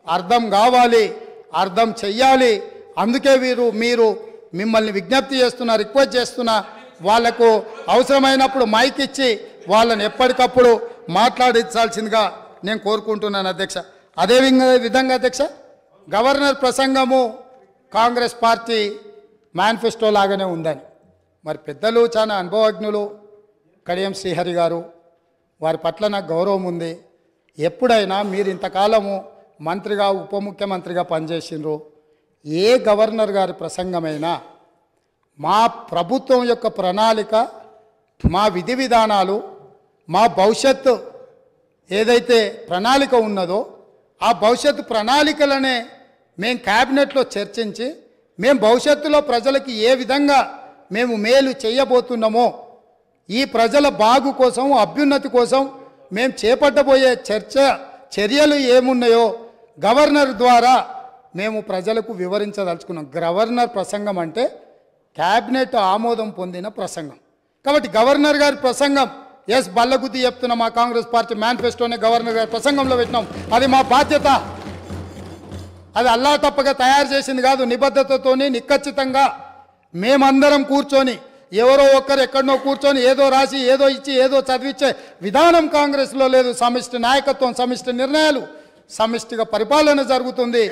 అర్థం కావాలి, అర్థం చెయ్యాలి. అందుకే మీరు మిమ్మల్ని విజ్ఞప్తి చేస్తున్నా, రిక్వెస్ట్ చేస్తున్నా, వాళ్లకు అవసరమైనప్పుడు మైక్ ఇచ్చి వాళ్ళని ఎప్పటికప్పుడు మాట్లాడించాల్సిందిగా నేను కోరుకుంటున్నాను అధ్యక్ష. అదే విధంగా అధ్యక్ష, గవర్నర్ ప్రసంగము కాంగ్రెస్ పార్టీ మేనిఫెస్టో లాగానే ఉందని మరి పెద్దలు, చాలా అనుభవజ్ఞులు కడియం శ్రీహరి గారు, వారి పట్ల నాకు గౌరవం ఉంది. ఎప్పుడైనా మీరు ఇంతకాలము మంత్రిగా, ఉప ముఖ్యమంత్రిగా పనిచేసిండ్రు, ఏ గవర్నర్ గారి ప్రసంగమైనా మా ప్రభుత్వం యొక్క ప్రణాళిక, మా విధి విధానాలు, మా భవిష్యత్తు ఏదైతే ప్రణాళిక ఉన్నదో ఆ భవిష్యత్తు ప్రణాళికలనే మేము క్యాబినెట్లో చర్చించి మేము భవిష్యత్తులో ప్రజలకి ఏ విధంగా మేము మేలు చేయబోతున్నామో, ఈ ప్రజల బాగు కోసం, అభ్యున్నతి కోసం మేము చేపట్టబోయే చర్యలు ఏమున్నాయో గవర్నర్ ద్వారా మేము ప్రజలకు వివరించదలుచుకున్నాం. గవర్నర్ ప్రసంగం అంటే క్యాబినెట్ ఆమోదం పొందిన ప్రసంగం. కాబట్టి గవర్నర్ గారి ప్రసంగం బల్లగుద్ది చెప్తున్న మా కాంగ్రెస్ పార్టీ మేనిఫెస్టోనే గవర్నర్ గారి ప్రసంగంలో పెట్టినాం. అది మా బాధ్యత. అది అల్లా తప్పగా తయారు చేసింది కాదు. నిబద్ధతతోని, నిఖచ్చితంగా మేమందరం కూర్చొని ఎవరో ఒక్కరు ఎక్కడనో కూర్చొని ఏదో రాసి ఏదో ఇచ్చి ఏదో చదివించే విధానం కాంగ్రెస్లో లేదు. సమిష్టి నాయకత్వం, సమిష్టి నిర్ణయాలు, సమిష్టిగా పరిపాలన జరుగుతుంది,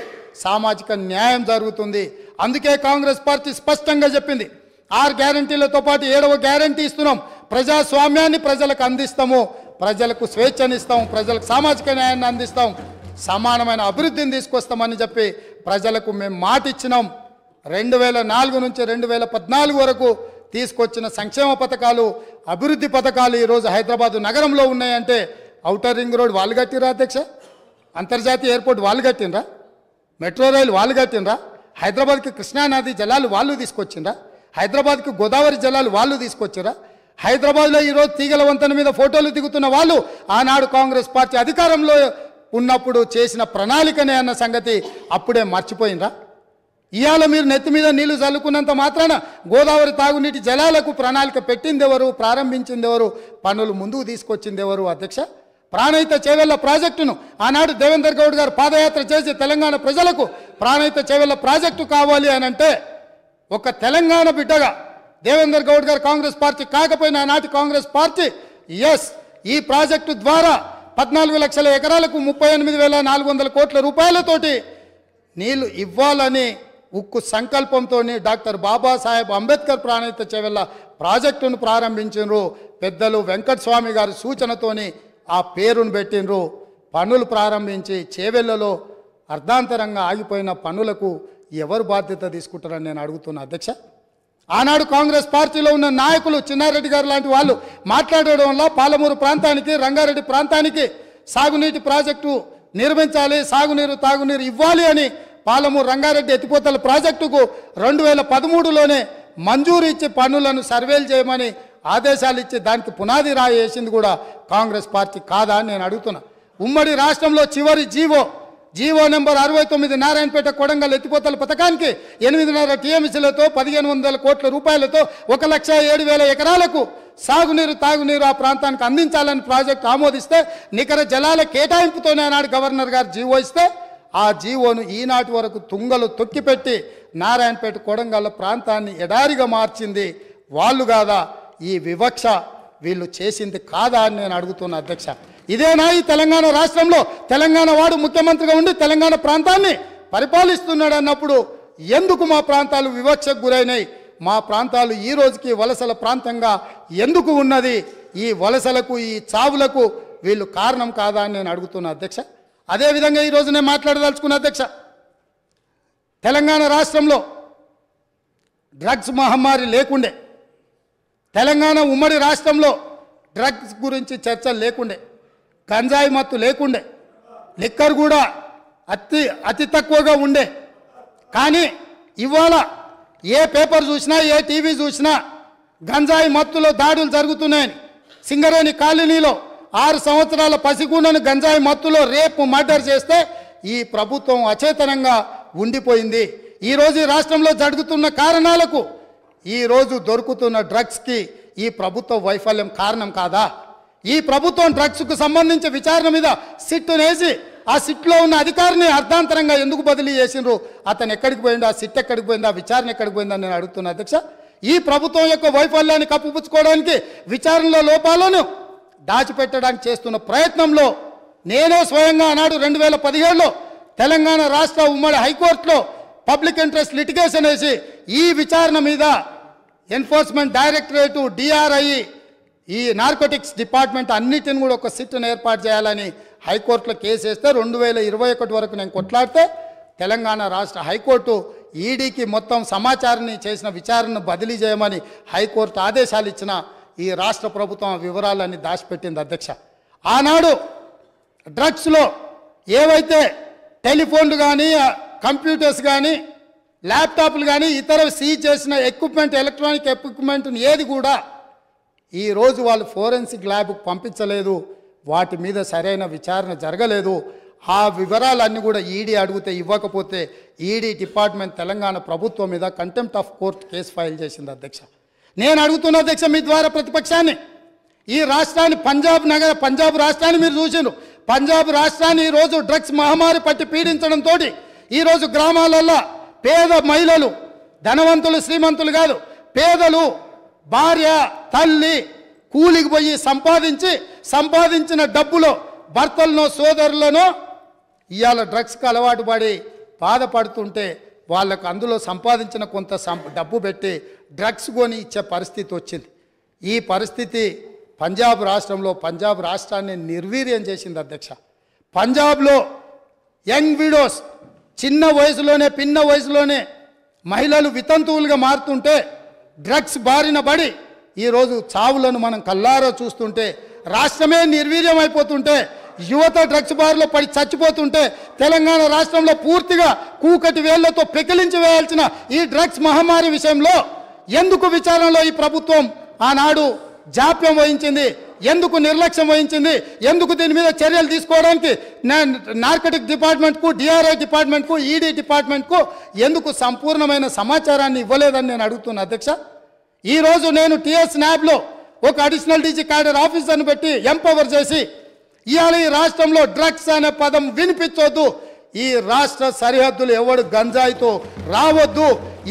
సామాజిక న్యాయం జరుగుతుంది. అందుకే కాంగ్రెస్ పార్టీ స్పష్టంగా చెప్పింది, 6 గ్యారంటీలతో పాటు 7వ గ్యారంటీ ఇస్తున్నాం. ప్రజాస్వామ్యాన్ని ప్రజలకు అందిస్తాము, ప్రజలకు స్వేచ్ఛనిస్తాం, ప్రజలకు సామాజిక న్యాయాన్ని అందిస్తాం, సమానమైన అభివృద్ధిని తీసుకొస్తామని చెప్పి ప్రజలకు మేము మాట ఇచ్చినాం. 2004 నుంచి 2014 వరకు తీసుకొచ్చిన సంక్షేమ పథకాలు, అభివృద్ధి పథకాలు ఈరోజు హైదరాబాదు నగరంలో ఉన్నాయంటే ఔటర్ రింగ్ రోడ్ వాళ్ళు కట్టినరా అధ్యక్ష? అంతర్జాతీయ ఎయిర్పోర్ట్ వాళ్ళు కట్టినరా? మెట్రో రైలు వాళ్ళు కట్టినరా? హైదరాబాద్కి కృష్ణానది జలాలు వాళ్ళు తీసుకొచ్చిండ్రా? హైదరాబాద్కి గోదావరి జలాలు వాళ్ళు తీసుకొచ్చిరా? హైదరాబాద్లో ఈరోజు తీగల వంతెన మీద ఫోటోలు దిగుతున్న వాళ్ళు ఆనాడు కాంగ్రెస్ పార్టీ అధికారంలో ఉన్నప్పుడు చేసిన ప్రణాళికనే అన్న సంగతి అప్పుడే మర్చిపోయిందా? ఇవాళ మీరు నెత్తి మీద నీళ్లు చల్లుకున్నంత మాత్రాన గోదావరి తాగునీటి జలాలకు ప్రణాళిక పెట్టింది ఎవరు, ప్రారంభించింది ఎవరు, పనులు ముందుకు తీసుకొచ్చింది ఎవరు అధ్యక్ష? ప్రాణహిత చేవెళ్ల ప్రాజెక్టును ఆనాడు దేవేందర్ గౌడ్ గారు పాదయాత్ర చేసి తెలంగాణ ప్రజలకు ప్రాణహిత చేవెళ్ల ప్రాజెక్టు కావాలి అని అంటే ఒక తెలంగాణ బిడ్డగా దేవేందర్ గౌడ్ గారు కాంగ్రెస్ పార్టీ కాకపోయినా ఆనాటి కాంగ్రెస్ పార్టీ ఈ ప్రాజెక్టు ద్వారా 14 లక్షల ఎకరాలకు 38,400 కోట్ల రూపాయలతోటి నీళ్లు ఇవ్వాలని ఉక్కు సంకల్పంతో డాక్టర్ బాబాసాహెబ్ అంబేద్కర్ ప్రాణహిత చేవెళ్ల ప్రాజెక్టును ప్రారంభించారు. పెద్దలు వెంకటస్వామి గారి సూచనతోని ఆ పేరును పెట్టినరు. పనులు ప్రారంభించి చేవెళ్లలో అర్ధాంతరంగా ఆగిపోయిన పనులకు ఎవరు బాధ్యత తీసుకుంటారని నేను అడుగుతున్నా అధ్యక్ష. ఆనాడు కాంగ్రెస్ పార్టీలో ఉన్న నాయకులు చిన్నారెడ్డి గారు లాంటి వాళ్ళు మాట్లాడడం వల్ల పాలమూరు ప్రాంతానికి, రంగారెడ్డి ప్రాంతానికి సాగునీటి ప్రాజెక్టు నిర్మించాలి, సాగునీరు తాగునీరు ఇవ్వాలి అని పాలమూరు రంగారెడ్డి ఎత్తిపోతల ప్రాజెక్టుకు 2013లోనే మంజూరు ఇచ్చి పనులను సర్వేలు చేయమని ఆదేశాలు ఇచ్చి దానికి పునాది రాయి వేసింది కూడా కాంగ్రెస్ పార్టీ కాదా అని నేను అడుగుతున్నా. ఉమ్మడి రాష్ట్రంలో చివరి జీవో నెంబర్ 69 నారాయణపేట కొడంగల్ ఎత్తిపోతల పథకానికి 8.5 టీఎంసీలతో 1,500 కోట్ల రూపాయలతో 1,07,000 ఎకరాలకు సాగునీరు తాగునీరు ఆ ప్రాంతానికి అందించాలని ప్రాజెక్టు ఆమోదిస్తే నికర జలాల కేటాయింపుతోనే ఆనాడు గవర్నర్ గారు జీవో ఇస్తే ఆ జీవోను ఈనాటి వరకు తుంగలు తొక్కిపెట్టి నారాయణపేట కొడంగల్ ప్రాంతాన్ని ఎడారిగా మార్చింది వాళ్ళు కాదా? ఈ వివక్ష వీళ్ళు చేసింది కాదా అని నేను అడుగుతున్నా అధ్యక్ష. ఇదేనా ఈ తెలంగాణ రాష్ట్రంలో తెలంగాణ వాడు ముఖ్యమంత్రిగా ఉండి తెలంగాణ ప్రాంతాన్ని పరిపాలిస్తున్నాడు అన్నప్పుడు ఎందుకు మా ప్రాంతాలు వివక్షకు గురైనాయి? మా ప్రాంతాలు ఈ రోజుకి వలసల ప్రాంతంగా ఎందుకు ఉన్నది? ఈ వలసలకు, ఈ చావులకు వీళ్ళు కారణం కాదా అని నేను అడుగుతున్నా అధ్యక్ష. అదేవిధంగా ఈరోజు నేను మాట్లాడదలుచుకున్న అధ్యక్ష, తెలంగాణ రాష్ట్రంలో డ్రగ్స్ మహమ్మారి లేకుండే, తెలంగాణ ఉమ్మడి రాష్ట్రంలో డ్రగ్స్ గురించి చర్చలు లేకుండే, గంజాయి మత్తు లేకుండే, లిక్కర్ కూడా అతి తక్కువగా ఉండే. కానీ ఇవాళ ఏ పేపర్ చూసినా, ఏ టీవీ చూసినా గంజాయి మత్తులో దాడులు జరుగుతున్నాయని, సింగరేణి కాలనీలో 6 సంవత్సరాల పసిగుండను గంజాయి మత్తులో రేపు మర్డర్ చేస్తే ఈ ప్రభుత్వం అచేతనంగా ఉండిపోయింది. ఈరోజు ఈ రాష్ట్రంలో జరుగుతున్న కారణాలకు, ఈరోజు దొరుకుతున్న డ్రగ్స్కి ఈ ప్రభుత్వ వైఫల్యం కారణం కాదా? ఈ ప్రభుత్వం డ్రగ్స్కు సంబంధించి విచారణ మీద సిట్టు వేసి ఆ సిట్లో ఉన్న అధికారిని అర్ధాంతరంగా ఎందుకు బదిలీ చేసిండ్రు? అతను ఎక్కడికి పోయిండు? ఆ సిట్ ఎక్కడికి పోయింది? ఆ విచారణ ఎక్కడికి పోయిందని నేను అడుగుతున్నా అధ్యక్ష. ఈ ప్రభుత్వం యొక్క వైఫల్యాన్ని కప్పిపుచ్చుకోవడానికి, విచారణలో లోపాలను దాచిపెట్టడానికి చేస్తున్న ప్రయత్నంలో నేనే స్వయంగా ఆనాడు 2017లో తెలంగాణ రాష్ట్ర ఉమ్మడి హైకోర్టులో పబ్లిక్ ఇంట్రెస్ట్ లిటిగేషన్ వేసి ఈ విచారణ మీద ఎన్ఫోర్స్మెంట్ డైరెక్టరేటు, DRI, ఈ నార్కోటిక్స్ డిపార్ట్మెంట్ అన్నిటిని కూడా ఒక సిట్ను ఏర్పాటు చేయాలని హైకోర్టులో కేసు వేస్తే 2021 వరకు నేను కొట్లాడితే తెలంగాణ రాష్ట్ర హైకోర్టు ఈడీకి మొత్తం సమాచారాన్ని చేసిన విచారణను బదిలీ చేయమని హైకోర్టు ఆదేశాలు ఇచ్చిన ఈ రాష్ట్ర ప్రభుత్వం వివరాలన్నీ దాచిపెట్టింది అధ్యక్ష. ఆనాడు డ్రగ్స్లో ఏవైతే టెలిఫోన్లు కానీ, కంప్యూటర్స్ కానీ, ల్యాప్టాప్లు కానీ ఇతర సీజ్ చేసిన ఎక్విప్మెంట్, ఎలక్ట్రానిక్ ఎక్విప్మెంట్ని ఏది కూడా ఈరోజు వాళ్ళు ఫోరెన్సిక్ ల్యాబ్కు పంపించలేదు. వాటి మీద సరైన విచారణ జరగలేదు. ఆ వివరాలన్నీ కూడా ఈడీ అడిగితే ఇవ్వకపోతే ఈడీ డిపార్ట్మెంట్ తెలంగాణ ప్రభుత్వం మీద contempt of court case file చేసింది అధ్యక్ష. నేను అడుగుతున్న అధ్యక్ష మీ ద్వారా ప్రతిపక్షాన్ని, ఈ రాష్ట్రాన్ని పంజాబ్ రాష్ట్రాన్ని మీరు చూసిండ్రు. పంజాబ్ రాష్ట్రాన్ని ఈరోజు డ్రగ్స్ మహమ్మారి పట్టి పీడించడంతో ఈరోజు గ్రామాలల్లో పేద మహిళలు, ధనవంతులు శ్రీమంతులు కాదు, పేదలు భార్య తల్లి కూలికి పోయి సంపాదించిన డబ్బులో భర్తలను సోదరులను ఇవాళ డ్రగ్స్కి అలవాటు పడి బాధపడుతుంటే వాళ్ళకు అందులో సంపాదించిన కొంత డబ్బు పెట్టి డ్రగ్స్ కొని ఇచ్చే పరిస్థితి వచ్చింది. ఈ పరిస్థితి పంజాబ్ రాష్ట్రాన్ని నిర్వీర్యం చేసింది అధ్యక్ష. పంజాబ్లో యంగ్ విడోస్ పిన్న వయసులోనే మహిళలు వితంతువులుగా మారుతుంటే డ్రగ్స్ బారిన పడి ఈరోజు చావులను మనం కల్లారో చూస్తుంటే రాష్ట్రమే నిర్వీర్యం అయిపోతుంటే యువత డ్రగ్స్ బారిలో పడి చచ్చిపోతుంటే తెలంగాణ రాష్ట్రంలో పూర్తిగా కూకటి వేళ్లతో పెకిలించి వేయాల్సిన ఈ డ్రగ్స్ మహమ్మారి విషయంలో ఎందుకు విచారణలో ఈ ప్రభుత్వం ఆనాడు జాప్యం వహించింది, ఎందుకు నిర్లక్ష్యం వహించింది, ఎందుకు దీని మీద చర్యలు తీసుకోవడానికి నార్కటిక్ డిపార్ట్మెంట్కు, డిఆర్ఐ డిపార్ట్మెంట్కు, ఈడీ డిపార్ట్మెంట్కు ఎందుకు సంపూర్ణమైన సమాచారాన్ని ఇవ్వలేదని నేను అడుగుతున్నా అధ్యక్ష. ఈరోజు నేను టీఎస్ న్యాబ్లో ఒక అడిషనల్ డీజీ క్యాడర్ ఆఫీసర్ను పెట్టి ఎంపవర్ చేసి ఇవాళ ఈ రాష్ట్రంలో డ్రగ్స్ అనే పదం వినిపించొద్దు, ఈ రాష్ట్ర సరిహద్దులు ఎవడు గంజాయితో రావద్దు,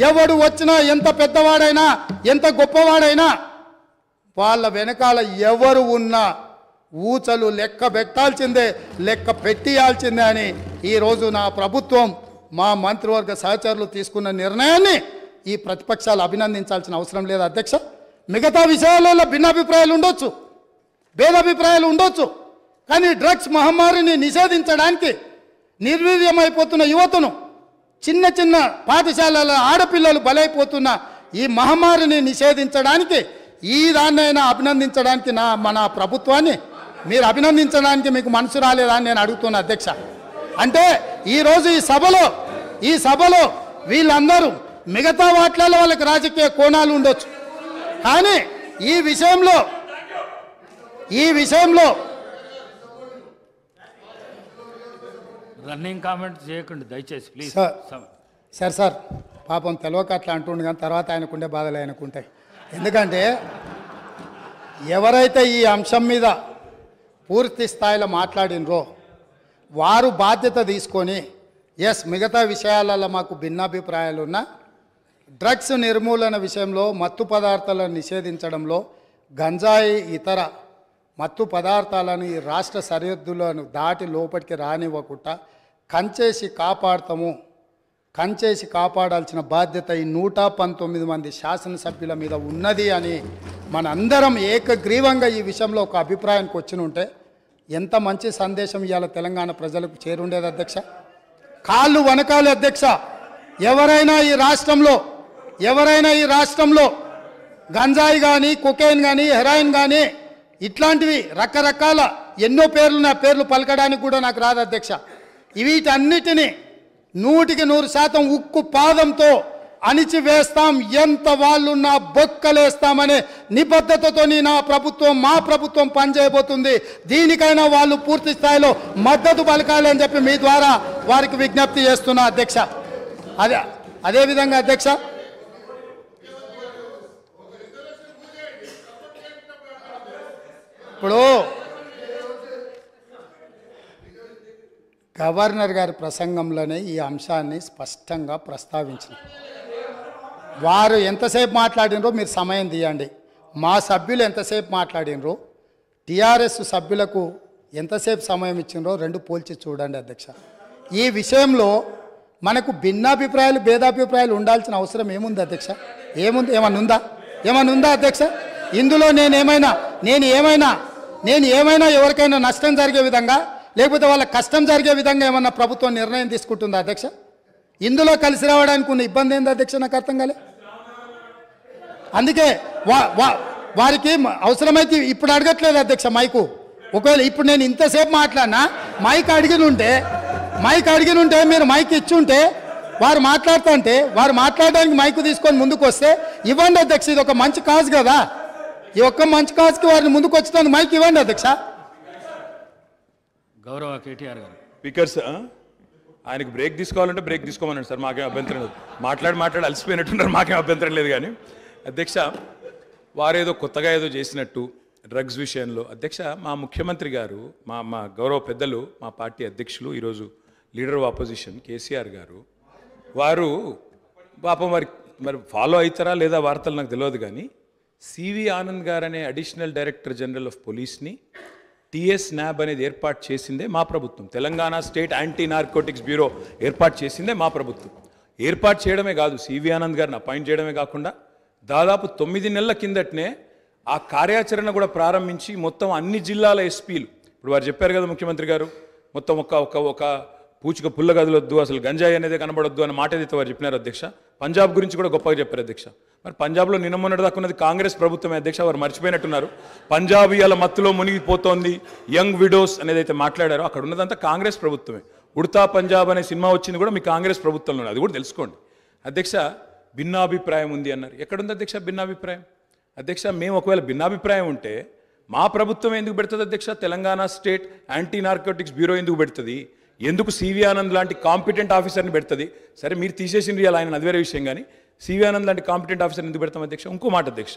ఎవడు వచ్చినా ఎంత పెద్దవాడైనా ఎంత గొప్పవాడైనా వాళ్ళ వెనకాల ఎవరు ఉన్నా ఊచలు లెక్క పెట్టాల్సిందే, లెక్క పెట్టియాల్సిందే అని ఈరోజు నా ప్రభుత్వం మా మంత్రివర్గ సహచరులు తీసుకున్న నిర్ణయాన్ని ఈ ప్రతిపక్షాలు అభినందించాల్సిన అవసరం లేదు అధ్యక్ష. మిగతా విషయాలలో భిన్నాభిప్రాయాలు ఉండొచ్చు, భేదాభిప్రాయాలు ఉండొచ్చు, కానీ డ్రగ్స్ మహమ్మారిని నిషేధించడానికి నిర్వీర్యమైపోతున్న యువతను, చిన్న పాఠశాలల ఆడపిల్లలు బలైపోతున్న ఈ మహమ్మారిని నిషేధించడానికి ఈ దాన్నైనా అభినందించడానికి మన ప్రభుత్వాన్ని మీరు అభినందించడానికి మీకు మనసు రాలేదా అని నేను అడుగుతున్నా అధ్యక్ష. అంటే ఈరోజు ఈ సభలో వీళ్ళందరూ మిగతా వాటిలలో వాళ్ళకి రాజకీయ కోణాలు ఉండొచ్చు, కానీ ఈ విషయంలో రన్నింగ్ కామెంట్ చేయకండి దయచేసి ప్లీజ్. సార్ పాపం తెలియక అట్లా అంటుండే, కానీ తర్వాత ఆయనకుండే బాధలు ఆయనకుంటాయి. ఎందుకంటే ఎవరైతే ఈ అంశం మీద పూర్తి స్థాయిలో మాట్లాడినరో వారు బాధ్యత తీసుకొని మిగతా విషయాలలో మాకు భిన్నాభిప్రాయాలు ఉన్న డ్రగ్స్ నిర్మూలన విషయంలో, మత్తు పదార్థాలను నిషేధించడంలో, గంజాయి ఇతర మత్తు పదార్థాలను ఈ రాష్ట్ర సరిహద్దులను దాటి లోపలికి రానివ్వకుండా కంచేసి కాపాడాల్సిన బాధ్యత ఈ 119 మంది శాసనసభ్యుల మీద ఉన్నది అని మనందరం ఏకగ్రీవంగా ఈ విషయంలో ఒక అభిప్రాయానికి వచ్చినుంటే ఎంత మంచి సందేశం ఇవాళ తెలంగాణ ప్రజలకు చేరుండేది అధ్యక్ష. కాళ్ళు వనకాలి అధ్యక్ష. ఎవరైనా ఈ రాష్ట్రంలో గంజాయి కానీ, కొకైన్ కానీ, హెరాయిన్ కానీ ఇట్లాంటివి రకరకాల ఎన్నో పేర్లు పేర్లు పలకడానికి కూడా నాకు రాదు అధ్యక్ష. వీటన్నిటినీ 100% ఉక్కు పాదంతో అణిచివేస్తాం, ఎంత వాళ్ళున్నా బొక్కలేస్తామనే నిబద్ధతతో మా ప్రభుత్వం పనిచేయబోతుంది. దీనికైనా వాళ్ళు పూర్తి స్థాయిలో మద్దతు పలకాలి అని చెప్పి మీ ద్వారా వారికి విజ్ఞప్తి చేస్తున్నా అధ్యక్ష. అదేవిధంగా అధ్యక్ష, ఇప్పుడు గవర్నర్ గారి ప్రసంగంలోనే ఈ అంశాన్ని స్పష్టంగా ప్రస్తావించిన వారు ఎంతసేపు మాట్లాడినరో మీరు సమయం తీయండి. మా సభ్యులు ఎంతసేపు మాట్లాడినరో, టీఆర్ఎస్ సభ్యులకు ఎంతసేపు సమయం ఇచ్చినరో రెండు పోల్చి చూడండి అధ్యక్ష. ఈ విషయంలో మనకు భిన్నాభిప్రాయాలు, భేదాభిప్రాయాలు ఉండాల్సిన అవసరం ఏముంది అధ్యక్ష? ఏమన్నా ఉందా అధ్యక్ష? ఇందులో నేను ఏమైనా ఎవరికైనా నష్టం జరిగే విధంగా, లేకపోతే వాళ్ళ కష్టం జరిగే విధంగా ఏమన్నా ప్రభుత్వం నిర్ణయం తీసుకుంటుందా అధ్యక్ష? ఇందులో కలిసి రావడానికి ఉన్న ఇబ్బంది ఏంది అధ్యక్ష? నాకు అర్థం కాలే. అందుకే వారికి అవసరమైతే ఇప్పుడు అడగట్లేదు అధ్యక్ష మైకు. ఒకవేళ ఇప్పుడు నేను ఇంతసేపు మాట్లాడినా మైక్ అడిగినుంటే మీరు మైక్ ఇచ్చుంటే వారు మాట్లాడడానికి మైకు తీసుకొని ముందుకు వస్తే ఇవ్వండి అధ్యక్ష. ఇది ఒక మంచి కాజ్ కదా. ఈ ఒక్క మంచి కాజ్కి వారిని ముందుకు వచ్చినందుకు మైక్ ఇవ్వండి అధ్యక్ష. గౌరవ కేటీఆర్ గారు స్పీకర్స్ ఆయనకు బ్రేక్ తీసుకోవాలంటే బ్రేక్ తీసుకోమన్నాడు సార్, మాకేం అభ్యంతరం లేదు. మాట్లాడి అలసిపోయినట్టున్నారు, మాకేం అభ్యంతరం లేదు. కానీ అధ్యక్ష, వారేదో కొత్తగా ఏదో చేసినట్టు డ్రగ్స్ విషయంలో అధ్యక్ష, మా ముఖ్యమంత్రి గారు, మా గౌరవ పెద్దలు, మా పార్టీ అధ్యక్షులు, ఈరోజు లీడర్ ఆఫ్ ఆపోజిషన్ కేసీఆర్ గారు, వారు పాపం మరి ఫాలో అవుతారా లేదా వార్తలు నాకు తెలియదు, కానీ సివి ఆనంద్ గారు అనే అడిషనల్ డైరెక్టర్ జనరల్ ఆఫ్ పోలీస్ని టిఎస్ న్యాబ్ అనేది ఏర్పాటు చేసిందే మా ప్రభుత్వం. Telangana state anti narcotics bureau ఏర్పాటు చేసిందే మా ప్రభుత్వం. ఏర్పాటు చేయడమే కాదు, సివి ఆనంద్ గారిని అపాయింట్ చేయడమే కాకుండా దాదాపు 9 నెలల కిందటనే ఆ కార్యాచరణ కూడా ప్రారంభించి మొత్తం అన్ని జిల్లాల ఎస్పీలు, ఇప్పుడు వారు చెప్పారు కదా ముఖ్యమంత్రి గారు, మొత్తం ఒక పూచిక పుల్ల గదులొద్దు, అసలు గంజాయి అనేది కనబడొద్దు అన్న మాట ఏదైతే వారు చెప్పినారు అధ్యక్ష. పంజాబ్ గురించి కూడా గొప్పగా చెప్పారు అధ్యక్ష. మరి పంజాబ్లో నిన్న మొన్నటి దాకా ఉన్నది కాంగ్రెస్ ప్రభుత్వమే అధ్యక్ష, వారు మర్చిపోయినట్టున్నారు. పంజాబ్ ఇవాళ మత్తులో మునిగిపోతోంది, యంగ్ విడోస్ అనేది అయితే మాట్లాడారో అక్కడ ఉన్నదంతా కాంగ్రెస్ ప్రభుత్వమే. ఉడతా పంజాబ్ అనే సినిమా వచ్చింది కూడా మీ కాంగ్రెస్ ప్రభుత్వంలోనే, అది కూడా తెలుసుకోండి అధ్యక్ష. భిన్నాభిప్రాయం ఉంది అన్నారు, ఎక్కడుంది అధ్యక్ష భిన్నాభిప్రాయం? అధ్యక్ష మేము ఒకవేళ భిన్నాభిప్రాయం ఉంటే మా ప్రభుత్వం ఎందుకు పెడుతుంది అధ్యక్ష? Telangana state anti narcotics bureau ఎందుకు పెడుతుంది? ఎందుకు సివి ఆనంద్ లాంటి కాంపిటెంట్ ఆఫీసర్ని పెడుతుంది? సరే మీరు తీసేసింది ఆయన, అది వేరే విషయం. కానీ సివి ఆనంద్ లాంటి కాంపిటెంట్ ఆఫీసర్ని ఎందుకు పెడతాం అధ్యక్ష? ఇంకో మాట అధ్యక్ష,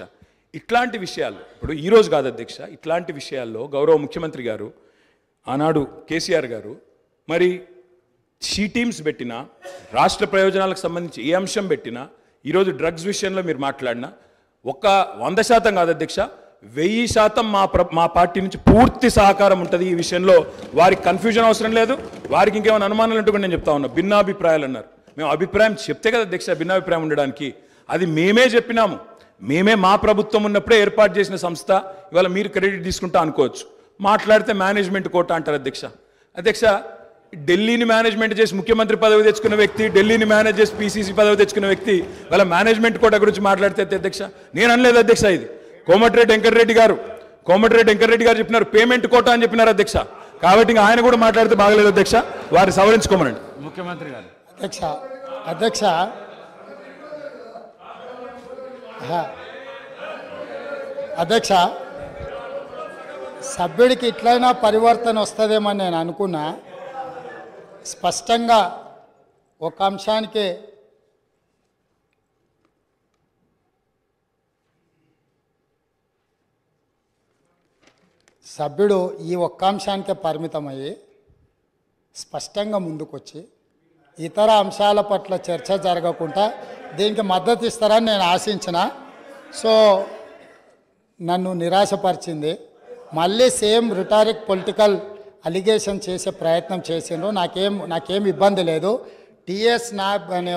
ఇట్లాంటి విషయాలు ఇప్పుడు ఈరోజు కాదు అధ్యక్ష, ఇట్లాంటి విషయాల్లో గౌరవ ముఖ్యమంత్రి గారు ఆనాడు కేసీఆర్ గారు మరి షీ టీమ్స్ పెట్టినా, రాష్ట్ర ప్రయోజనాలకు సంబంధించి ఏ అంశం పెట్టినా, ఈరోజు డ్రగ్స్ విషయంలో మీరు మాట్లాడినా 100% కాదు అధ్యక్ష, 1000% మా పార్టీ నుంచి పూర్తి సహకారం ఉంటుంది ఈ విషయంలో. వారికి కన్ఫ్యూజన్ అవసరం లేదు, వారికి ఇంకేమైనా అనుమానాలు ఉంటే కూడా నేను చెప్తా ఉన్నా. భిన్నాభిప్రాయాలు అన్నారు, మేము అభిప్రాయం చెప్తే కదా అధ్యక్ష భిన్నాభిప్రాయం ఉండడానికి. అది మేమే చెప్పినాము, మేమే మా ప్రభుత్వం ఉన్నప్పుడే ఏర్పాటు చేసిన సంస్థ. ఇవాళ మీరు క్రెడిట్ తీసుకుంటా అనుకోవచ్చు, మాట్లాడితే మేనేజ్మెంట్ కోట అంటారు అధ్యక్ష. అధ్యక్ష ఢిల్లీని మేనేజ్మెంట్ చేసి ముఖ్యమంత్రి పదవి తెచ్చుకున్న వ్యక్తి, ఢిల్లీని మేనేజ్ చేసి పీసీసీ పదవి తెచ్చుకున్న వ్యక్తి వాళ్ళ మేనేజ్మెంట్ కోట గురించి మాట్లాడితే అధ్యక్ష నేను అనలేదు అధ్యక్ష. ఇది కోమటిరెడ్డి వెంకటరెడ్డి గారు చెప్పినారు, పేమెంట్ కోట అని చెప్పినారు అధ్యక్ష. కాబట్టి ఇంకా ఆయన కూడా మాట్లాడితే బాగలేదు అధ్యక్ష, వారిని సవరించుకోమనండి ముఖ్యమంత్రి గారు. అధ్యక్ష అధ్యక్ష సభ్యుడికి ఇట్లయినా పరివర్తన వస్తుందేమని నేను అనుకున్నా. స్పష్టంగా ఒక అంశానికి సభ్యుడు ఈ ఒక్క అంశానికే పరిమితమయ్యి స్పష్టంగా ముందుకొచ్చి ఇతర అంశాల పట్ల చర్చ జరగకుండా దీనికి మద్దతు ఇస్తారని నేను ఆశించిన. సో నన్ను నిరాశపరిచింది. మళ్ళీ సేమ్ రిటారిక్ పొలిటికల్ అలిగేషన్ చేసే ప్రయత్నం చేసిండ్రు. నాకేం ఇబ్బంది లేదు. టిఎస్ న్యాబ్ అనే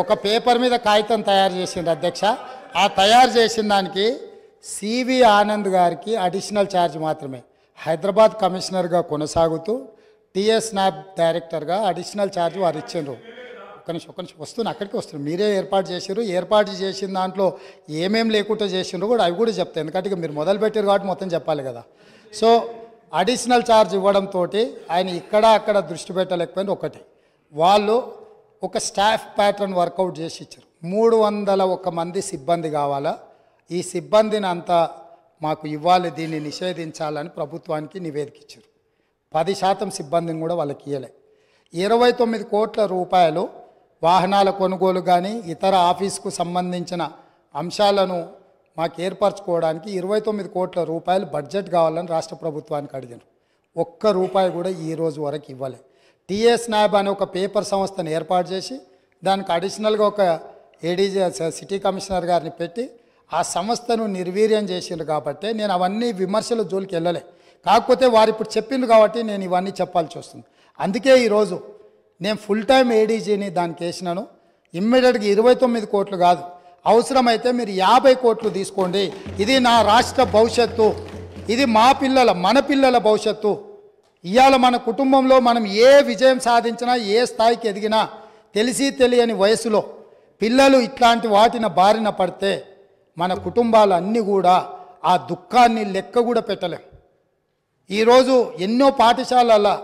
ఒక పేపర్ మీద కాగితం తయారు చేసిండ్రు అధ్యక్ష. ఆ తయారు చేసిన దానికి సివి ఆనంద్ గారికి అడిషనల్ ఛార్జ్ మాత్రమే, హైదరాబాద్ కమిషనర్గా కొనసాగుతూ టిఎస్ న్యాబ్ డైరెక్టర్గా అడిషనల్ ఛార్జ్ వారు ఇచ్చిండ్రు. ఒక నిమిషం వస్తున్నా, అక్కడికి వస్తున్నారు. మీరే ఏర్పాటు చేసారు, ఏర్పాటు చేసిన దాంట్లో ఏమేం లేకుండా చేసిండ్రు కూడా అవి కూడా చెప్తాను, ఎందుకంటే మీరు మొదలుపెట్టారు కాబట్టి మొత్తం చెప్పాలి కదా. సో అడిషనల్ ఛార్జ్ ఇవ్వడంతో ఆయన ఇక్కడ అక్కడ దృష్టి పెట్టలేకపోయింది. ఒకటి, వాళ్ళు ఒక స్టాఫ్ ప్యాటర్న్ వర్కౌట్ చేసి ఇచ్చారు. 301 మంది సిబ్బంది కావాలా, ఈ సిబ్బందిని అంతా మాకు ఇవ్వాలి, దీన్ని నిషేధించాలని ప్రభుత్వానికి నివేదిక ఇచ్చారు. 10% సిబ్బందిని కూడా వాళ్ళకి ఇవ్వలే. 29 కోట్ల రూపాయలు వాహనాల కొనుగోలు కానీ ఇతర ఆఫీస్కు సంబంధించిన అంశాలను మాకు ఏర్పరచుకోవడానికి 29 కోట్ల రూపాయలు బడ్జెట్ కావాలని రాష్ట్ర ప్రభుత్వానికి అడిగారు. ₹1 కూడా ఈ రోజు వరకు ఇవ్వలే. టిఎస్ న్యాబ్ అనే ఒక పేపర్ సంస్థను ఏర్పాటు చేసి దానికి అడిషనల్గా ఒక ఏడీజీ సిటీ కమిషనర్ గారిని పెట్టి ఆ సంస్థను నిర్వీర్యం చేసిండ్రు. కాబట్టి నేను అవన్నీ విమర్శల జోలికి వెళ్ళలే. కాకపోతే వారు ఇప్పుడు చెప్పిండ్రు కాబట్టి నేను ఇవన్నీ చెప్పాల్సి వస్తుంది. అందుకే ఈరోజు నేను ఫుల్ టైం ఏడీజీని దానికి వేసినాను. ఇమ్మీడియట్గా 29 కోట్లు కాదు, అవసరమైతే మీరు 50 కోట్లు తీసుకోండి. ఇది నా రాష్ట్ర భవిష్యత్తు, ఇది మన పిల్లల భవిష్యత్తు. ఇవాళ మన కుటుంబంలో మనం ఏ విజయం సాధించినా, ఏ స్థాయికి ఎదిగినా తెలిసి తెలియని వయసులో పిల్లలు ఇట్లాంటి వాటిన బారిన పడితే మన కుటుంబాలు అన్నీ కూడా ఆ దుఃఖాన్ని లెక్క కూడా పెట్టలేం. ఈరోజు ఎన్నో పాఠశాలల్లో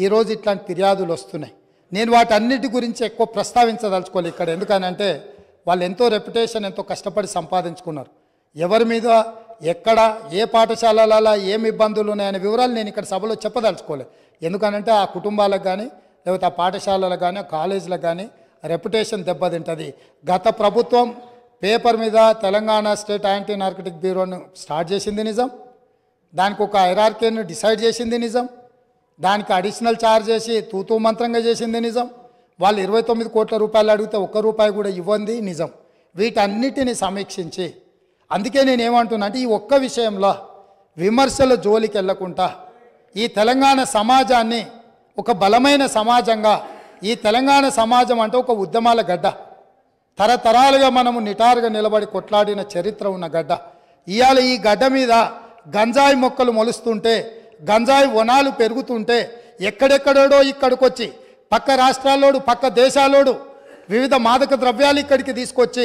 ఈరోజు ఇట్లాంటి ఫిర్యాదులు వస్తున్నాయి. నేను వాటన్నిటి గురించి ఎక్కువ ప్రస్తావించదలుచుకోవాలి ఇక్కడ. ఎందుకనంటే వాళ్ళు ఎంతో రెప్యుటేషన్, ఎంతో కష్టపడి సంపాదించుకున్నారు. ఎవరి మీద ఎక్కడ ఏ పాఠశాలలలో ఏమి ఇబ్బందులు ఉన్నాయనే వివరాలు నేను ఇక్కడ సభలో చెప్పదలుచుకోలేదు. ఎందుకనంటే ఆ కుటుంబాలకు కానీ లేకపోతే ఆ పాఠశాలలకు కానీ ఆ కాలేజీలకు కానీ రెప్యుటేషన్ దెబ్బతింటుంది. గత ప్రభుత్వం పేపర్ మీద తెలంగాణ స్టేట్ యాంటీ నార్కోటిక్ బ్యూరోను స్టార్ట్ చేసింది నిజం, దానికి ఒక హైరార్కీని డిసైడ్ చేసింది నిజం, దానికి అడిషనల్ ఛార్జ్ చేసి తూతూ మంత్రంగా చేసింది నిజం. వాళ్ళు 29 కోట్ల రూపాయలు అడిగితే ఒక్క రూపాయి కూడా ఇవ్వండి నిజం. వీటన్నిటిని సమీక్షించి, అందుకే నేనేమంటున్నా అంటే ఈ ఒక్క విషయంలో విమర్శల జోలికి వెళ్ళకుండా ఈ తెలంగాణ సమాజాన్ని ఒక బలమైన సమాజంగా, ఈ తెలంగాణ సమాజం అంటే ఒక ఉద్యమాల గడ్డ, తరతరాలుగా మనము నిటారుగా నిలబడి కొట్లాడిన చరిత్ర ఉన్న గడ్డ. ఇవాళ ఈ గడ్డ మీద గంజాయి మొక్కలు మొలుస్తుంటే, గంజాయి వనాలు పెరుగుతుంటే, ఎక్కడెక్కడో ఇక్కడికొచ్చి పక్క రాష్ట్రాల్లోడు పక్క దేశాల్లోడు వివిధ మాదక ద్రవ్యాలు ఇక్కడికి తీసుకొచ్చి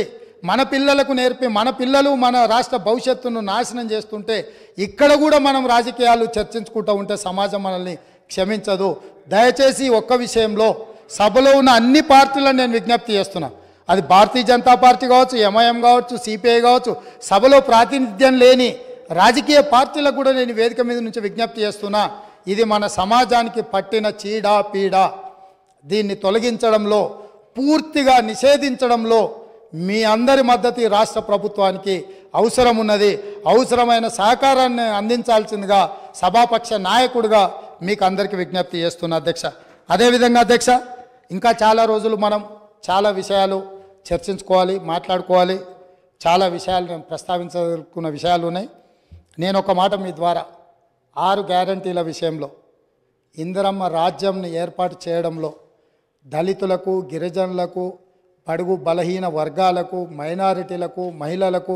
మన పిల్లలకు నేర్పి మన పిల్లలు మన రాష్ట్ర భవిష్యత్తును నాశనం చేస్తుంటే ఇక్కడ కూడా మనం రాజకీయాలు చర్చించుకుంటూ ఉంటే సమాజం మనల్ని క్షమించదు. దయచేసి ఒక్క విషయంలో సభలో ఉన్న అన్ని పార్టీలను నేను విజ్ఞప్తి చేస్తున్నా. అది భారతీయ జనతా పార్టీ కావచ్చు, ఎంఐఎం కావచ్చు, సిపిఐ కావచ్చు, సభలో ప్రాతినిధ్యం లేని రాజకీయ పార్టీలకు కూడా నేను వేదిక మీద నుంచి విజ్ఞప్తి చేస్తున్నా. ఇది మన సమాజానికి పట్టిన చీడ పీడ. దీన్ని తొలగించడంలో, పూర్తిగా నిషేధించడంలో మీ అందరి మద్దతు ఈ రాష్ట్ర ప్రభుత్వానికి అవసరం ఉన్నది. అవసరమైన సహకారాన్ని అందించాల్సిందిగా సభాపక్ష నాయకుడిగా మీకు అందరికీ విజ్ఞప్తి చేస్తున్నా అధ్యక్ష. అదేవిధంగా అధ్యక్ష, ఇంకా చాలా రోజులు మనం చాలా విషయాలు చర్చించుకోవాలి, మాట్లాడుకోవాలి. చాలా విషయాలు నేను ప్రస్తావించాలనుకున్న విషయాలు ఉన్నాయి. నేను ఒక మాట మీ ద్వారా 6 గ్యారంటీల విషయంలో, ఇందిరమ్మ రాజ్యంని ఏర్పాటు చేయడంలో దళితులకు, గిరిజనులకు, బడుగు బలహీన వర్గాలకు, మైనారిటీలకు, మహిళలకు,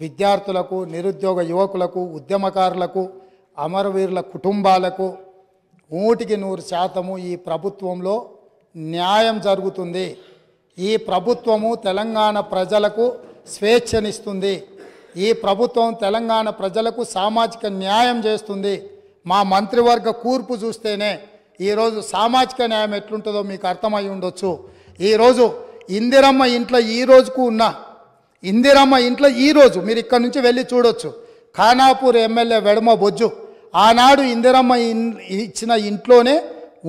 విద్యార్థులకు, నిరుద్యోగ యువకులకు, ఉద్యమకారులకు, అమరవీరుల కుటుంబాలకు 100% ఈ ప్రభుత్వంలో న్యాయం జరుగుతుంది. ఈ ప్రభుత్వము తెలంగాణ ప్రజలకు స్వేచ్ఛనిస్తుంది. ఈ ప్రభుత్వం తెలంగాణ ప్రజలకు సామాజిక న్యాయం చేస్తుంది. మా మంత్రివర్గ కూర్పు చూస్తేనే ఈరోజు సామాజిక న్యాయం ఎట్లుంటుందో మీకు అర్థమై ఉండొచ్చు. ఈరోజు ఇందిరమ్మ ఇంట్లో ఈ రోజుకు ఉన్న ఇందిరమ్మ ఇంట్లో ఈరోజు మీరు ఇక్కడ నుంచి వెళ్ళి చూడొచ్చు. ఖానాపూర్ ఎమ్మెల్యే వెడమ బొజ్జు ఆనాడు ఇందిరమ్మ ఇచ్చిన ఇంట్లోనే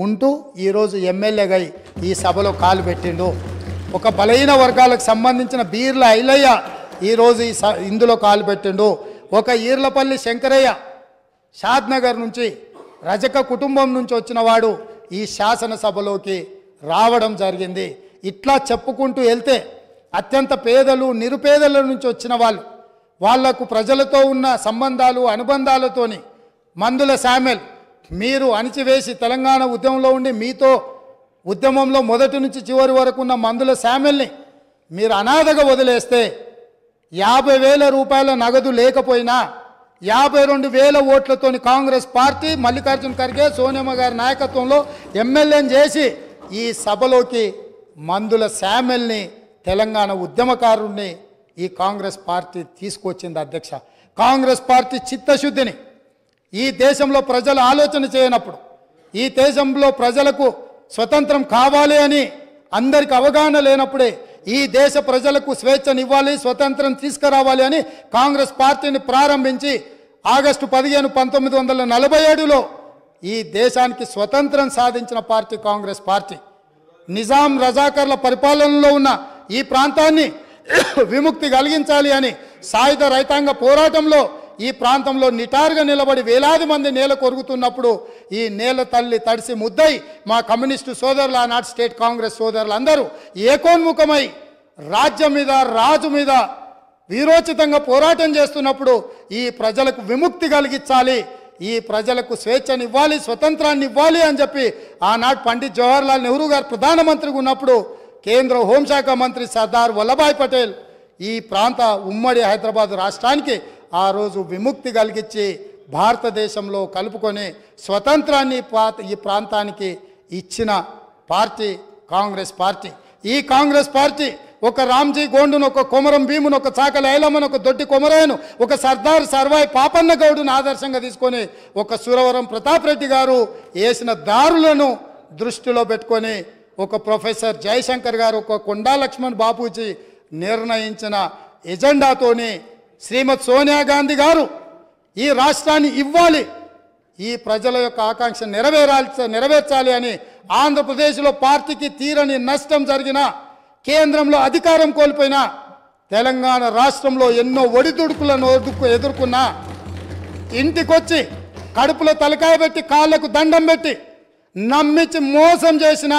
ఉంటూ ఈరోజు ఎమ్మెల్యేగా ఈ సభలో కాలు పెట్టిండు. ఒక బలహీన వర్గాలకు సంబంధించిన బీర్ల ఐలయ్య ఈరోజు ఇందులో కాలు పెట్టిండు. ఒక ఈర్లపల్లి శంకరయ్య షాద్నగర్ నుంచి రజక కుటుంబం నుంచి వచ్చిన వాడు ఈ శాసనసభలోకి రావడం జరిగింది. ఇట్లా చెప్పుకుంటూ వెళ్తే అత్యంత పేదలు, నిరుపేదల నుంచి వచ్చిన వాళ్లకు ప్రజలతో ఉన్న సంబంధాలు, అనుబంధాలతోని మందుల శామ్యుల్ మీరు అణిచివేసి తెలంగాణ ఉద్యమంలో ఉండి మీతో ఉద్యమంలో మొదటి నుంచి చివరి వరకు ఉన్న మందుల శామ్యుల్ని మీరు అనాథగా వదిలేస్తే 50,000 రూపాయల నగదు లేకపోయినా 52,000 ఓట్లతోని కాంగ్రెస్ పార్టీ మల్లికార్జున ఖర్గే, సోనియమ్మ గారి నాయకత్వంలో ఎమ్మెల్యేని చేసి ఈ సభలోకి మందుల శామ్యుల్ని, తెలంగాణ ఉద్యమకారుణ్ణి ఈ కాంగ్రెస్ పార్టీ తీసుకొచ్చింది అధ్యక్ష. కాంగ్రెస్ పార్టీ చిత్తశుద్ధిని ఈ దేశంలో ప్రజలు ఆలోచన చేయనప్పుడు, ఈ దేశంలో ప్రజలకు స్వతంత్రం కావాలి అని అందరికి అవగాహన లేనప్పుడే ఈ దేశ ప్రజలకు స్వేచ్ఛనివ్వాలి, స్వతంత్రం తీసుకురావాలి అని కాంగ్రెస్ పార్టీని ప్రారంభించి ఆగస్టు 15, 1947లో ఈ దేశానికి స్వతంత్రం సాధించిన పార్టీ కాంగ్రెస్ పార్టీ. నిజాం రజాకర్ల పరిపాలనలో ఉన్న ఈ ప్రాంతాన్ని విముక్తి కలిగించాలి అని సాయుధ రైతాంగ పోరాటంలో ఈ ప్రాంతంలో నిటారుగా నిలబడి వేలాది మంది నేల కొరుగుతున్నప్పుడు ఈ నేల తల్లి తడిసి ముద్దై మా కమ్యూనిస్టు సోదరులు, ఆనాటి స్టేట్ కాంగ్రెస్ సోదరులు అందరూ ఏకోన్ముఖమై రాజ్యం మీద, రాజు మీద వీరోచితంగా పోరాటం చేస్తున్నప్పుడు ఈ ప్రజలకు విముక్తి కలిగించాలి, ఈ ప్రజలకు స్వేచ్ఛనివ్వాలి, స్వతంత్రాన్ని ఇవ్వాలి అని చెప్పి ఆనాడు పండిత్ జవహర్లాల్ నెహ్రూ గారు ప్రధానమంత్రిగా ఉన్నప్పుడు కేంద్ర హోంశాఖ మంత్రి సర్దార్ వల్లభాయ్ పటేల్ ఈ ప్రాంత ఉమ్మడి హైదరాబాద్ రాష్ట్రానికి ఆ రోజు విముక్తి కలిగించి భారతదేశంలో కలుపుకొని స్వతంత్రాన్ని ఈ ప్రాంతానికి ఇచ్చిన పార్టీ కాంగ్రెస్ పార్టీ. ఈ కాంగ్రెస్ పార్టీ ఒక రామ్జీ గోండును, ఒక కొమరం భీమును, ఒక చాకలి ఐలమ్మను, ఒక దొడ్డి కొమరాయను, ఒక సర్దార్ సర్వాయి పాపన్న గౌడును ఆదర్శంగా తీసుకొని ఒక సురవరం ప్రతాప్ రెడ్డి గారు వేసిన దారులను దృష్టిలో పెట్టుకొని ఒక ప్రొఫెసర్ జయశంకర్ గారు, ఒక కొండా లక్ష్మణ్ బాపూజీ నిర్ణయించిన ఎజెండాతోని శ్రీమతి సోనియా గాంధీ గారు ఈ రాష్ట్రాన్ని ఇవ్వాలి, ఈ ప్రజల యొక్క ఆకాంక్ష నెరవేర్చాలి అని ఆంధ్రప్రదేశ్లో పార్టీకి తీరని నష్టం జరిగిన, కేంద్రంలో అధికారం కోల్పోయిన, తెలంగాణ రాష్ట్రంలో ఎన్నో ఒడిదుడుకులను ఎదుర్కొన్నా ఇంటికొచ్చి కడుపులో తలకాయ పెట్టి కాళ్లకు దండం పెట్టి నమ్మించి మోసం చేసిన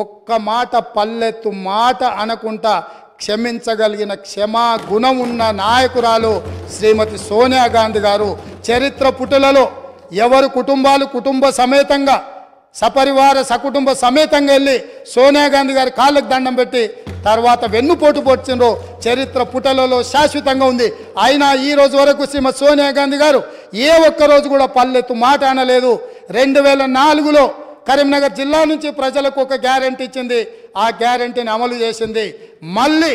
ఒక్క మాట పల్లెత్తు మాట అనకుండా క్షమించగలిగిన క్షమా గుణం ఉన్న నాయకురాలు శ్రీమతి సోనియా గాంధీ గారు. చరిత్ర పుటలలో ఎవరు కుటుంబాలు కుటుంబ సమేతంగా సపరివార సకుటుంబ సమేతంగా వెళ్ళి సోనియా గాంధీ గారి కాళ్ళకు దండం పెట్టి తర్వాత వెన్నుపోటు పొడిచిండ్రో చరిత్ర పుటలలో శాశ్వతంగా ఉంది. అయినా ఈ రోజు వరకు శ్రీమతి సోనియా గాంధీ గారు ఏ ఒక్కరోజు కూడా పల్లెత్తు మాట అనలేదు. 2004లో కరీంనగర్ జిల్లా నుంచి ప్రజలకు ఒక గ్యారెంటీ ఇచ్చింది, ఆ గ్యారెంటీని అమలు చేసింది. మళ్ళీ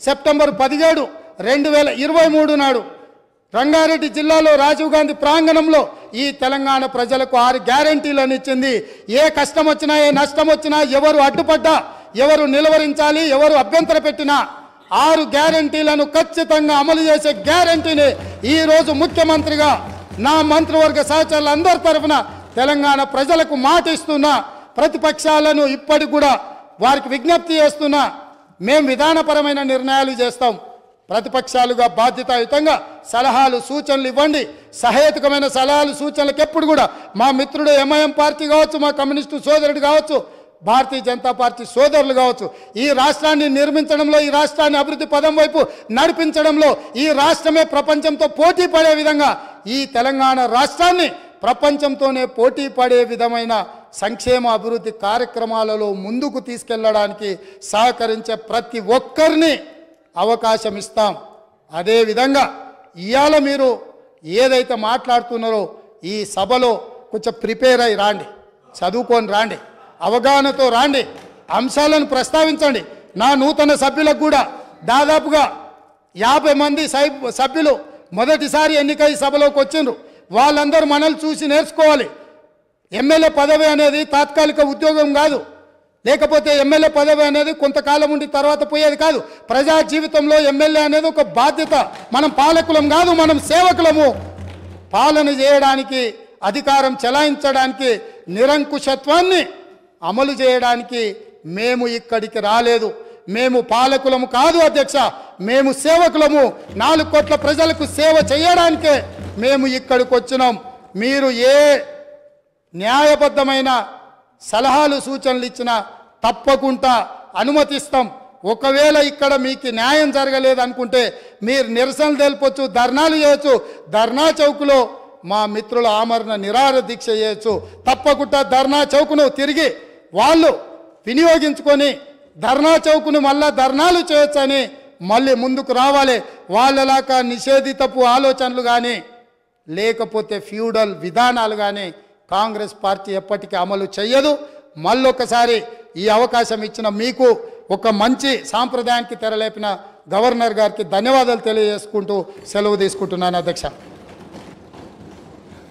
సెప్టెంబర్ 17, 2023 నాడు రంగారెడ్డి జిల్లాలో రాజీవ్ గాంధీ ప్రాంగణంలో ఈ తెలంగాణ ప్రజలకు 6 గ్యారెంటీలను ఇచ్చింది. ఏ కష్టం వచ్చినా ఏ నష్టం వచ్చినా ఎవరు అడ్డుపడ్డా ఎవరు నిలువరించాలి ఎవరు అభ్యంతర పెట్టినా 6 గ్యారెంటీలను ఖచ్చితంగా అమలు చేసే గ్యారెంటీని ఈరోజు ముఖ్యమంత్రిగా నా మంత్రివర్గ సహచరులందరి తరఫున తెలంగాణ ప్రజలకు మాట ఇస్తున్నా. ప్రతిపక్షాలను ఇప్పటికి కూడా వారికి విజ్ఞప్తి చేస్తున్నా, మేము విధానపరమైన నిర్ణయాలు చేస్తాం. ప్రతిపక్షాలుగా బాధ్యతాయుతంగా సలహాలు సూచనలు ఇవ్వండి. సహేతుకమైన సలహాలు సూచనలకు ఎప్పుడు కూడా మా మిత్రుడు ఎంఐఎం పార్టీ కావచ్చు, మా కమ్యూనిస్టు సోదరుడు కావచ్చు, భారతీయ జనతా పార్టీ సోదరులు కావచ్చు, ఈ రాష్ట్రాన్ని నిర్మించడంలో ఈ రాష్ట్రాన్ని అభివృద్ధి పదం వైపు నడిపించడంలో ఈ రాష్ట్రమే ప్రపంచంతో పోటీ పడే విధంగా ఈ తెలంగాణ రాష్ట్రాన్ని ప్రపంచంతోనే పోటీ పడే విధమైన సంక్షేమ అభివృద్ధి కార్యక్రమాలలో ముందుకు తీసుకెళ్లడానికి సహకరించే ప్రతి ఒక్కరిని అవకాశం ఇస్తాం. అదేవిధంగా ఇవాళ మీరు ఏదైతే మాట్లాడుతున్నారో ఈ సభలో కొంచెం ప్రిపేర్ అయ్యి రాండి, చదువుకొని రాండి, అవగాహనతో రాండి, అంశాలను ప్రస్తావించండి. నా నూతన సభ్యులకు కూడా దాదాపుగా 50 మంది సభ్యులు మొదటిసారి ఎన్నికై సభలోకి వచ్చిండ్రు. వాళ్ళందరూ మనల్ని చూసి నేర్చుకోవాలి. ఎమ్మెల్యే పదవి అనేది తాత్కాలిక ఉద్యోగం కాదు, లేకపోతే ఎమ్మెల్యే పదవి అనేది కొంతకాలం ఉండి తర్వాత పోయేది కాదు. ప్రజా జీవితంలో ఎమ్మెల్యే అనేది ఒక బాధ్యత. మనం పాలకులం కాదు, మనం సేవకులము. పాలన చేయడానికి, అధికారం చెలాయించడానికి, నిరంకుశత్వాన్ని అమలు చేయడానికి మేము ఇక్కడికి రాలేదు. మేము పాలకులము కాదు అధ్యక్ష, మేము సేవకులము. 4 కోట్ల ప్రజలకు సేవ చేయడానికే మేము ఇక్కడికి వచ్చినాం. మీరు ఏ న్యాయబద్ధమైన సలహాలు సూచనలు ఇచ్చినా తప్పకుండా అనుమతిస్తాం. ఒకవేళ ఇక్కడ మీకు న్యాయం జరగలేదు అనుకుంటే మీరు నిరసనలు తెలుపొచ్చు, ధర్నాలు చేయొచ్చు. ధర్నా చౌక్లో మా మిత్రుల ఆమరణ నిరాహార దీక్ష చేయొచ్చు. తప్పకుండా ధర్నా చౌక్ను తిరిగి వాళ్ళు వినియోగించుకొని ధర్నా చౌక్ను మళ్ళా ధర్నాలు చేయొచ్చని మళ్ళీ ముందుకు రావాలి. వాళ్ళలాగా నిషేధితపు ఆలోచనలు కానీ లేకపోతే ఫ్యూడల్ విధానాలు కానీ కాంగ్రెస్ పార్టీ ఎప్పటికీ అమలు చేయదు. మళ్ళొకసారి ఈ అవకాశం ఇచ్చిన మీకు ఒక మంచి సాంప్రదాయానికి తెరలేపిన గవర్నర్ గారికి ధన్యవాదాలు తెలియజేసుకుంటూ సెలవు తీసుకుంటున్నాను అధ్యక్ష.